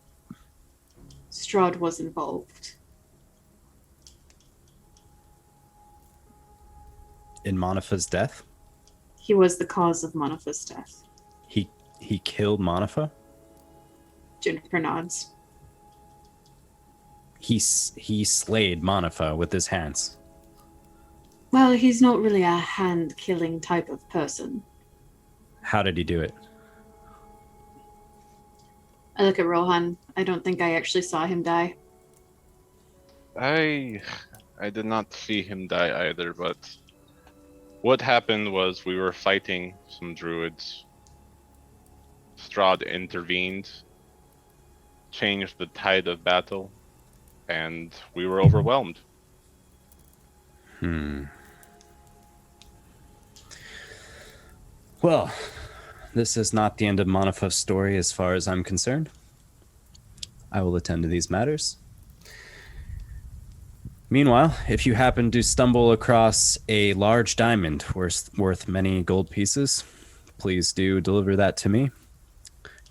Strahd was involved. In Manafa's death? He was the cause of Manafa's death. He killed Manafa? Juniper nods. He slayed Manafa with his hands. Well, he's not really a hand-killing type of person. How did he do it? I look at Rohan. I don't think I actually saw him die. I did not see him die either, but what happened was we were fighting some druids. Strahd intervened, changed the tide of battle, and we were overwhelmed. Well, this is not the end of Manafa's story as far as I'm concerned. I will attend to these matters. Meanwhile, if you happen to stumble across a large diamond worth many gold pieces, please do deliver that to me.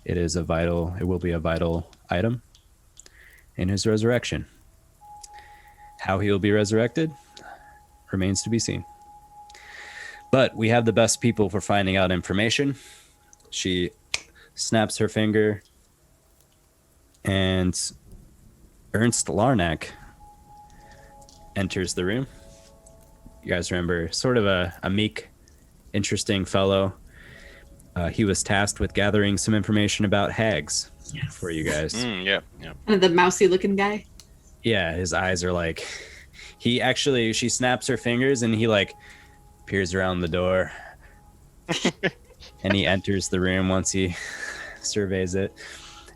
It will be a vital item in his resurrection. How he will be resurrected remains to be seen. But we have the best people for finding out information. She snaps her finger, and Ernst Larnack enters the room. You guys remember, sort of a meek, interesting fellow. He was tasked with gathering some information about hags for you guys. Yeah. The mousy-looking guy? Yeah, his eyes are like... she snaps her fingers, and he peers around the door. And he enters the room once he surveys it.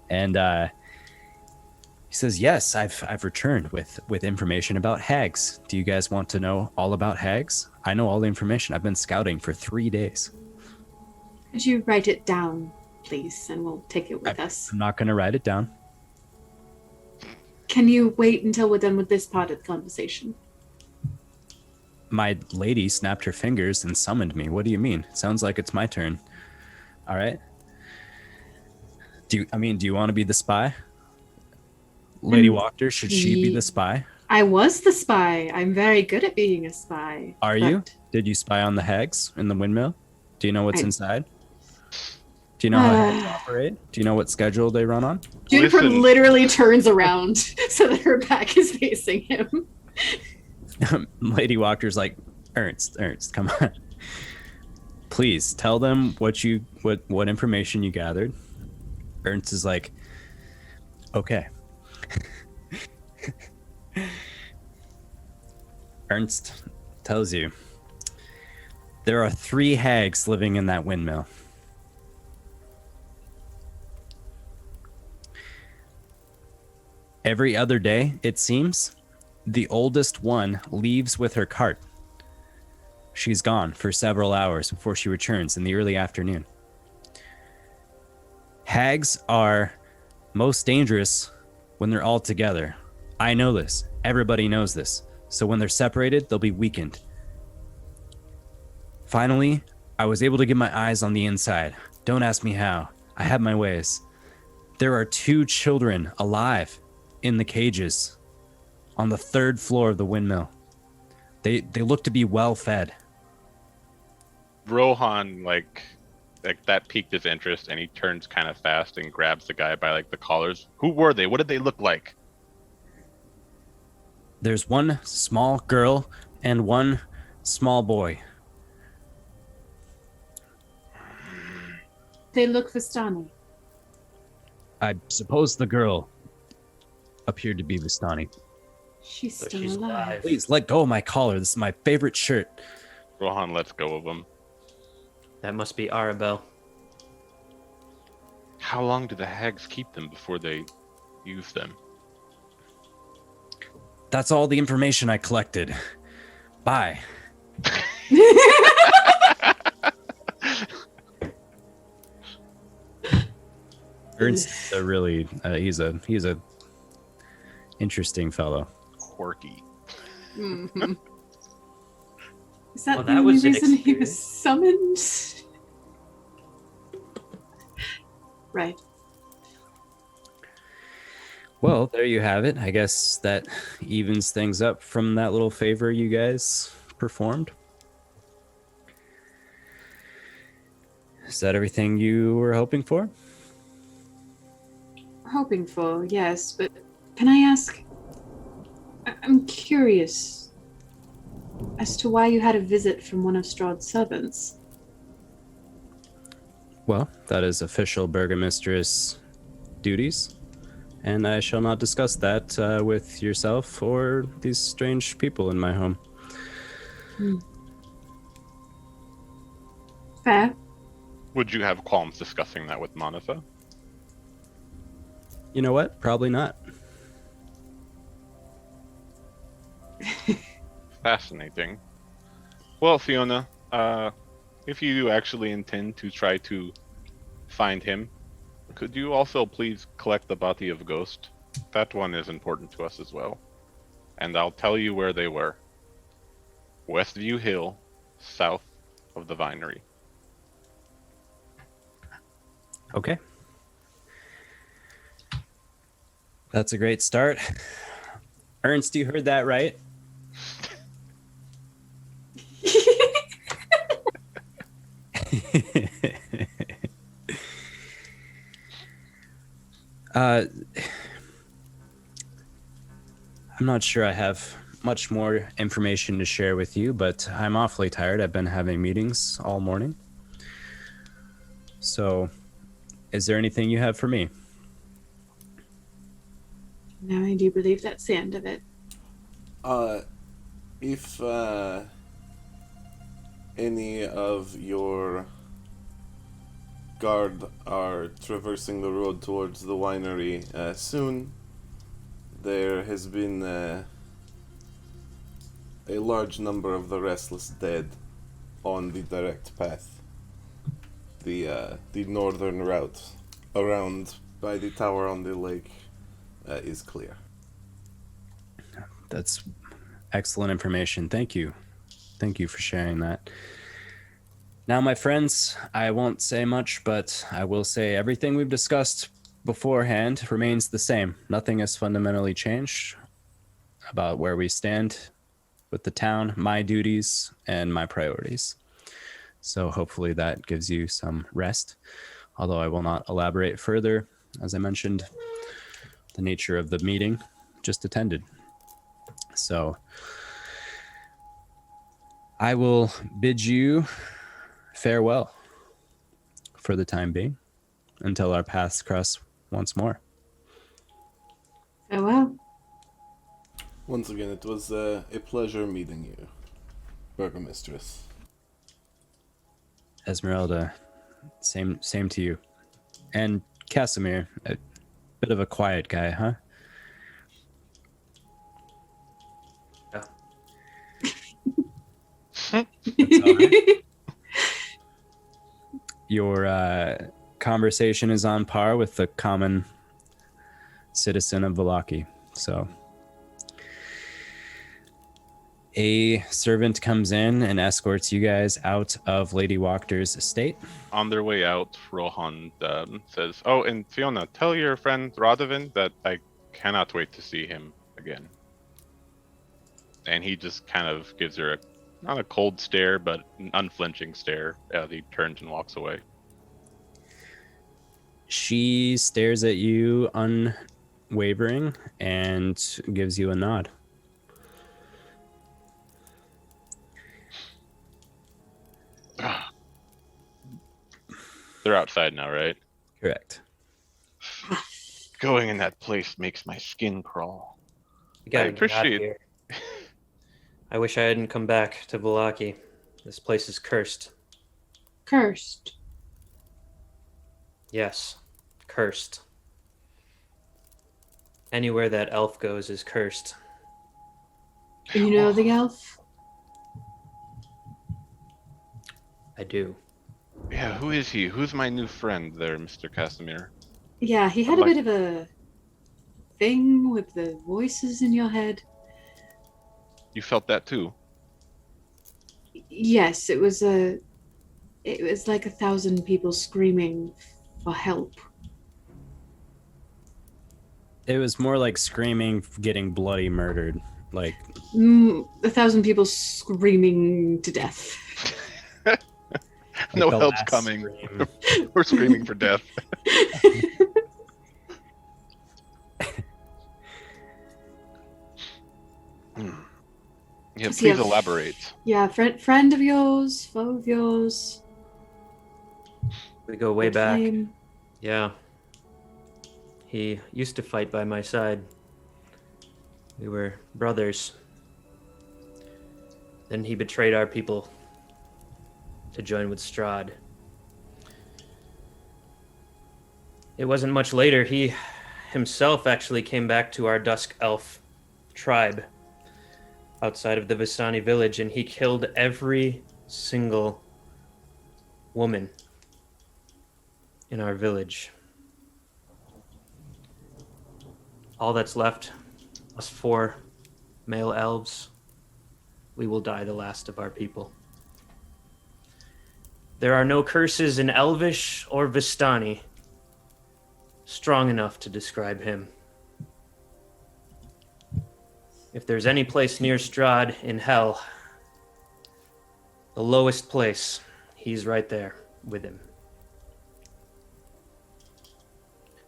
And he says, yes, I've returned with information about hags. Do you guys want to know all about hags? I know all the information. I've been scouting for 3 days. Could you write it down, please, and we'll take it with us? I'm not going to write it down. Can you wait until we're done with this part of the conversation? My lady snapped her fingers and summoned me. What do you mean? It sounds like it's my turn. All right. Do you want to be the spy? Lady Wachter, should she be the spy? I was the spy. I'm very good at being a spy. Are you? Did you spy on the hags in the windmill? Do you know what's inside? Do you know how hags operate? Do you know what schedule they run on? Juniper Listen. literally turns around so that her back is facing him. Lady Wachter's like, Ernst, come on. Please tell them what information you gathered. Ernst is like, okay. Ernst tells you there are 3 hags living in that windmill. Every other day, it seems, the oldest one leaves with her cart. She's gone for several hours before she returns in the early afternoon. Hags are most dangerous when they're all together. I know this. Everybody knows this. So when they're separated, they'll be weakened. Finally, I was able to get my eyes on the inside. Don't ask me how. I have my ways. There are 2 children alive in the cages on the 3rd floor of the windmill. They look to be well fed. Rohan, like that piqued his interest, and he turns kind of fast and grabs the guy by like the collars. Who were they? What did they look like? There's one small girl and one small boy. They look Vistani. I suppose the girl appeared to be Vistani. She's So still she's alive. alive. Please let go of my collar. This is my favorite shirt. Rohan lets go of him. That must be Arabelle. How long do the hags keep them before they use them? That's all the information I collected. Bye. Ernst's a really he's a interesting fellow. Quirky. Mhm. Is that Well, the that only was an reason he was experience. summoned? Right. Well, there you have it. I guess that evens things up from that little favor you guys performed. Is that everything you were hoping for? Hoping for, yes, but can I ask? I'm curious as to why you had a visit from one of Strahd's servants. Well, that is official burgomistress duties, and I shall not discuss that with yourself or these strange people in my home. Fair. Would you have qualms discussing that with Monitha? You know what? Probably not. Fascinating. Well, Fiona, if you do actually intend to try to find him, could you also please collect the body of Ghost? That one is important to us as well. And I'll tell you where they were. Westview Hill, south of the Vinery. Okay. That's a great start. Ernst, you heard that right? I'm not sure I have much more information to share with you, but I'm awfully tired. I've been having meetings all morning. So, is there anything you have for me? No, I do believe that's the end of it. If any of your guard are traversing the road towards the winery soon, there has been a large number of the restless dead on the direct path. The northern route around by the tower on the lake is clear. That's excellent information. Thank you. Thank you for sharing that. Now, my friends, I won't say much, but I will say everything we've discussed beforehand remains the same. Nothing has fundamentally changed about where we stand with the town, my duties, and my priorities. So hopefully that gives you some rest, although I will not elaborate further. As I mentioned, the nature of the meeting just attended. So I will bid you farewell for the time being until our paths cross once more. Farewell. Once again, it was a pleasure meeting you, Burgomistress. Ezmerelda, same to you. And Kasimir, a bit of a quiet guy, huh? Yeah. That's all right. conversation is on par with the common citizen of Vallaki. So a servant comes in and escorts you guys out of Lady Walker's estate. On their way out, Rohan says, "Oh, and Fiona, tell your friend Radovan that I cannot wait to see him again." And he just kind of gives her not a cold stare, but an unflinching stare as he turns and walks away. She stares at you unwavering and gives you a nod. They're outside now, right? Correct. Going in that place makes my skin crawl. You gotta I get out of appreciate- here. I wish I hadn't come back to Vallaki. This place is cursed. Cursed. Yes, cursed. Anywhere that elf goes is cursed. You know the elf? I do. Yeah, who is he? Who's my new friend there, Mr. Kasimir? Yeah, he had I'd a like- bit of a thing with the voices in your head. You felt that too? Yes, it was like 1,000 people screaming for help. It was more like screaming, getting bloody murdered. Like, 1,000 people screaming to death. No the help's last coming. scream. We're screaming for death. Yeah, Does he please have- elaborate. Yeah, friend of yours, foe of yours. We go way old back. flame. Yeah. He used to fight by my side. We were brothers. Then he betrayed our people to join with Strahd. It wasn't much later, he himself actually came back to our Dusk elf tribe outside of the Vistani village, and he killed every single woman in our village. All that's left, us 4 male elves, we will die the last of our people. There are no curses in Elvish or Vistani strong enough to describe him. If there's any place near Strahd in hell, the lowest place, he's right there with him.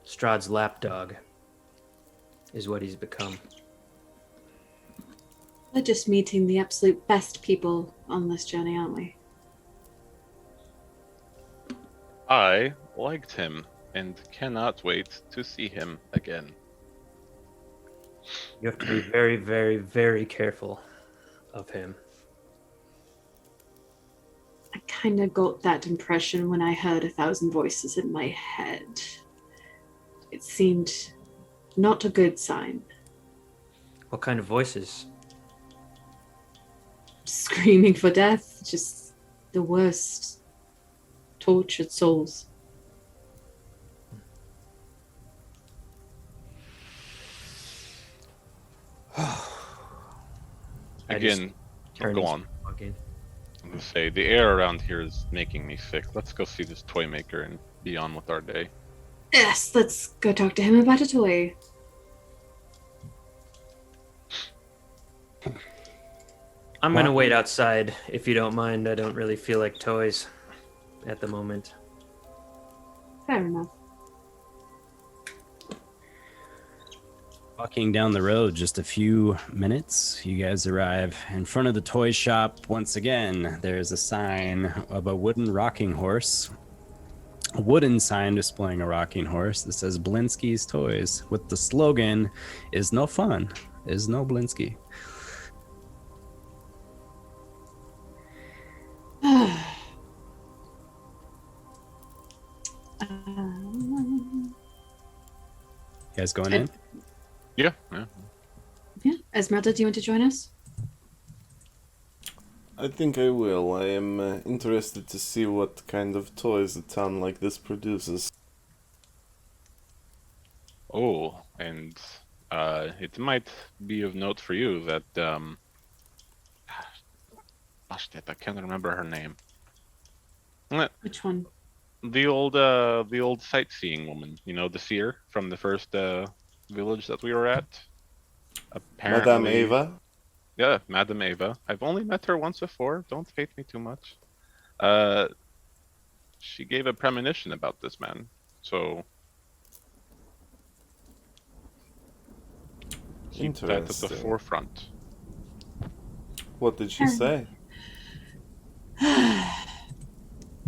Strahd's lapdog is what he's become. We're just meeting the absolute best people on this journey, aren't we? I liked him and cannot wait to see him again. You have to be very, very, very careful of him. I kind of got that impression when I heard 1,000 voices in my head. It seemed not a good sign. What kind of voices? Screaming for death, just the worst. Tortured souls. Again, Turn go his on. dog in. I'm gonna say the air around here is making me sick. Let's go see this toy maker and be on with our day. Yes, let's go talk to him about a toy. I'm gonna wait outside if you don't mind. I don't really feel like toys at the moment. Fair enough. walking down the road just a few minutes, you guys arrive in front of the toy shop. Once again, there's a sign of a wooden rocking horse. A wooden sign displaying a rocking horse that says Blinsky's Toys with the slogan, "Is no fun, is no Blinsky." You guys going in? Yeah. Yeah, Ezmerelda, do you want to join us? I think I will. I am interested to see what kind of toys a town like this produces. Oh, and it might be of note for you that gosh, I can't remember her name. Which one? The old sightseeing woman, the seer from the first village that we were at. Apparently, Madame Ava? Yeah, Madame Ava. I've only met her once before. Don't hate me too much. She gave a premonition about this man. So keep that at the forefront. What did she say?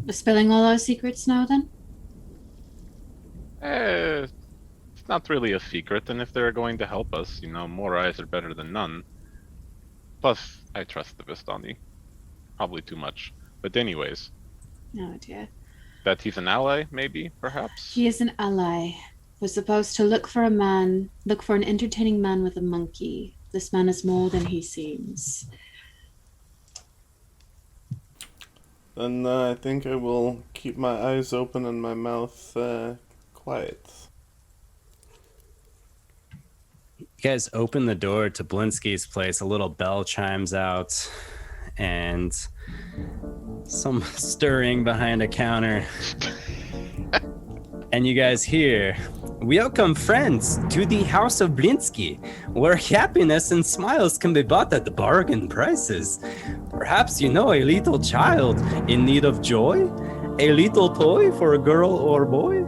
Spilling all our secrets now, then? It's not really a secret, and if they're going to help us, more eyes are better than none. Plus, I trust the Vistani. Probably too much. But anyways. Oh, dear. That he's an ally, maybe, perhaps? He is an ally. We're supposed to look for an entertaining man with a monkey. This man is more than he seems. Then I think I will keep my eyes open and my mouth quiet. You guys open the door to Blinsky's place. A little bell chimes out, and some stirring behind a counter. And you guys hear, "Welcome, friends, to the House of Blinsky, where happiness and smiles can be bought at bargain prices. Perhaps you know a little child in need of joy? A little toy for a girl or boy?"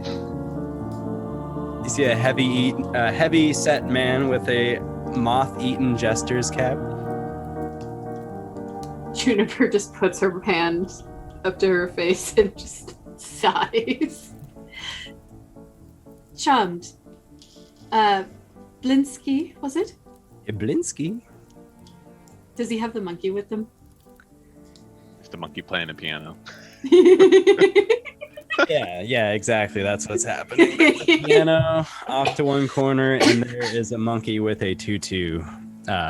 You see a heavy-set man with a moth-eaten jester's cap. Juniper just puts her hand up to her face and just sighs. Charmed. Blinsky, was it? Blinsky? Does he have the monkey with him? It's the monkey playing the piano. Yeah, exactly. That's what's happening. Piano off to one corner, and there is a monkey with a tutu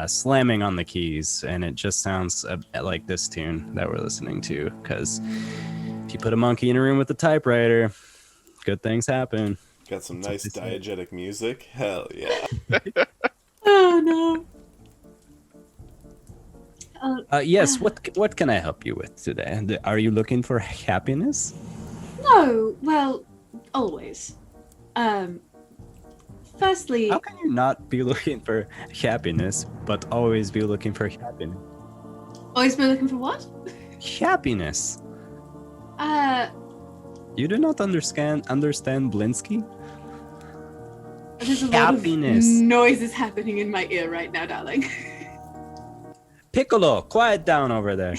slamming on the keys, and it just sounds like this tune that we're listening to, because if you put a monkey in a room with a typewriter, good things happen. Got some nice diegetic music. Hell yeah. Oh no. Yes, what can I help you with today? Are you looking for happiness? No, well, always. Firstly... How can you not be looking for happiness, but always be looking for happiness? Always be looking for what? Happiness. You do not understand Blinsky? There's a Happiness. lot of noises happening in my ear right now, darling. Piccolo, quiet down over there.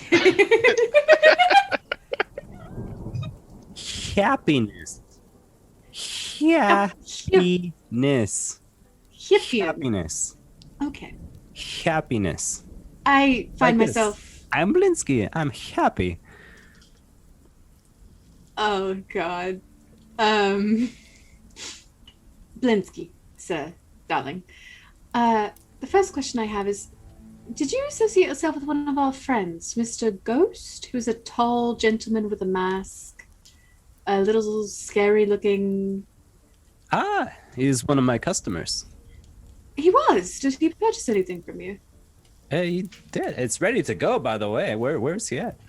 Happiness. Happiness. Happiness. Okay. Happiness. I find Like this. myself... I'm Blinsky. I'm happy. Oh, God. Blinsky, sir, darling. The first question I have is, did you associate yourself with one of our friends, Mr. Ghost, who's a tall gentleman with a mask? A little scary-looking... Ah, he's one of my customers. He was. Did he purchase anything from you? Hey, he did. It's ready to go, by the way. Where's he at?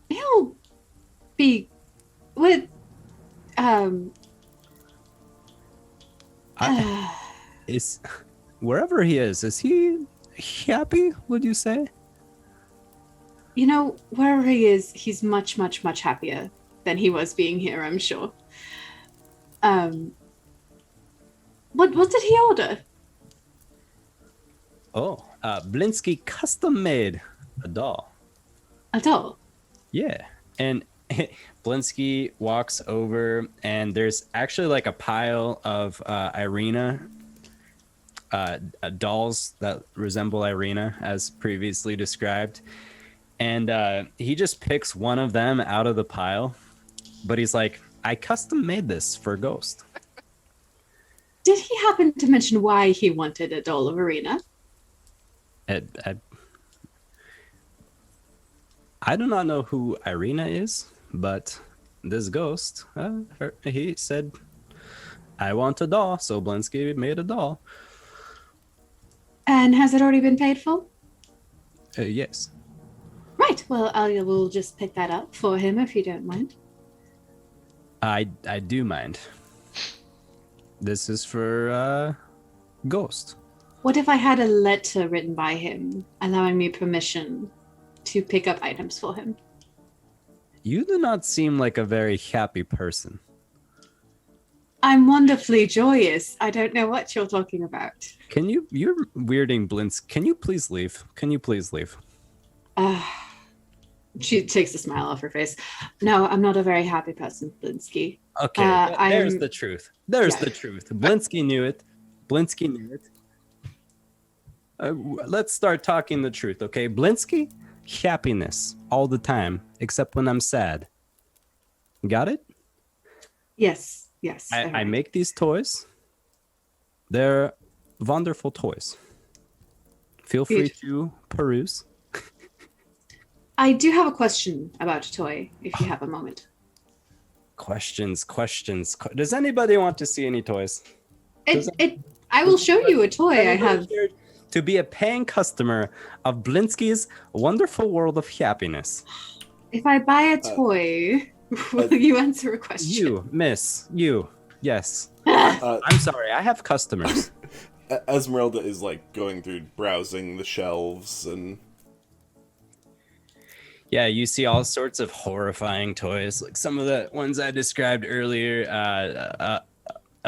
He'll be with... Is wherever he is he happy, would you say? You know, wherever he is, he's much, much, much happier than he was being here, I'm sure. What did he order? Oh, Blinsky custom made a doll. A doll? Yeah. And Blinsky walks over, and there's actually like a pile of Irina dolls that resemble Irina, as previously described. And he just picks one of them out of the pile, but he's like, I custom made this for Ghost. Did he happen to mention why he wanted a doll of Irina? I do not know who Irina is, but this ghost, he said, I want a doll, so Blinsky made a doll. And has it already been paid for? Yes. Right. Well, I will just pick that up for him if you don't mind. I do mind. This is for Ghost. What if I had a letter written by him allowing me permission to pick up items for him? You do not seem like a very happy person. I'm wonderfully joyous. I don't know what you're talking about. You're weirding Blintz. Can you please leave? She takes a smile off her face. No, I'm not a very happy person, Blinsky. Okay, there's the truth. There's the truth. Blinsky knew it. Let's start talking the truth, okay? Blinsky, happiness all the time, except when I'm sad. Got it? Yes. I make these toys. They're wonderful toys. Feel free to peruse. I do have a question about a toy, if you have a moment. Questions. Does anybody want to see any toys? I will show you a toy I have. To be a paying customer of Blinsky's Wonderful World of Happiness. If I buy a toy, will you answer a question? You, miss. You. Yes. I'm sorry. I have customers. Ezmerelda is like going through browsing the shelves and... Yeah, you see all sorts of horrifying toys, like some of the ones I described earlier.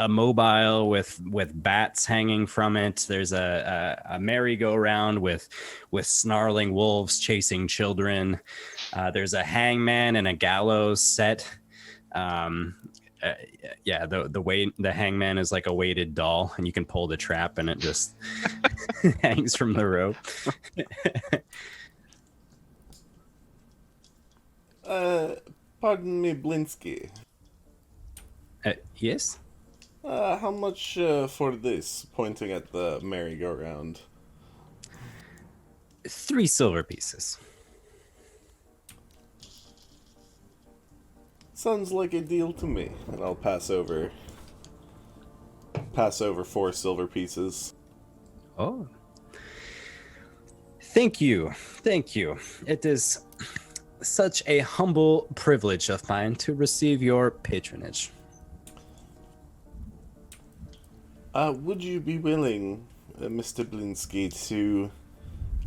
A mobile with bats hanging from it. There's a merry-go-round with snarling wolves chasing children. There's a hangman and a gallows set. The hangman is like a weighted doll, and you can pull the trap, and it just hangs from the rope. Pardon me, Blinsky. Yes? How much for this? Pointing at the merry-go-round. 3 silver pieces. Sounds like a deal to me. And I'll pass over 4 silver pieces. Oh. Thank you. It is such a humble privilege of mine to receive your patronage. Would you be willing, Mr. Blinsky, to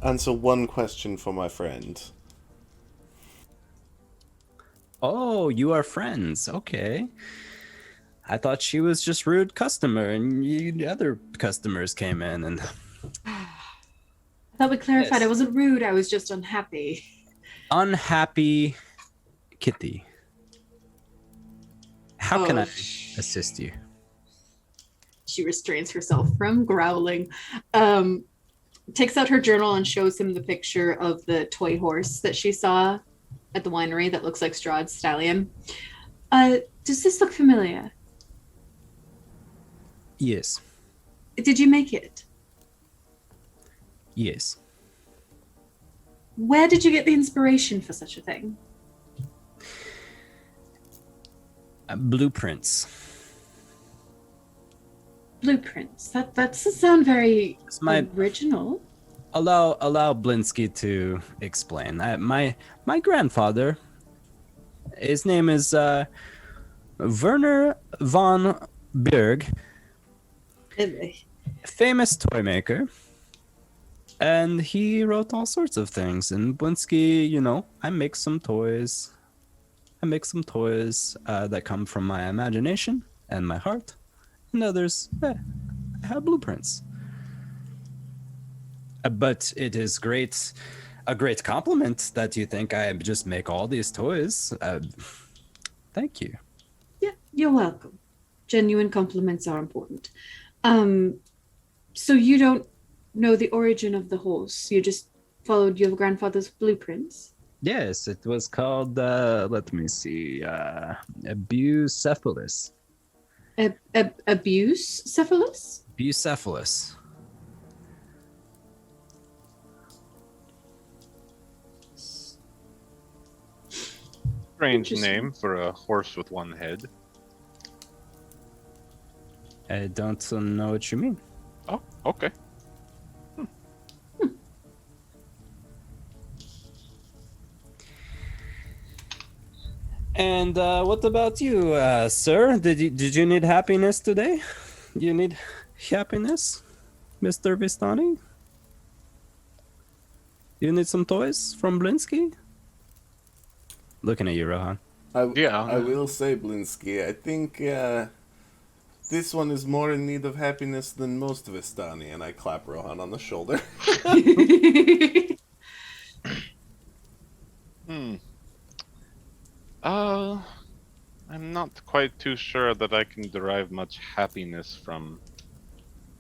answer one question for my friend? Oh, you are friends. Okay. I thought she was just rude customer and other customers came in and... I thought we clarified. Yes. I wasn't rude. I was just unhappy. Unhappy kitty. How can I assist you? She restrains herself from growling. Takes out her journal and shows him the picture of the toy horse that she saw at the winery that looks like Strahd's stallion. Does this look familiar? Yes. Did you make it? Yes. Where did you get the inspiration for such a thing? Blueprints. Blueprints. That doesn't sound very original. Allow Blinsky to explain. My grandfather, his name is Werner von Berg, famous toy maker. And he wrote all sorts of things. And Blinsky, I make some toys. That come from my imagination and my heart. And others have blueprints. But it is a great compliment that you think I just make all these toys. Thank you. Yeah, you're welcome. Genuine compliments are important. So you don't know the origin of the horse. You just followed your grandfather's blueprints? Yes, it was called, let me see, Bucephalus. Bucephalus? Bucephalus. Strange Interesting. name for a horse with one head. I don't know what you mean. Oh, okay. And what about you, sir? Did you need happiness today? You need happiness, Mr. Vistani? You need some toys from Blinsky? Looking at you, Rohan. Yeah. I will say, Blinsky, I think this one is more in need of happiness than most Vistani, and I clap Rohan on the shoulder. I'm not quite too sure that I can derive much happiness from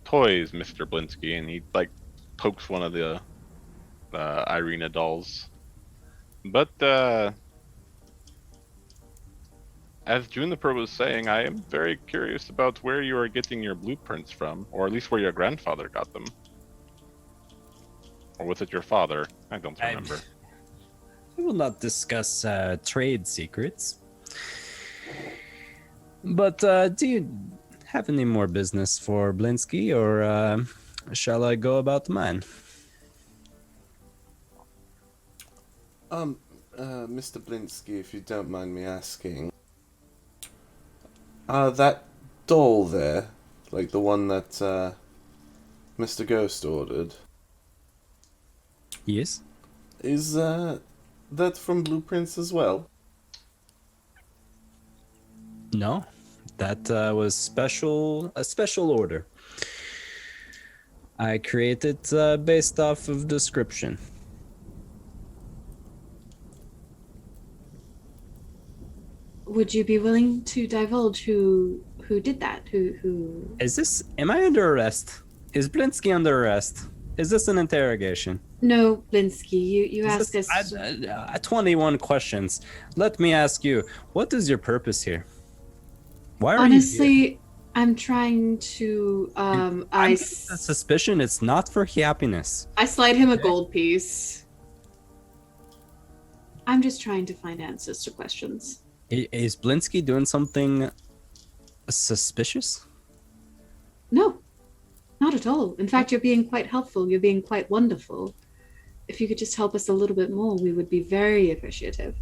toys, Mr. Blinsky, and he like pokes one of the Irina dolls. But as Juniper was saying, I am very curious about where you are getting your blueprints from, or at least where your grandfather got them. Or was it your father? I don't remember. I will not discuss trade secrets. But do you have any more business for Blinsky, or shall I go about mine? Mr. Blinsky, if you don't mind me asking, that doll there, like the one that Mr. Ghost ordered, Yes. is that from Blueprints as well? No, that was a special order. I created based off of description. Would you be willing to divulge who did that? Who? Am I under arrest? Is Blinsky under arrest? Is this an interrogation? No, Blinsky. You Is asked this- us. 21 questions. Let me ask you, what is your purpose here? Why are you Honestly, I'm trying to. here? I I'm getting a suspicion it's not for happiness. I slide him a gold piece. I'm just trying to find answers to questions. Is Blinsky doing something suspicious? No, not at all. In fact, you're being quite helpful. You're being quite wonderful. If you could just help us a little bit more, we would be very appreciative.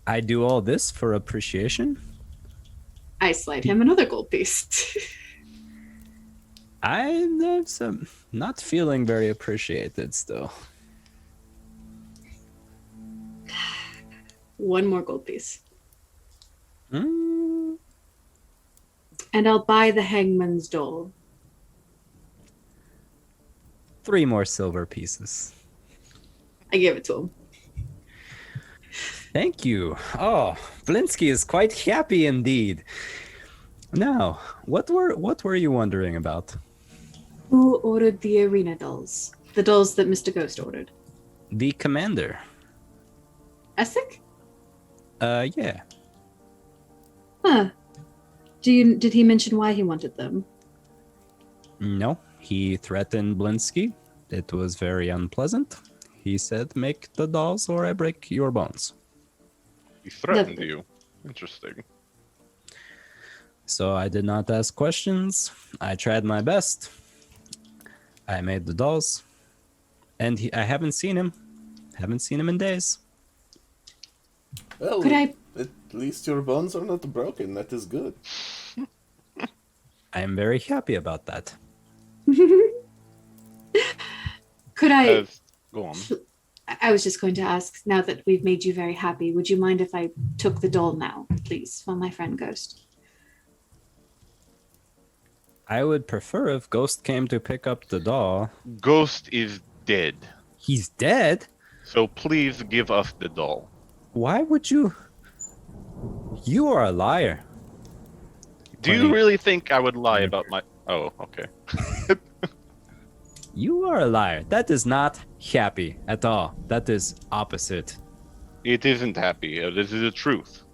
I do all this for appreciation? I slide him another gold piece. I'm not feeling very appreciated still. One more gold piece. Mm, And I'll buy the hangman's doll. 3 more silver pieces. I give it to him. Thank you. Oh, Blinsky is quite happy indeed. Now, what were you wondering about? Who ordered the arena dolls? The dolls that Mr. Ghost ordered. The commander. Essek? Yeah. Huh. Did he mention why he wanted them? No, he threatened Blinsky. It was very unpleasant. He said, make the dolls or I break your bones. He threatened Lovely. you. Interesting. So I did not ask questions. I tried my best. I made the dolls. And I haven't seen him. Haven't seen him in days. Well, Could I- at least your bones are not broken. That is good. I am very happy about that. Could I? Go on. I was just going to ask, now that we've made you very happy, would you mind if I took the doll now, please, for my friend Ghost? I would prefer if Ghost came to pick up the doll. Ghost is dead. He's dead? So please give us the doll. Why would you? You are a liar. Do you really think I would lie about my... Oh, okay. You are a liar. That is not happy at all. That is opposite. It isn't happy. This is the truth.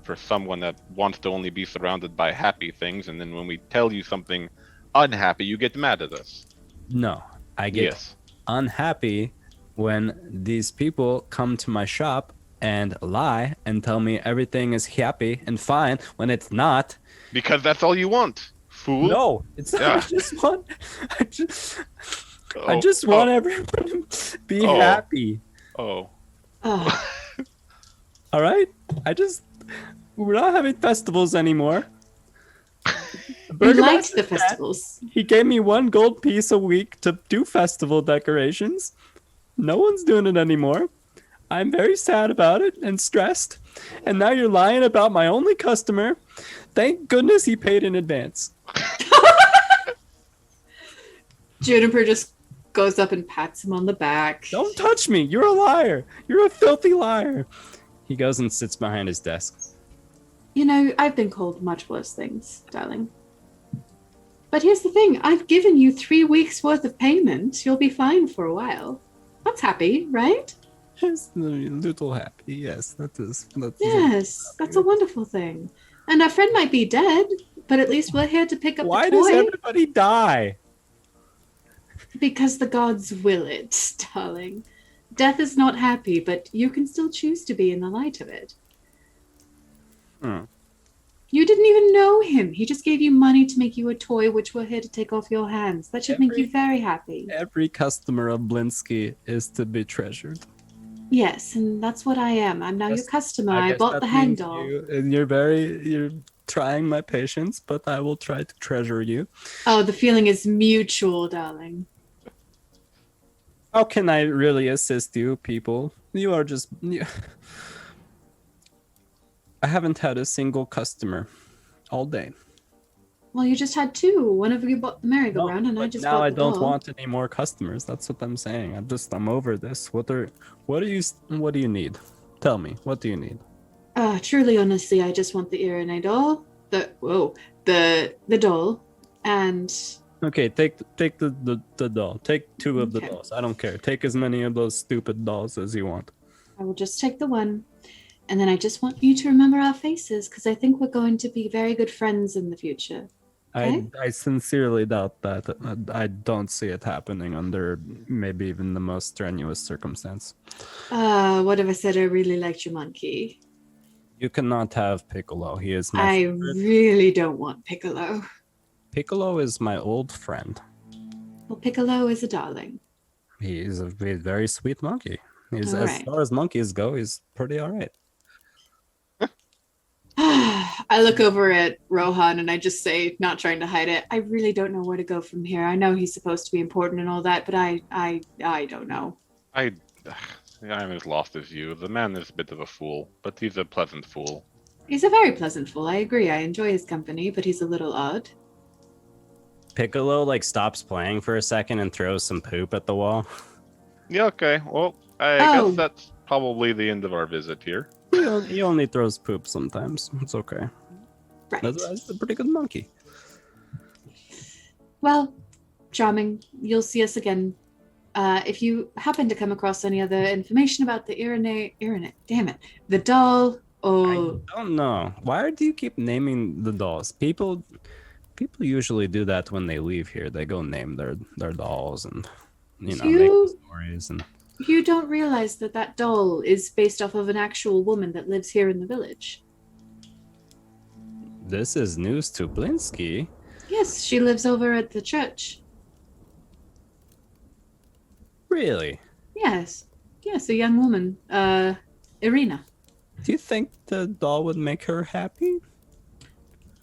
For someone that wants to only be surrounded by happy things, and then when we tell you something unhappy, you get mad at us. No, I get Yes. unhappy when these people come to my shop and lie and tell me everything is happy and fine when it's not. Because that's all you want, fool. No, it's Yeah. I just want everyone to be happy. Oh. Oh, All right? We're not having festivals anymore. we liked Burgomaster the said festivals. He gave me 1 gold piece a week to do festival decorations. No one's doing it anymore. I'm very sad about it and stressed. And now you're lying about my only customer. Thank goodness he paid in advance. Juniper just goes up and pats him on the back. Don't touch me. You're a liar. You're a filthy liar. He goes and sits behind his desk. You know, I've been called much worse things, darling. But here's the thing. I've given you 3 weeks worth of payment. You'll be fine for a while. That's happy, right? Yes, a little happy. Yes, that is. Yes, that's a wonderful thing. And our friend might be dead, but at least we're here to pick up Why the does toy. everybody die? Because the gods will it, darling. Death is not happy, but you can still choose to be in the light of it. Hmm. You didn't even know him. He just gave you money to make you a toy, which we're here to take off your hands. That should make you very happy. Every customer of Blinsky is to be treasured. Yes, and that's what I am. I'm now your Yes, customer. I I guess bought that the hang means doll. and you're trying my patience, but I will try to treasure you. Oh, the feeling is mutual, darling. How can I really assist you, people? You are just. I haven't had a single customer all day. Well, you just had 2. One of you bought the merry-go-round, and I But just now bought I the don't doll. want any more customers. That's what I'm saying. I'm over this. What do you need? Tell me. What do you need? Truly, honestly, I just want the Irene doll. The doll, and Okay, take the doll. Take 2 of the Okay. dolls. I don't care. Take as many of those stupid dolls as you want. I will just take the one. And then I just want you to remember our faces, because I think we're going to be very good friends in the future. Okay. I sincerely doubt that. I don't see it happening under maybe even the most strenuous circumstance. What if I said I really liked your monkey? You cannot have Piccolo. He is my I favorite. really don't want Piccolo. Piccolo is my old friend. Well, Piccolo is a darling. He is a very sweet monkey. As Alright. far as monkeys go, he's pretty all right. I look over at Rohan and I just say, not trying to hide it, I really don't know where to go from here. I know he's supposed to be important and all that, but I don't know. I'm as lost as you. The man is a bit of a fool, but he's a pleasant fool. He's a very pleasant fool. I agree. I enjoy his company, but he's a little odd. Piccolo stops playing for a second and throws some poop at the wall. Yeah, okay. Well, I Oh. guess that's probably the end of our visit here. He only throws poop sometimes. It's okay. Right. That's a pretty good monkey. Well, charming. You'll see us again. If you happen to come across any other information about the Irene, damn it, the doll, or I don't know. Why do you keep naming the dolls? People usually do that when they leave here. They go name their dolls and make stories and. you don't realize that doll is based off of an actual woman that lives here in the village. This is news to Blinsky. Yes, she lives over at the church. Really? Yes, a young woman, Irina. Do you think the doll would make her happy?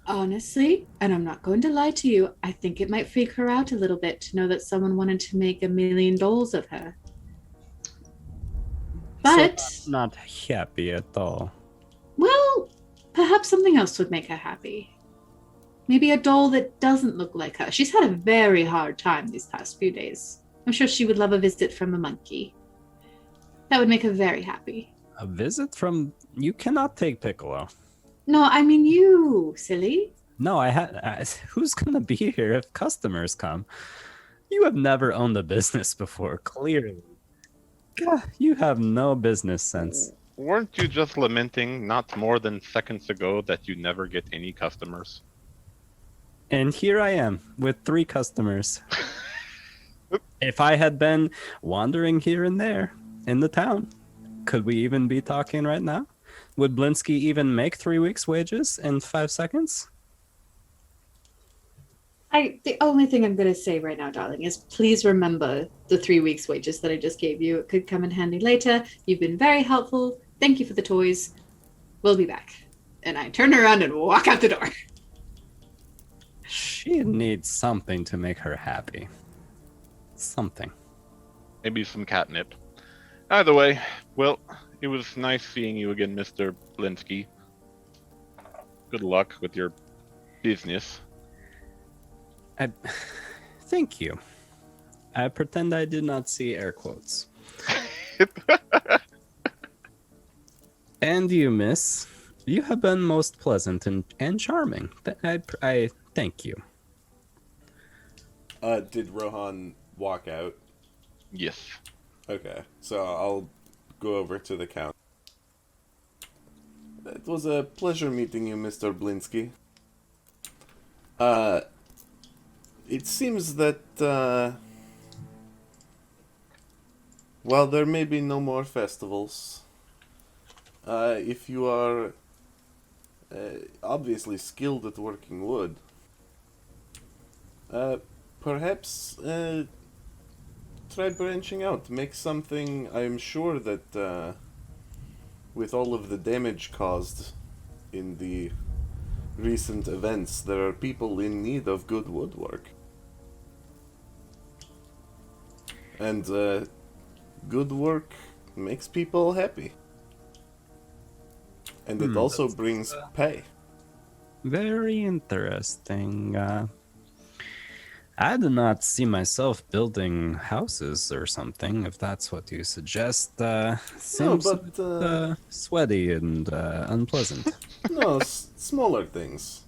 Honestly, and I'm not going to lie to you, I think it might freak her out a little bit to know that someone wanted to make 1,000,000 dolls of her. But, So not happy at all. well, perhaps something else would make her happy. Maybe a doll that doesn't look like her. She's had a very hard time these past few days. I'm sure she would love a visit from a monkey. That would make her very happy. A visit from... You cannot take Piccolo. No, I mean you, silly. No, who's gonna be here if customers come? You have never owned a business before, clearly. God, you have no business sense. Weren't you just lamenting not more than seconds ago that you never get any customers? And here I am with 3 customers. If I had been wandering here and there in the town, could we even be talking right now? Would Blinsky even make 3 weeks' wages in 5 seconds? The only thing I'm going to say right now, darling, is please remember the 3 weeks' wages that I just gave you. It could come in handy later. You've been very helpful. Thank you for the toys. We'll be back. And I turn around and walk out the door. She needs something to make her happy. Something. Maybe some catnip. Either way, well, it was nice seeing you again, Mr. Blinsky. Good luck with your business. Thank you. I pretend I did not see air quotes. And you, miss, you have been most pleasant and charming. I thank you. Did Rohan walk out? Yes. Okay, so I'll go over to the counter. It was a pleasure meeting you, Mr. Blinsky. It seems that, while there may be no more festivals, if you are obviously skilled at working wood, perhaps try branching out. Make something. I'm sure that with all of the damage caused in the recent events, there are people in need of good woodwork. And good work makes people happy. And it also brings pay. Very interesting. I do not see myself building houses or something, if that's what you suggest. Seems sweaty and unpleasant. No, smaller things.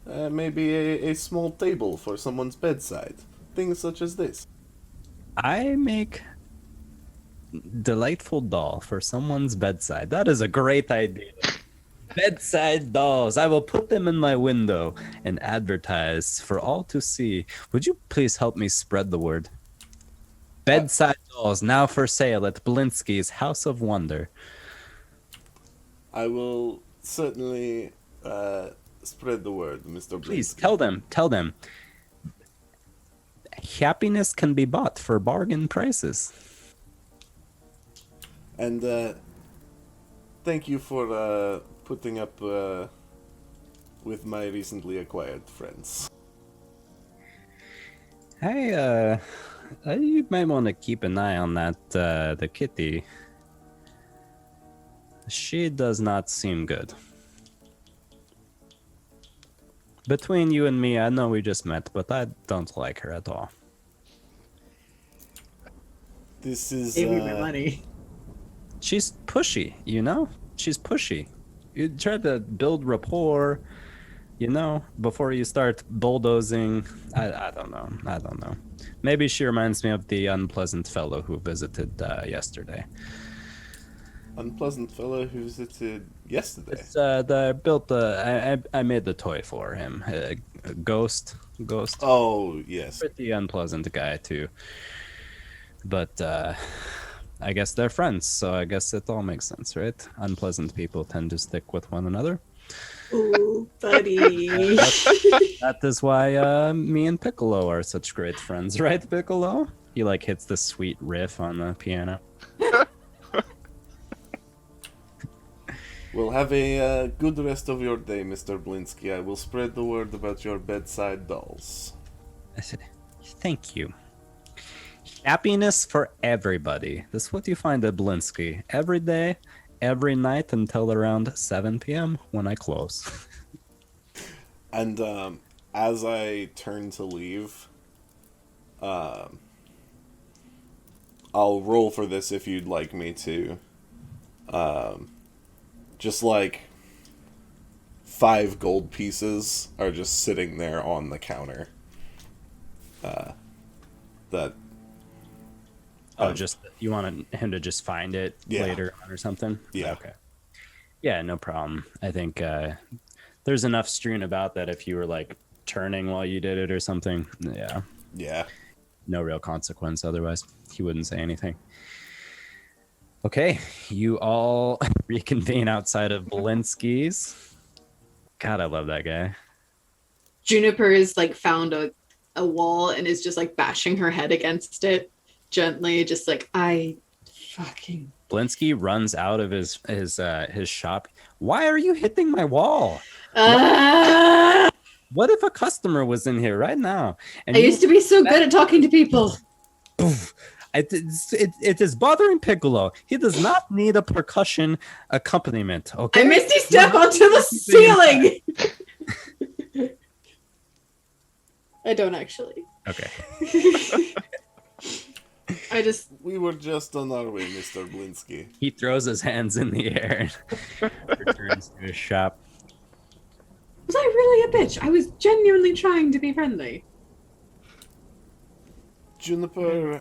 Maybe a small table for someone's bedside. Things such as this. I make delightful doll for someone's bedside. That is a great idea. Bedside dolls. I will put them in my window and advertise for all to see. Would you please help me spread the word? Bedside dolls now for sale at Blinsky's House of Wonder. I will certainly spread the word, Mr. Please Blinsky. tell them. Happiness can be bought for bargain prices. And thank you for putting up with my recently acquired friends. Hey, you might want to keep an eye on that, the kitty. She does not seem good. Between you and me, I know we just met, but I don't like her at all. This is Give me my money. She's pushy, you know? She's pushy. You try to build rapport, you know, before you start bulldozing. I don't know. Maybe she reminds me of the unpleasant fellow who visited yesterday. unpleasant fellow who visited yesterday. It's, I made the toy for him. Ghost. Oh, yes. Pretty unpleasant guy too. But I guess they're friends, so I guess it all makes sense, right? Unpleasant people tend to stick with one another. Ooh, buddy. That is why me and Piccolo are such great friends, right, Piccolo? He like hits the sweet riff on the piano. Well, have a good rest of your day, Mr. Blinsky. I will spread the word about your bedside dolls. Thank you. Happiness for everybody. This is what you find at Blinsky. Every day, every night until around 7 p.m. when I close. And as I turn to leave, I'll roll for this if you'd like me to. Just like 5 gold pieces are just sitting there on the counter. Just you want him to just find it later on or something? Yeah. Okay. Yeah, no problem. I think there's enough strewn about that if you were like turning while you did it or something. Yeah. Yeah. no real consequence otherwise. He wouldn't say anything. Okay, you all reconvene outside of Belinsky's. God, I love that guy. Juniper is like found a wall and is just like bashing her head against it gently, just like I fucking. Belinsky runs out of his shop. Why are you hitting my wall? What if a customer was in here right now? And I used to be so good at talking to people. It is bothering Piccolo. He does not need a percussion accompaniment. Okay. I misty step onto the ceiling. I don't actually. Okay. We were just on our way, Mr. Blinsky. He throws his hands in the air and returns to his shop. Was I really a bitch? I was genuinely trying to be friendly. Juniper,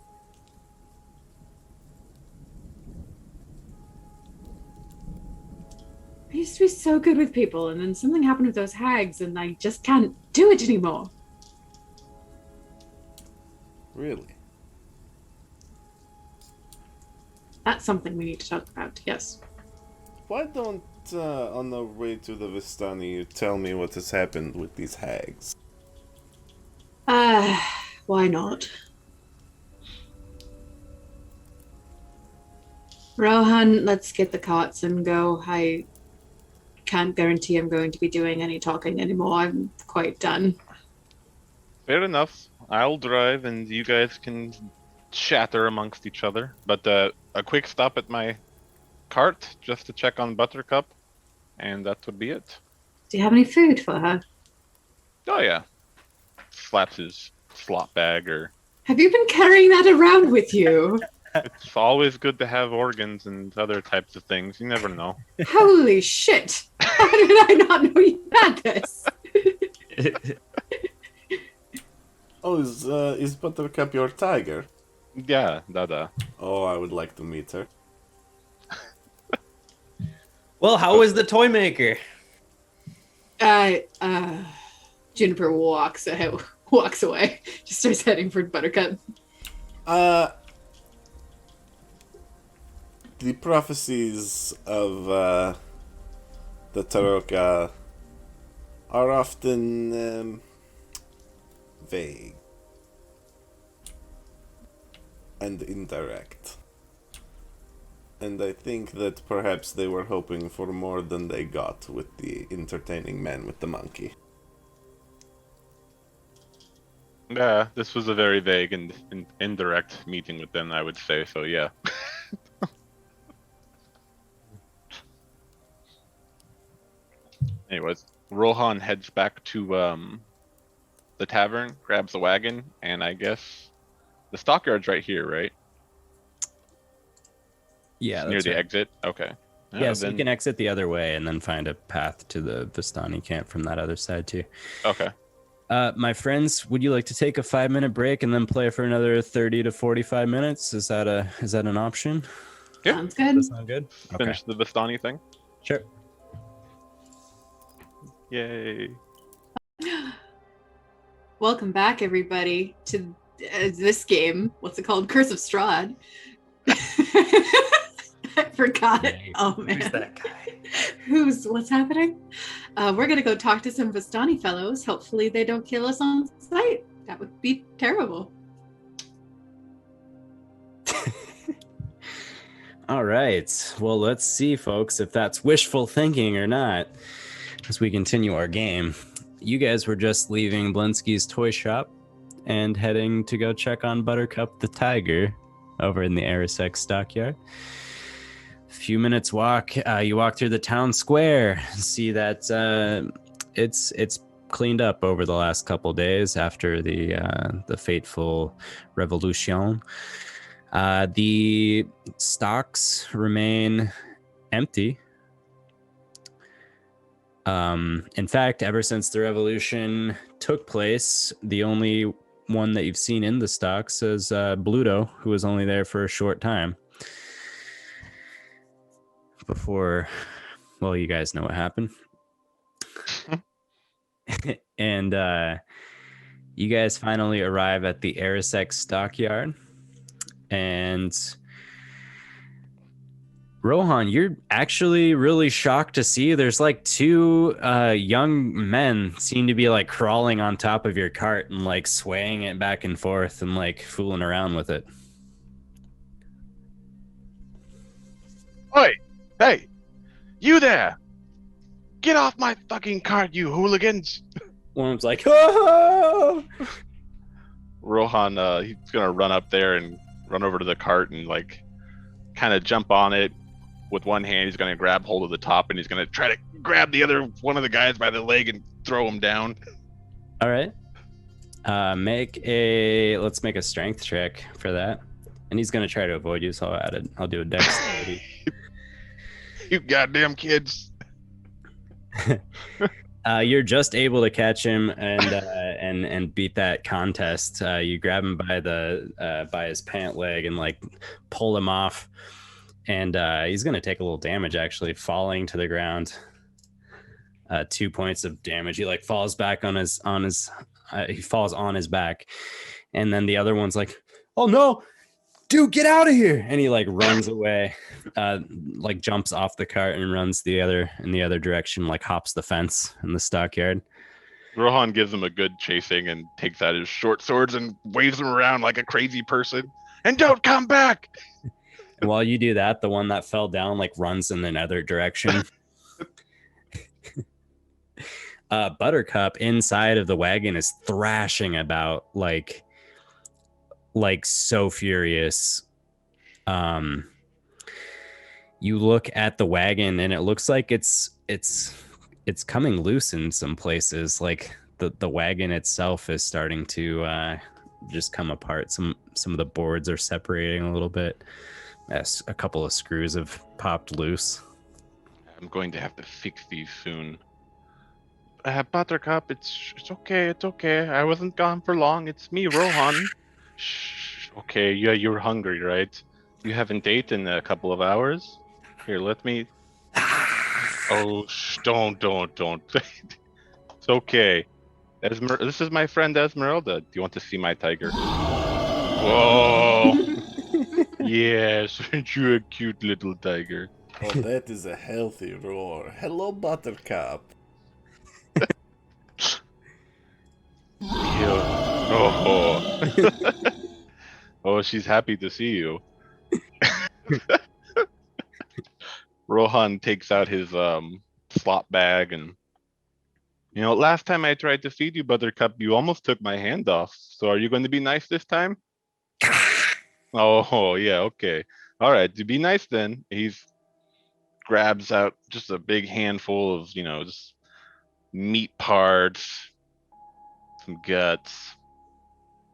I used to be so good with people, and then something happened with those hags, and I just can't do it anymore. really? That's something we need to talk about, yes. Why don't, on the way to the Vistani, you tell me what has happened with these hags? Why not? Rohan, let's get the carts and go. I can't guarantee I'm going to be doing any talking anymore. I'm quite done. Fair enough. I'll drive and you guys can chatter amongst each other. But a quick stop at my cart just to check on Buttercup, and that would be it. Do you have any food for her? Oh yeah. Slaps his slop bag or... Have you been carrying that around with you? It's always good to have organs and other types of things. You never know. Holy shit! How did I not know you had this? Oh, is Buttercup your tiger? Yeah, Dada. Oh, I would like to meet her. Well, how was the toy maker? Juniper walks away. Just starts heading for Buttercup. The prophecies of the Taroka are often vague and indirect. And I think that perhaps they were hoping for more than they got with the entertaining man with the monkey. Yeah, this was a very vague and indirect meeting with them, I would say, so yeah. Anyways, Rohan heads back to the tavern, grabs the wagon, and I guess the stockyard's right here, right? Yeah, Near that's the right. exit? Okay. Yeah, so then... you can exit the other way and then find a path to the Vistani camp from that other side too. Okay. My friends, would you like to take a 5-minute break and then play for another 30 to 45 minutes? Is that an option? Yeah. Sounds good. That sound good? Okay. Finish the Vistani thing? Sure. Yay. Welcome back, everybody, to this game. What's it called? Curse of Strahd. I forgot it. Oh man. Who's that guy? What's happening? We're gonna go talk to some Vistani fellows. Hopefully they don't kill us on sight. That would be terrible. All right. Well, let's see, folks, if that's wishful thinking or not as we continue our game. You guys were just leaving Blinsky's toy shop and heading to go check on Buttercup the tiger over in the Arisek stockyard. A few minutes walk, you walk through the town square, see that it's cleaned up over the last couple days after the fateful revolution. The stocks remain empty. In fact, ever since the revolution took place, the only one that you've seen in the stocks is Bluto, who was only there for a short time. Before, well, you guys know what happened. And You guys finally arrive at the Arisek stockyard, and Rohan, you're actually really shocked to see there's like two young men seem to be like crawling on top of your cart and like swaying it back and forth and like fooling around with it. Oi! Hey! You there! Get off my fucking cart, you hooligans! One of them's like, oh! Rohan, he's gonna run up there and run over to the cart and like kind of jump on it. With one hand, he's gonna grab hold of the top and he's gonna try to grab the other one of the guys by the leg and throw him down. All right. Let's make a strength check for that. And he's gonna try to avoid you, so I'll do a dexterity. You goddamn kids! You're just able to catch him and beat that contest. You grab him by his pant leg and like pull him off, and he's gonna take a little damage actually, falling to the ground. 2 points of damage. He like falls back he falls on his back, and then the other one's like, "Oh no, dude, get out of here!" And he like runs away, like jumps off the cart and runs in the other direction, like hops the fence in the stockyard. Rohan gives him a good chasing and takes out his short swords and waves them around like a crazy person. And don't come back! And while you do that, the one that fell down like runs in another direction. Buttercup inside of the wagon is thrashing about like so furious. You look at the wagon and it looks like it's coming loose in some places. Like the wagon itself is starting to just come apart. Some of the boards are separating a little bit. As a couple of screws have popped loose. I'm going to have to fix these soon. Buttercup, it's okay, it's okay. I wasn't gone for long. It's me, Rohan. Shh. Okay, yeah, you're hungry, right? You haven't eaten in a couple of hours. Here, let me. Oh, don't. It's okay. This is my friend Ezmerelda. Do you want to see my tiger? Whoa! Yes, you're a cute little tiger. Oh, that is a healthy roar. Hello, Buttercup. Oh. Oh, she's happy to see you. Rohan takes out his slot bag and, last time I tried to feed you, Buttercup, you almost took my hand off. So are you going to be nice this time? Oh, yeah, okay. All right, to be nice then. He grabs out just a big handful of, just meat parts, some guts,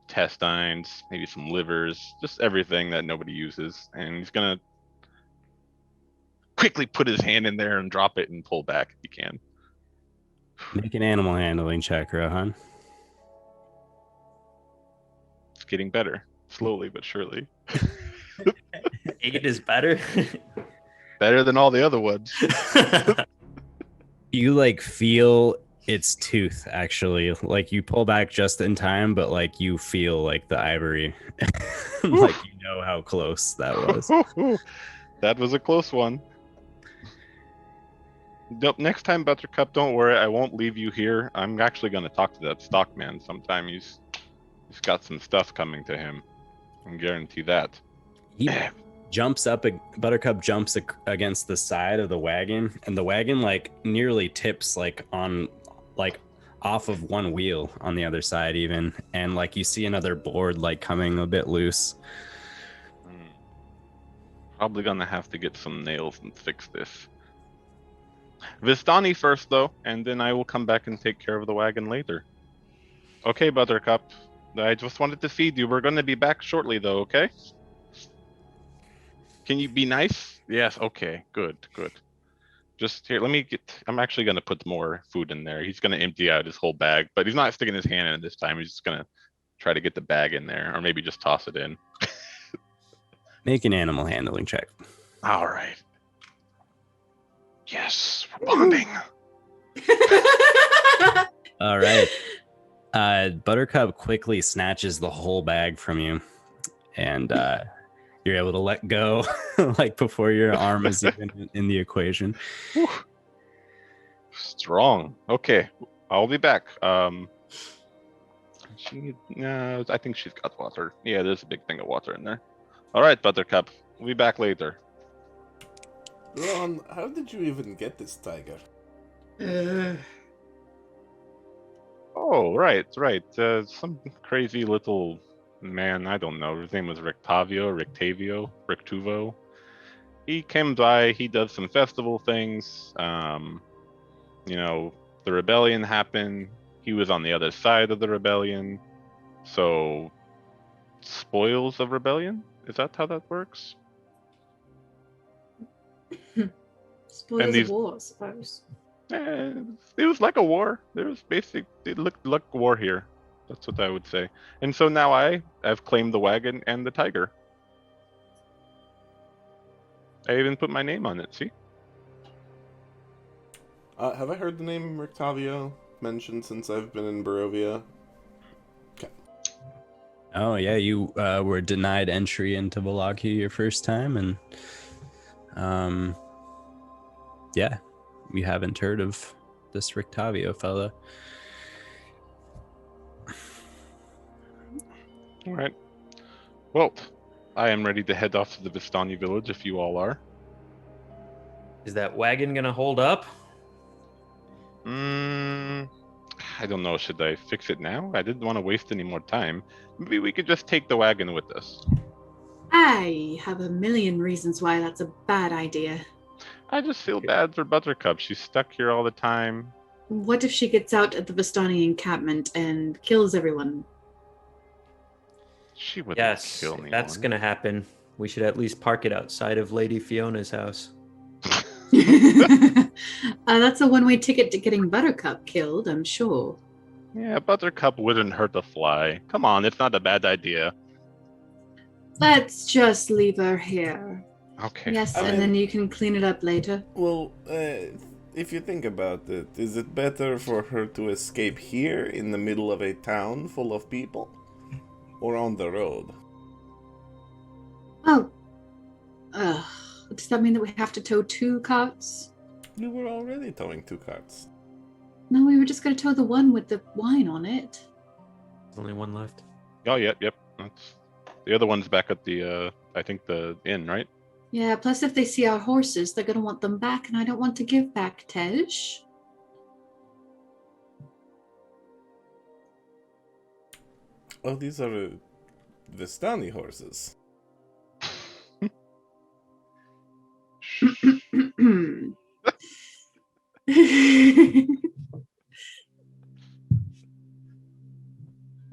intestines, maybe some livers, just everything that nobody uses. And he's gonna quickly put his hand in there and drop it and pull back if he can. Make an animal handling check, Rohan. It's getting better, slowly but surely. 8 is better. Better than all the other ones. You like feel its tooth actually, like you pull back just in time, but like you feel like the ivory. Like how close that was. That was a close one. Nope, next time, Buttercup, don't worry, I won't leave you here. I'm actually going to talk to that stockman sometime. He's got some stuff coming to him. I can guarantee that. He jumps up, Buttercup jumps against the side of the wagon, and the wagon like nearly tips like on like off of one wheel on the other side even, and like you see another board like coming a bit loose. Probably gonna have to get some nails and fix this. Vistani first though, and then I will come back and take care of the wagon later. Okay, Buttercup, I just wanted to feed you. We're gonna be back shortly though, okay? Can you be nice? Yes, okay, good. Just here, I'm actually gonna put more food in there. He's gonna empty out his whole bag, but he's not sticking his hand in it this time. He's just gonna try to get the bag in there, or maybe just toss it in. Make an animal handling check. All right. Yes, we're bonding. All right. Buttercup quickly snatches the whole bag from you, and you're able to let go, like before your arm is even in the equation. Whew. Strong. Okay, I'll be back. I think she's got water. Yeah, there's a big thing of water in there. All right, Buttercup. We'll be back later. Ron, how did you even get this tiger? Oh, right. Some crazy little man, I don't know. His name was Rictuvo. He came by, he does some festival things. The rebellion happened. He was on the other side of the rebellion. So, spoils of rebellion? Is that how that works? Spoils of war, I suppose. It was like a war. It looked like war here. That's what I would say. And so now I have claimed the wagon and the tiger. I even put my name on it, see? Have I heard the name Rictavio mentioned since I've been in Barovia? Okay. Oh yeah, you were denied entry into Vallaki your first time, and yeah, we haven't heard of this Rictavio fella. All right. Well, I am ready to head off to the Vistani village if you all are. Is that wagon gonna hold up? I don't know. Should I fix it now? I didn't want to waste any more time. Maybe we could just take the wagon with us. I have a million reasons why that's a bad idea. I just feel bad for Buttercup. She's stuck here all the time. What if she gets out at the Vistani encampment and kills everyone? She wouldn't Yes, kill anyone. that's gonna happen. We should at least park it outside of Lady Fiona's house. That's a one-way ticket to getting Buttercup killed, I'm sure. Yeah, Buttercup wouldn't hurt a fly. Come on, it's not a bad idea. Let's just leave her here. Okay. Yes, I and mean- then you can clean it up later. Well, if you think about it, is it better for her to escape here in the middle of a town full of people? Or on the road? Oh. Does that mean that we have to tow 2 carts? We were already towing 2 carts. No, we were just going to tow the one with the wine on it. There's only one left. Oh, yep. That's... The other one's back at the, I think the inn, right? Yeah, plus if they see our horses, they're going to want them back, and I don't want to give back Tej. Oh, these are Vistani horses.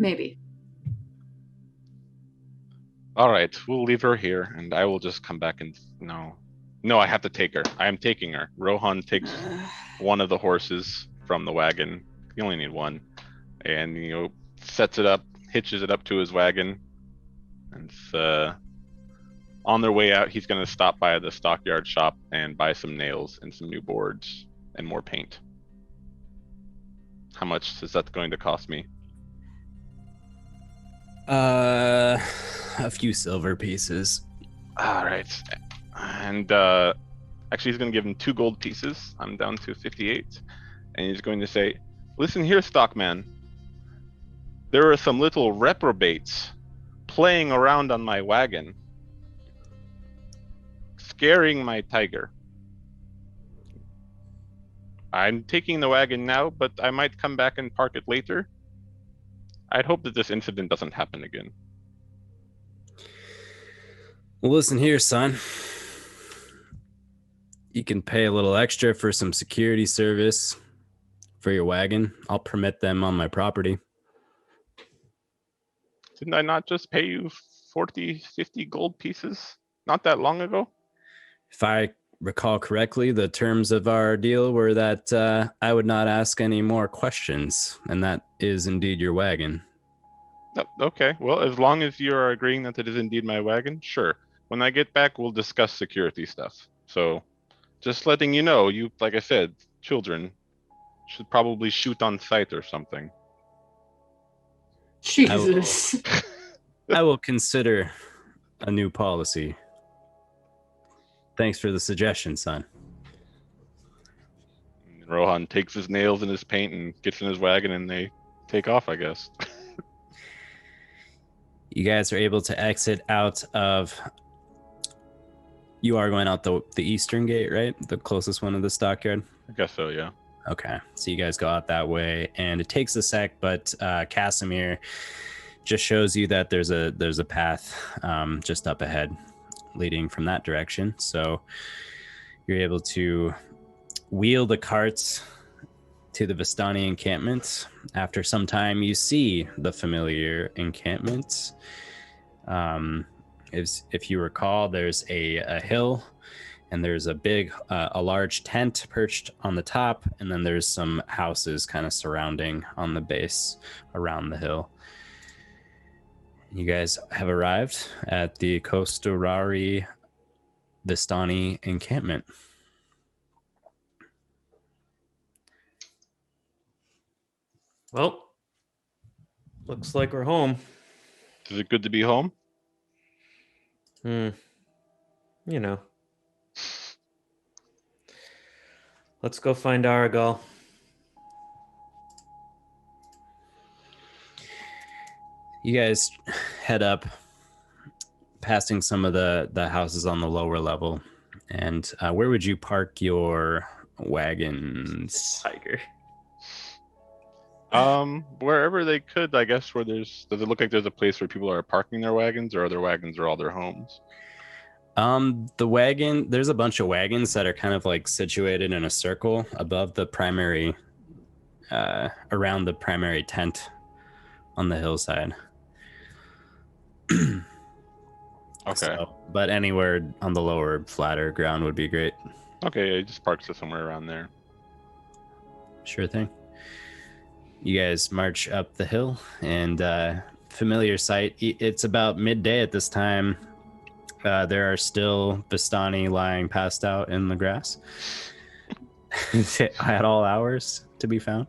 Maybe. All right, we'll leave her here, and I will just come back and... No, I have to take her. I am taking her. Rohan takes one of the horses from the wagon. You only need one. And, sets it up, hitches it up to his wagon. And on their way out, he's going to stop by the stockyard shop and buy some nails and some new boards and more paint. How much is that going to cost me? A few silver pieces. All right. And actually, he's going to give him 2 gold pieces. I'm down to 58. And he's going to say, listen here, Stockman. There are some little reprobates playing around on my wagon, scaring my tiger. I'm taking the wagon now, but I might come back and park it later. I'd hope that this incident doesn't happen again. Well, listen here, son. You can pay a little extra for some security service for your wagon. I'll permit them on my property. Didn't I not just pay you 40, 50 gold pieces not that long ago? If I recall correctly, the terms of our deal were that I would not ask any more questions, and that is indeed your wagon. Oh, okay, well, as long as you are agreeing that it is indeed my wagon, sure. When I get back, we'll discuss security stuff. So, just letting you know, you, like I said, children should probably shoot on sight or something. Jesus. I will consider a new policy. Thanks for the suggestion, son. Rohan takes his nails and his paint and gets in his wagon, and they take off, I guess. You guys are able to exit out of... You are going out the eastern gate, right? The closest one to the stockyard? I guess so, yeah. Okay, so you guys go out that way, and it takes a sec, but Kasimir just shows you that there's a path just up ahead leading from that direction. So you're able to wheel the carts to the Vistani encampment. After some time, you see the familiar encampment. If you recall, there's a hill, and there's a large tent perched on the top, and then there's some houses kind of surrounding on the base around the hill. You guys have arrived at the Costorari Vistani encampment. Well, looks like we're home. Is it good to be home? You know. Let's go find Aragal. You guys head up, passing some of the houses on the lower level. And where would you park your wagons? Tiger. Wherever they could, I guess. Does it look like there's a place where people are parking their wagons, or other wagons are all their homes? There's a bunch of wagons that are kind of like situated in a circle above the primary, around the primary tent on the hillside. Okay. So, but anywhere on the lower, flatter ground would be great. Okay, yeah, just parks it somewhere around there. Sure thing. You guys march up the hill, and familiar sight. It's about midday at this time. There are still Vistani lying passed out in the grass at all hours to be found.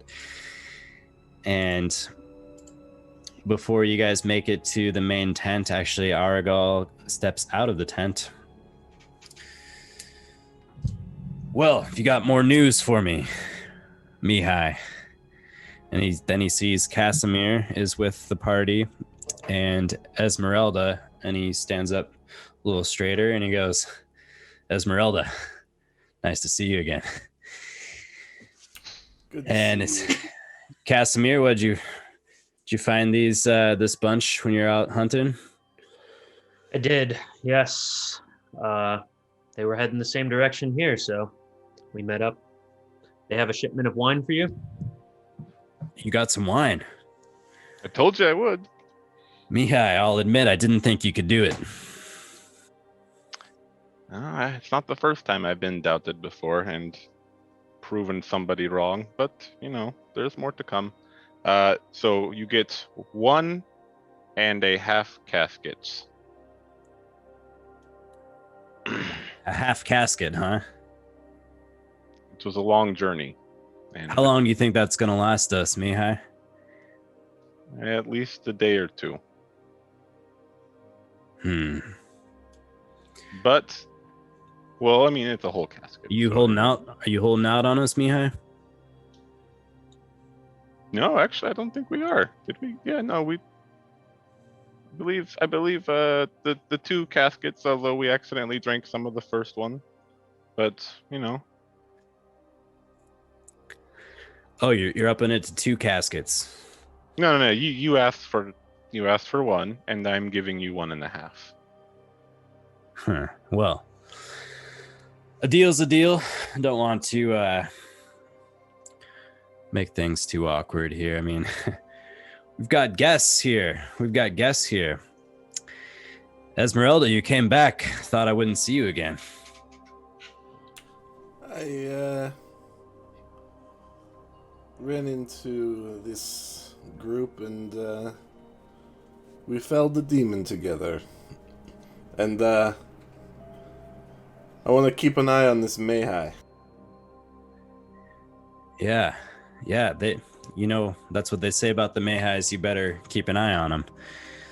And before you guys make it to the main tent, actually, Aragal steps out of the tent. Well, if you got more news for me, Mihai. And then he sees Kasimir is with the party, and Ezmerelda, and he stands up a little straighter, and he goes, Ezmerelda, nice to see you again. Good And to it's see you. Kasimir, did you find this bunch when you're out hunting? I did, yes. They were heading the same direction here, so we met up. They have a shipment of wine for you. You got some wine. I told you I would. Mihai, I'll admit I didn't think you could do it. It's not the first time I've been doubted before and proven somebody wrong, but, there's more to come. So you get 1.5 caskets. A half casket, huh? It was a long journey. And How long do you think that's going to last us, Mihai? at least a day or two. But, well, I mean, it's a whole casket. Are you holding out on us, Mihai? No, actually, I don't think we are. Did we? Yeah, no, I believe the 2 caskets, although we accidentally drank some of the first one. But, Oh, you're upping it to 2 caskets. No. You asked for 1, and I'm giving you 1.5. Huh. Well, a deal's a deal. I don't want to make things too awkward here. I mean, we've got guests here. Ezmerelda, you came back. Thought I wouldn't see you again. I ran into this group, and we felled the demon together. And I want to keep an eye on this Mihai. Yeah, you know, that's what they say about the Mihais. You better keep an eye on them.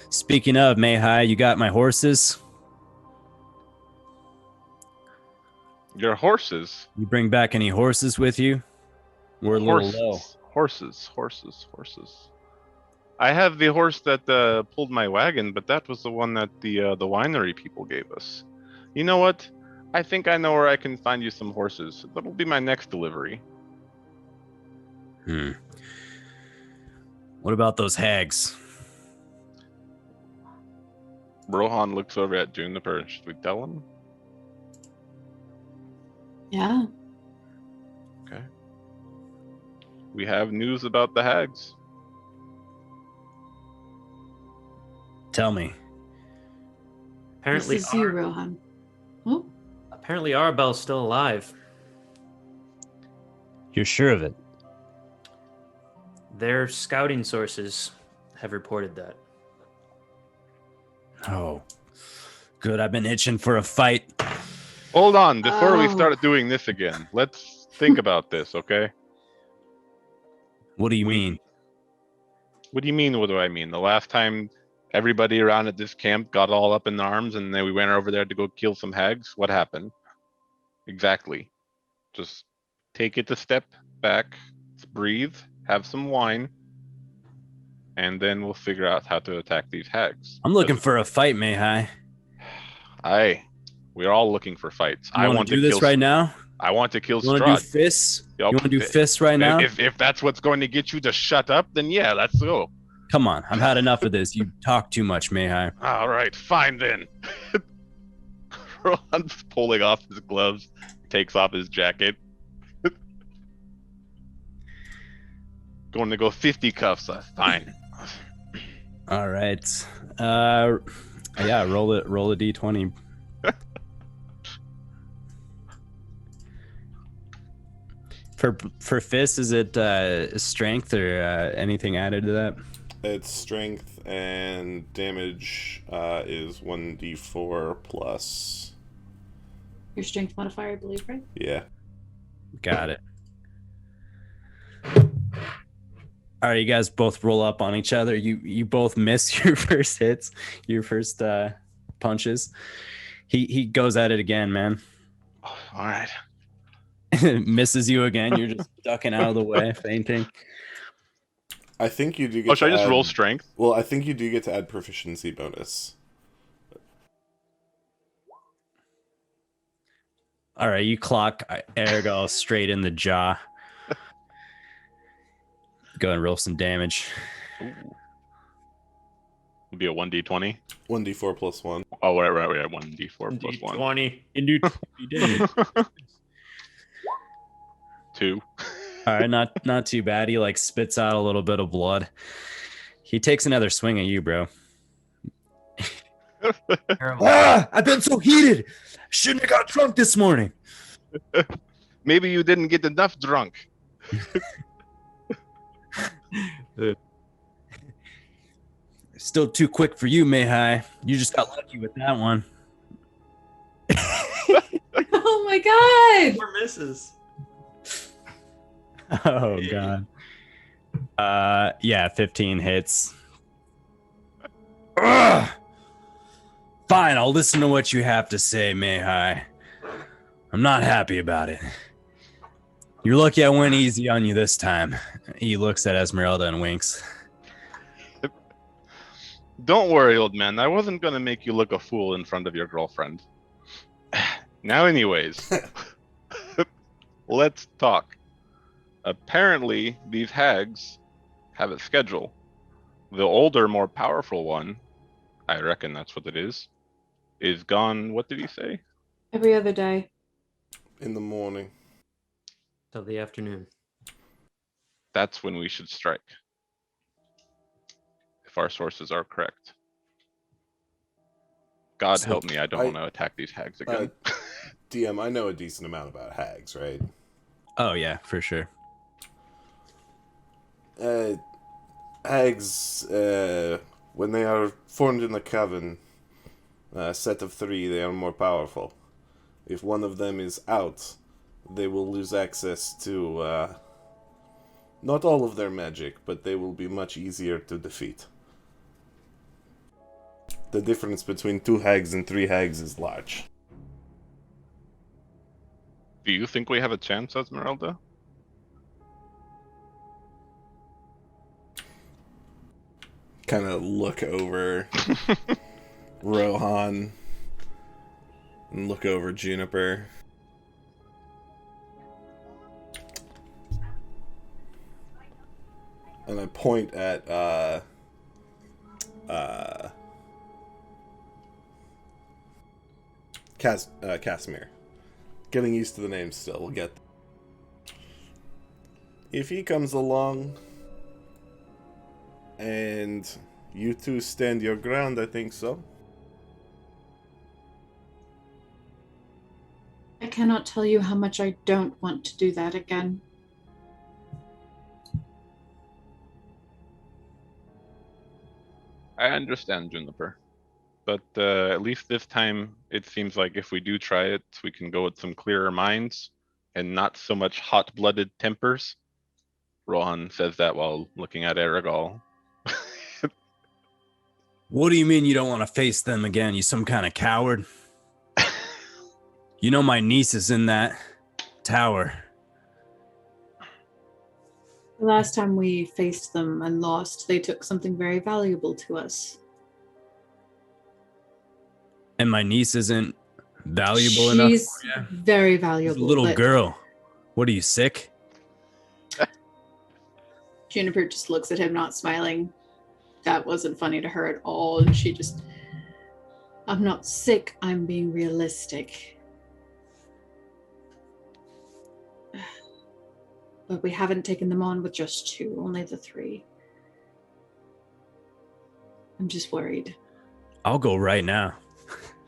Speaking of Mihai, you got my horses? Your horses. You bring back any horses with you? We're a little low. Horses. I have the horse that pulled my wagon, but that was the one that the winery people gave us. You know what? I think I know where I can find you some horses. That'll be my next delivery. What about those hags? Rohan looks over at Juniper. Should we tell him? Yeah. Okay. We have news about the hags. Tell me. Apparently, This is you, Rohan. Oh, apparently Arbel's still alive. You're sure of it? Their scouting sources have reported that. Oh, good. I've been itching for a fight. Hold on, before we Oh. start doing this again, let's think about this, okay? What do you mean? What do you mean, what do I mean? The last time everybody around at this camp got all up in arms and then we went over there to go kill some hags, what happened? Exactly. Just take it a step back, breathe, have some wine, and then we'll figure out how to attack these hags. I'm looking for a fight, Mihai. We're all looking for fights. You want to do this right now? I want to kill You want to do Strahd. fists? Yup. You want to do fists right now? If that's what's going to get you to shut up, then yeah, let's go. Come on, I've had enough of this. You talk too much, Mihai. All right, fine then. Rohan's pulling off his gloves, takes off his jacket. Going to go 50 cuffs. Fine. All right. Yeah, roll a d20. For fists, is it strength or anything added to that? It's strength and damage is 1d4 plus. your strength modifier, I believe, right? Yeah. Got it. All right, you guys both roll up on each other. You both miss your first hits, your first punches. He goes at it again, man. All right. Misses you again. You're just ducking out of the way, fainting. I think you do get Should I to just add- roll strength? Well, I think you do get to add proficiency bonus. All right, you clock Ergo straight in the jaw. Go and roll some damage. Ooh. It'll be a 1d20. 1d4 plus 1. Oh, right. 1d4 plus 1. 20. You do 20 damage. 2. All right, not too bad. He like spits out a little bit of blood. He takes another swing at you, bro. Terrible. I've been so heated. Shouldn't have got drunk this morning. Maybe you didn't get enough drunk. Still too quick for you, Mihai. You just got lucky with that one. Oh my god! Four misses. Oh god. Yeah, 15 hits. Ugh! Fine, I'll listen to what you have to say, Mihai. I'm not happy about it. You're lucky I went easy on you this time. He looks at Ezmerelda and winks. Don't worry, old man. I wasn't going to make you look a fool in front of your girlfriend. Now, anyways, let's talk. Apparently, these hags have a schedule. The older, more powerful one, I reckon that's what it is gone, what did he say? Every other day. In the morning. Till the afternoon. That's when we should strike. If our sources are correct. God So, help me, I don't I- want to attack these hags again. DM, I know a decent amount about hags, right? Oh yeah, for sure. Hags, when they are formed in the coven, a set of 3, they are more powerful. If one of them is out, they will lose access to Not all of their magic, but they will be much easier to defeat. The difference between 2 hags and 3 hags is large. Do you think we have a chance, Ezmerelda? Kind of look over Rohan and look over Juniper. And I point at Kasimir. Getting used to the name still, we'll get there. If he comes along and you two stand your ground, I think so. I cannot tell you how much I don't want to do that again. I understand, Juniper. But at least this time, it seems like if we do try it, we can go with some clearer minds and not so much hot-blooded tempers. Rohan says that while looking at Erigal. What do you mean you don't want to face them again? You some kind of coward? You know my niece is in that tower. The last time we faced them and lost, they took something very valuable to us. And my niece isn't valuable enough She's for you? very She's valuable. a little but girl. What are you, sick? Juniper just looks at him, not smiling. That wasn't funny to her at all. And she just, I'm not sick, I'm being realistic. But we haven't taken them on with just 2, only the 3. I'm just worried. I'll go right now.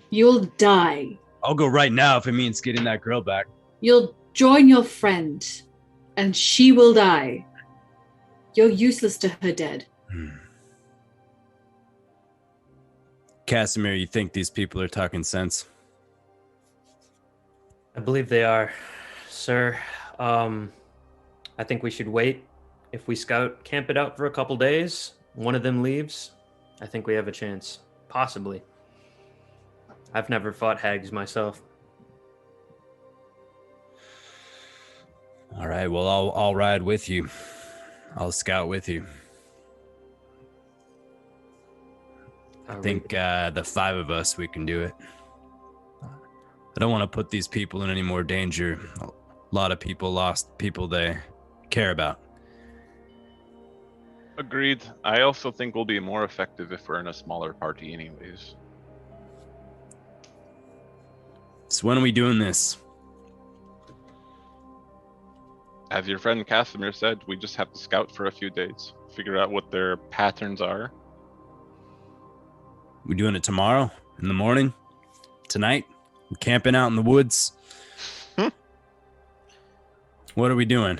You'll die. I'll go right now if it means getting that girl back. You'll join your friend, and she will die. You're useless to her dead. Kasimir, you think these people are talking sense? I believe they are, sir. I think we should wait. If we camp it out for a couple days, one of them leaves, I think we have a chance. Possibly. I've never fought hags myself. All right, well, I'll ride with you. I'll scout with you. I think the 5 of us, we can do it. I don't want to put these people in any more danger. A lot of people lost people they care about. Agreed. I also think we'll be more effective if we're in a smaller party anyways. So when are we doing this? As your friend Kasimir said, we just have to scout for a few days, figure out what their patterns are. We doing it tomorrow? In the morning? Tonight? We're camping out in the woods? What are we doing?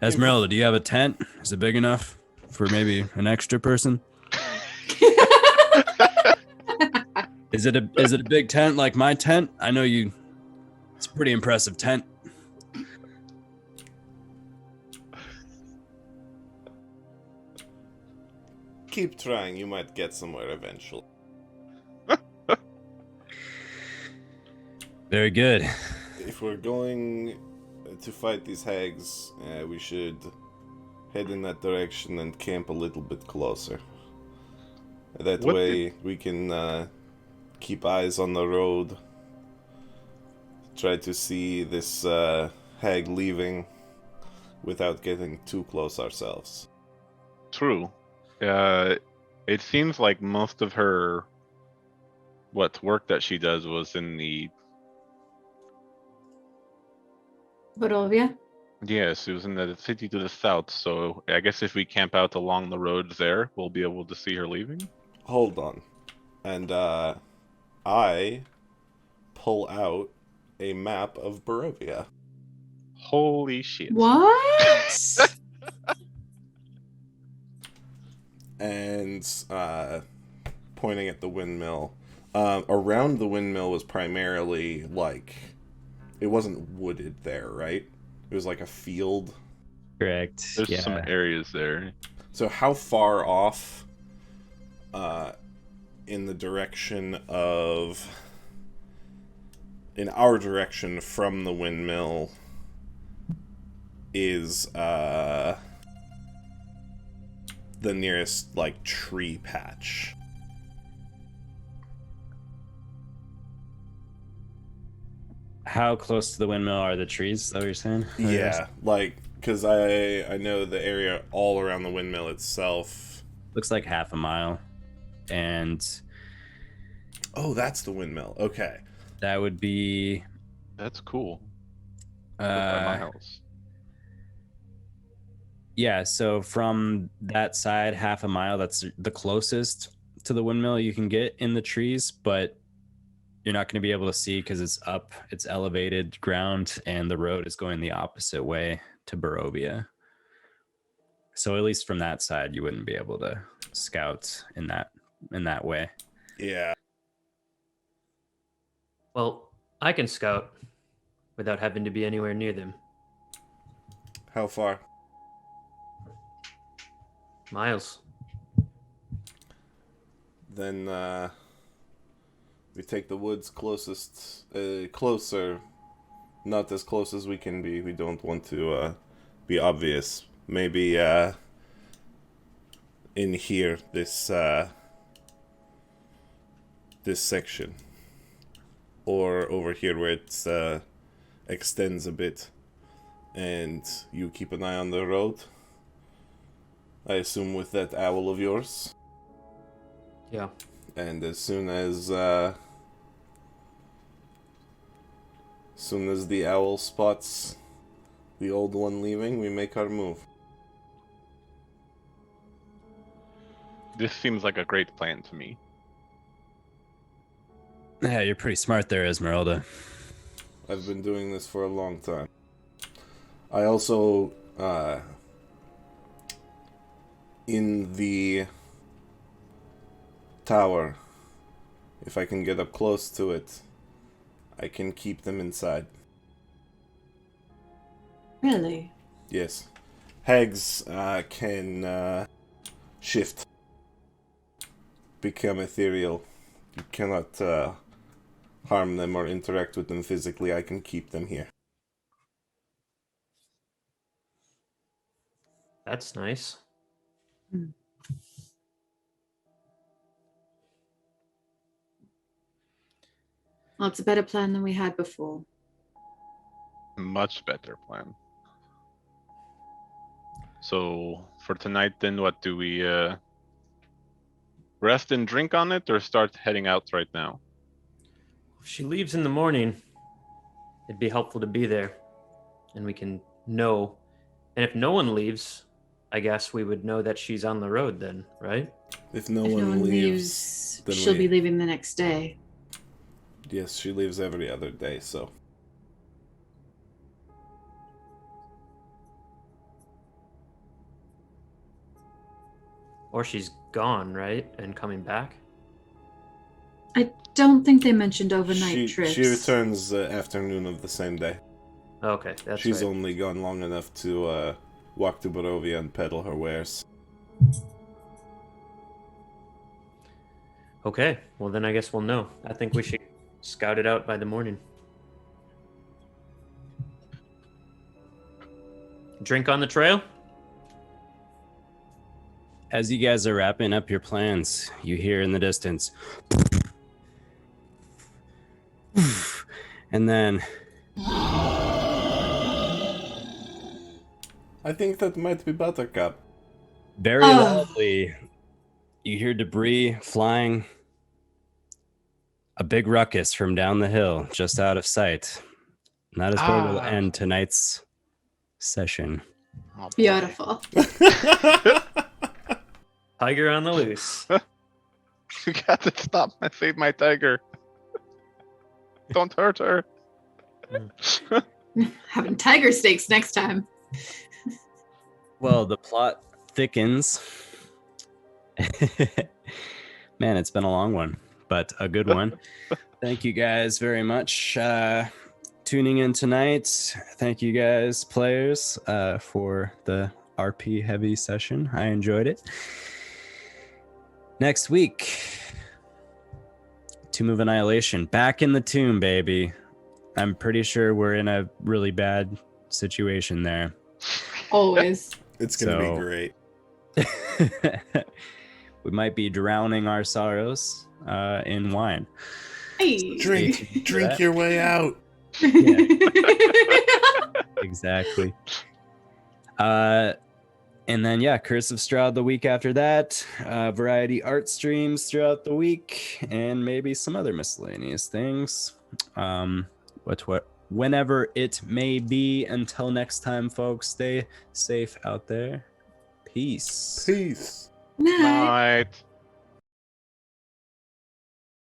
Ezmerelda, do you have a tent? Is it big enough for maybe an extra person? Is it a big tent like my tent? I know you. It's a pretty impressive tent. Keep trying, you might get somewhere eventually. Very good. If we're going to fight these hags, we should head in that direction and camp a little bit closer. That way we can keep eyes on the road. Try to see this hag leaving without getting too close ourselves. True. It seems like most of her work that she does was in the Barovia? Yes, it was in the city to the south, so I guess if we camp out along the roads there, we'll be able to see her leaving. Hold on. And I pull out a map of Barovia. Holy shit. What? And pointing at the windmill. Around the windmill was primarily like, it wasn't wooded there, right? It was like a field. Correct. There's some Yeah. areas there. So how far off in the direction of... in our direction from the windmill is the nearest, like, tree patch? How close to the windmill are the trees? Is that what you're saying? Yeah, like, because I know the area all around the windmill itself. Looks like half a mile. And Oh, that's the windmill. Okay. that would be That's cool. 4 uh miles. yeah, so from that side, half a mile, that's the closest to the windmill you can get in the trees, but you're not going to be able to see because it's up, it's elevated ground, and the road is going the opposite way to Barovia. So at least from that side, you wouldn't be able to scout in that way. Yeah. Well, I can scout without having to be anywhere near them. How far? Miles. Then we take the woods closest, closer, not as close as we can be. We don't want to be obvious. Maybe in here, this section, or over here where it extends a bit, and you keep an eye on the road. I assume with that owl of yours. Yeah. And as soon as the owl spots the old one leaving, we make our move. This seems like a great plan to me. Yeah, you're pretty smart there, Ezmerelda. I've been doing this for a long time. I also, in the tower, if I can get up close to it, I can keep them inside. Really? Yes. Hags can shift, become ethereal. You cannot harm them or interact with them physically. I can keep them here. That's nice. Well, it's a better plan than we had before. Much better plan. So for tonight, then what do we rest and drink on it, or start heading out right now? If she leaves in the morning, it'd be helpful to be there, and we can know. And if no one leaves, I guess we would know that she's on the road then, right? If no If one no one leaves, then she'll we... be leaving the next day. Yes, she leaves every other day, so... Or she's gone, right? And coming back? I don't think they mentioned overnight trips. She returns afternoon of the same day. Okay, that's She's right. only gone long enough to walk to Barovia and peddle her wares. Okay, well then I guess we'll know. I think we should scout it out by the morning. Drink on the trail? As you guys are wrapping up your plans, you hear in the distance, and then I think that might be Buttercup. very loudly, you hear debris flying. A big ruckus from down the hill, just out of sight. And that is where we'll end tonight's session. Oh, boy. Beautiful. Tiger on the loose. You got to stop and save my tiger. Don't hurt her. Having tiger steaks next time. Well, the plot thickens. Man, it's been a long one, but a good one. Thank you guys very much. To tuning in tonight. Thank you guys, players, for the RP heavy session. I enjoyed it. Next week, Tomb of Annihilation. Back in the tomb, baby. I'm pretty sure we're in a really bad situation there. Always. It's going to So- be great. We might be drowning our sorrows in wine. Hey. Drink your way out. Exactly. And then, Curse of Strahd the week after that. Variety art streams throughout the week, and maybe some other miscellaneous things. Whenever it may be. Until next time, folks, stay safe out there. Peace. Peace. Night. Night.